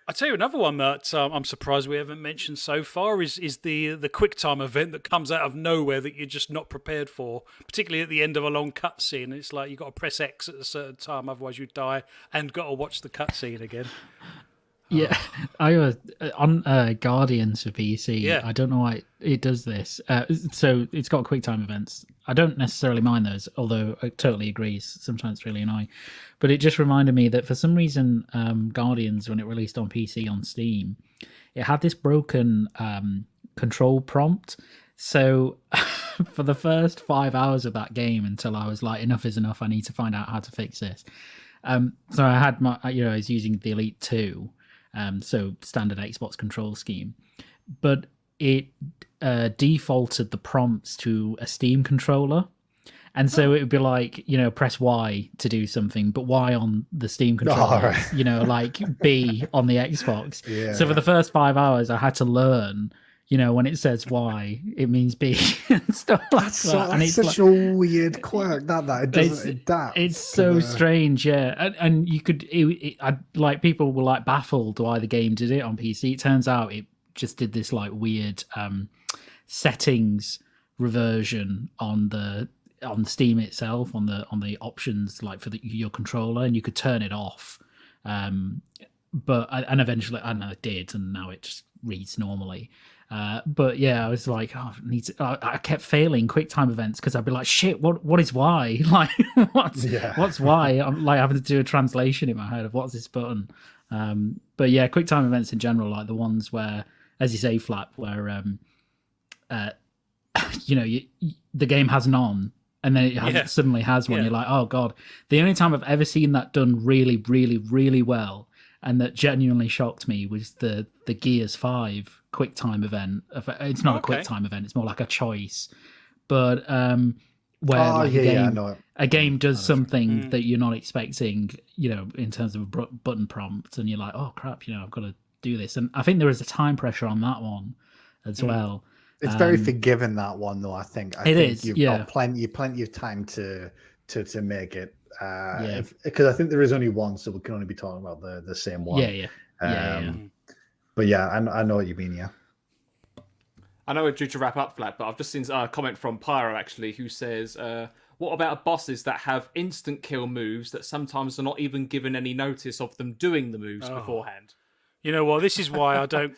I'll tell you another one that I'm surprised we haven't mentioned so far is the QuickTime event that comes out of nowhere that you're just not prepared for, particularly at the end of a long cutscene. It's like you've got to press X at a certain time, otherwise you die, and got to watch the cutscene again. Yeah, I was on Guardians for PC. Yeah. I don't know why it does this. So it's got QuickTime events. I don't necessarily mind those, although I totally agree. Sometimes it's really annoying. But it just reminded me that for some reason, Guardians, when it released on PC on Steam, it had this broken control prompt. So for the first 5 hours of that game, until I was like, enough is enough, I need to find out how to fix this. So I had I was using the Elite 2. So standard Xbox control scheme, but it defaulted the prompts to a Steam controller, And so it would be like, press Y to do something, but Y on the Steam controller, right. like B on the Xbox. Yeah. So for the first 5 hours, I had to learn, when it says Y, it means B and stuff like that. And it's such a weird quirk it's so strange, yeah. And you could, like, people were like baffled why the game did it on PC. It turns out it just did this like weird settings reversion on Steam itself, on the options, like for your controller, and you could turn it off. But eventually, I know it did, and now it just reads normally. But yeah, I was like, I kept failing quick time events because I'd be like, shit, what is Y? Like, what's Y? I'm like having to do a translation in my head of what's this button. But yeah, quick time events in general, like the ones where, as you say, Flap, where the game has none, and then it suddenly has one. You're like, oh god. The only time I've ever seen that done really, really, really well, and that genuinely shocked me, was the Gears 5 quick time event. It's not a quick time event, it's more like a choice, but where a game does something that you're not expecting, in terms of a button prompt, and you're like, oh crap, I've got to do this. And I think there is a time pressure on that one as well. It's very forgiving, that one, though. I think you've got plenty of time to make it. Because I think there is only one, so we can only be talking about the same one. But yeah, I know what you mean. Yeah. I know we're due to wrap up, Flat, but I've just seen a comment from Pyro, actually, who says, what about bosses that have instant kill moves that sometimes are not even given any notice of them doing the moves beforehand? You know what? This is why I don't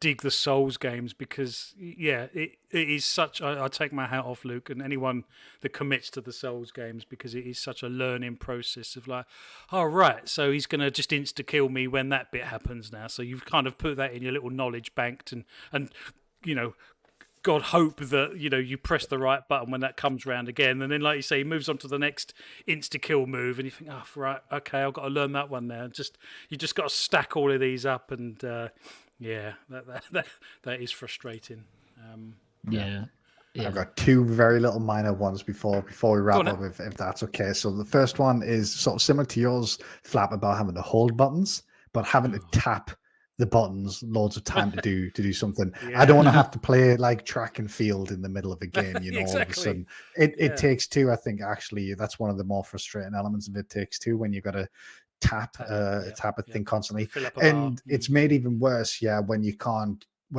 dig the Souls games, because it is such. I take my hat off, Luke, and anyone that commits to the Souls games, because it is such a learning process of like, oh right, so he's gonna just insta kill me when that bit happens now. So you've kind of put that in your little knowledge banked, and God hope that you press the right button when that comes round again, and then like you say, he moves on to the next insta kill move, and you think, oh right, okay, I've got to learn that one now. You just got to stack all of these up, and that is frustrating. I've got two very little minor ones before we wrap up, if that's okay. So the first one is sort of similar to yours, Flap, about having to hold buttons, but having to tap the buttons loads of time to do something. I don't want to have to play like track and field in the middle of a game, Exactly. All of a sudden. It Takes Two, I think, actually, that's one of the more frustrating elements of It Takes Two, when you've got to tap a thing constantly. And it's made even worse, when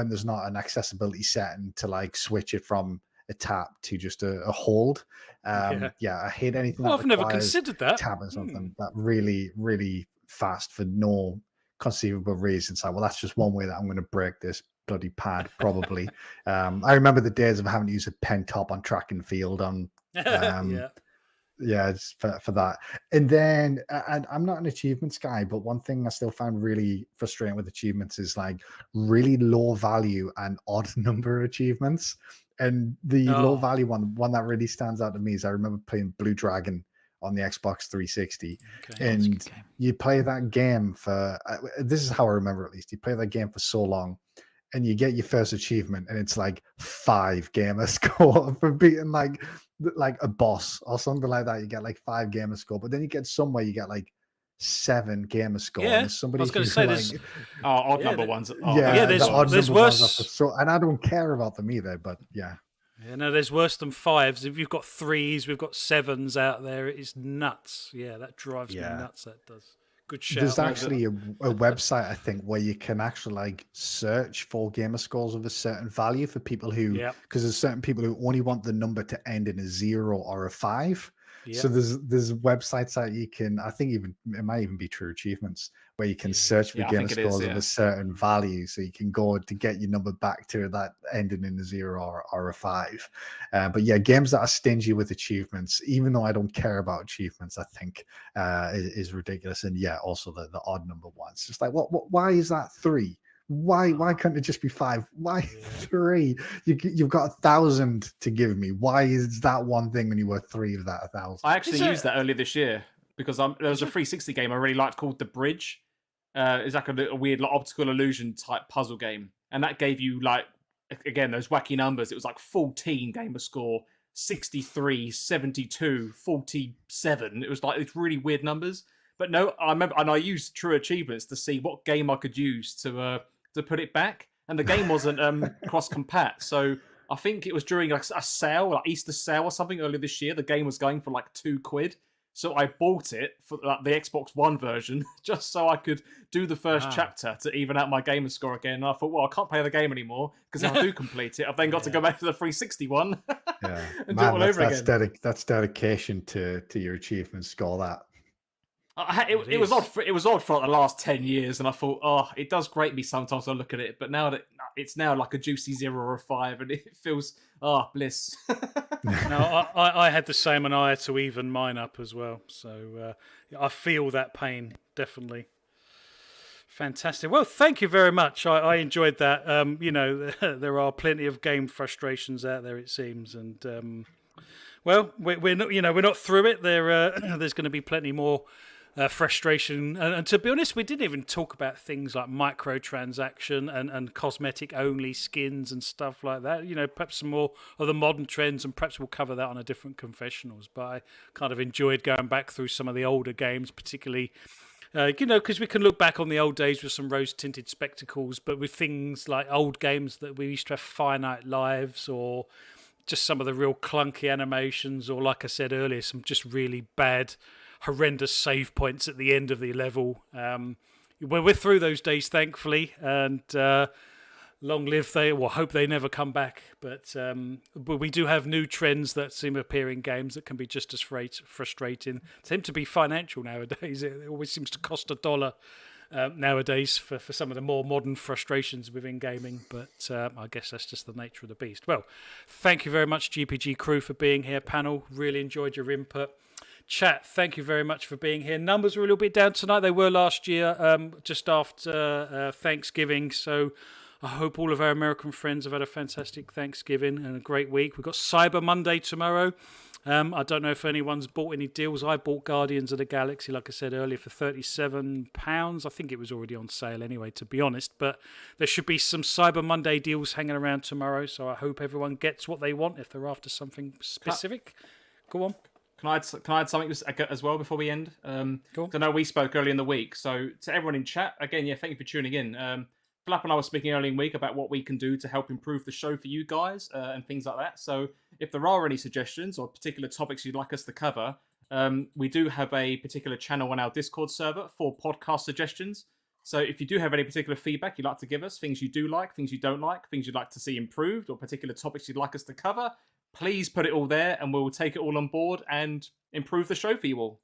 there's not an accessibility setting to like switch it from a tap to just a hold. I hate anything that I've never considered that. Tapping something that really, really fast for no conceivable reason. So, well, that's just one way that I'm going to break this bloody pad, probably. I remember the days of having to use a pen top on track and field on just for that. And then and I'm not an achievements guy, but one thing I still found really frustrating with achievements is like really low value and odd number achievements. And the low value one that really stands out to me is, I remember playing Blue Dragon on the Xbox 360, and you play that game for this is how I remember, at least, you play that game for so long, and you get your first achievement, and it's like 5 gamer score for beating like a boss or something like that. You get like 5 gamer score, but then you get somewhere you get like 7 gamer score. Yeah, and somebody I was going to say there's odd number ones. There's worse. So, and I don't care about them either, but there's worse than 5s. If you've got 3s, we've got 7s out there. It is nuts. Yeah, that drives me nuts. That does. Good shout. There's actually a website, I think, where you can actually like search for gamer scores of a certain value for people who, because there's certain people who only want the number to end in a 0 or a 5. So there's websites that you can, I think even it might even be True Achievements, where you can search for gamer scores of a certain value, so you can go to get your number back to that ending in a 0 or a 5. But games that are stingy with achievements, even though I don't care about achievements, I think is ridiculous. And also the odd number ones, just like why is that 3? Why couldn't it just be 5? Why 3? You've got 1,000 to give me. Why is that one thing when you were 3 of that 1,000? I actually used that earlier this year because there was a 360 game I really liked called The Bridge. It's like a weird optical illusion type puzzle game, and that gave you like, again, those wacky numbers. It was like 14 gamer score, 63, 72, 47. It was like these really weird numbers. But no, I remember, and I used True Achievements to see what game I could use to put it back, and the game wasn't cross compat. So I think it was during a sale, like Easter sale or something earlier this year. The game was going for like £2. So I bought it for like, the Xbox One version just so I could do the first chapter to even out my gamer score again. And I thought, well, I can't play the game anymore because if I do complete it, I've then got to go back to the 360 one and do it all over again. That's dedication to your achievement score. That it was odd. It was odd for like the last 10 years, and I thought, oh, it does grate me sometimes. I look at it, but now that it's now like a juicy 0 or a 5, and it feels bliss. No, I had the same, and I had to even mine up as well. So I feel that pain, definitely. Fantastic. Well, thank you very much. I enjoyed that. There are plenty of game frustrations out there, it seems, and well, we're not, we're not through it. There's going to be plenty more frustration, and to be honest, we didn't even talk about things like microtransaction and cosmetic only skins and stuff like that. Perhaps some more of the modern trends, and perhaps we'll cover that on a different confessionals. But I kind of enjoyed going back through some of the older games, particularly because we can look back on the old days with some rose-tinted spectacles, but with things like old games that we used to have finite lives, or just some of the real clunky animations, or like I said earlier, some just really bad, horrendous save points at the end of the level. We're through those days, thankfully, and long live they. Well, hope they never come back. But we do have new trends that seem to appear in games that can be just as frustrating. Seem to be financial nowadays. It always seems to cost $1 nowadays for some of the more modern frustrations within gaming, but I guess that's just the nature of the beast. Well, thank you very much, GPG Crew, for being here. Panel, really enjoyed your input. Chat, thank you very much for being here. Numbers were a little bit down tonight. They were last year, just after Thanksgiving, so I hope all of our American friends have had a fantastic Thanksgiving and a great week. We've got Cyber Monday tomorrow. I don't know if anyone's bought any deals. I bought Guardians of the Galaxy, like I said earlier, for £37. I think it was already on sale anyway, to be honest. But there should be some Cyber Monday deals hanging around tomorrow, so I hope everyone gets what they want if they're after something specific. Go on. Can I add something as well before we end? Cool. I know we spoke earlier in the week, so to everyone in chat, again, thank you for tuning in. Flap and I were speaking earlier in the week about what we can do to help improve the show for you guys and things like that. So if there are any suggestions or particular topics you'd like us to cover, we do have a particular channel on our Discord server for podcast suggestions. So if you do have any particular feedback you'd like to give us, things you do like, things you don't like, things you'd like to see improved, or particular topics you'd like us to cover, please put it all there and we'll take it all on board and improve the show for you all.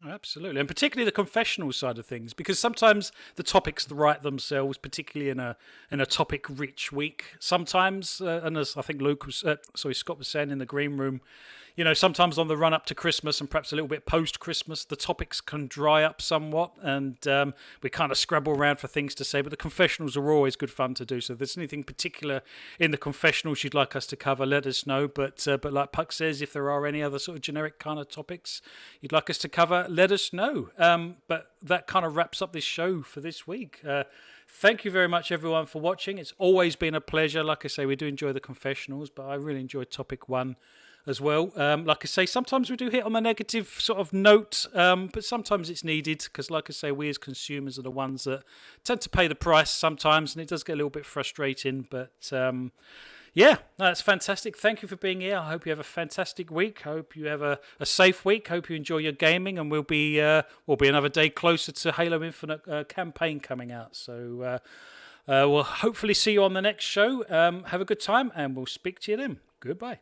Absolutely, and particularly the confessional side of things, because sometimes the topics write themselves, particularly in a topic-rich week. Sometimes, and as I think Scott was saying in the green room, sometimes on the run up to Christmas and perhaps a little bit post Christmas, the topics can dry up somewhat, and we kind of scrabble around for things to say. But the confessionals are always good fun to do. So if there's anything particular in the confessionals you'd like us to cover, let us know. But like Puck says, if there are any other sort of generic kind of topics you'd like us to cover, let us know. But that kind of wraps up this show for this week. Thank you very much, everyone, for watching. It's always been a pleasure. Like I say, we do enjoy the confessionals, but I really enjoyed topic 1 as well. Like I say, sometimes we do hit on the negative sort of note, but sometimes it's needed because, like I say, we as consumers are the ones that tend to pay the price sometimes, and it does get a little bit frustrating. But that's fantastic. Thank you for being here. I hope you have a fantastic week. I hope you have a safe week. I hope you enjoy your gaming, and we'll be another day closer to Halo Infinite campaign coming out. So we'll hopefully see you on the next show. Have a good time, and we'll speak to you then. Goodbye.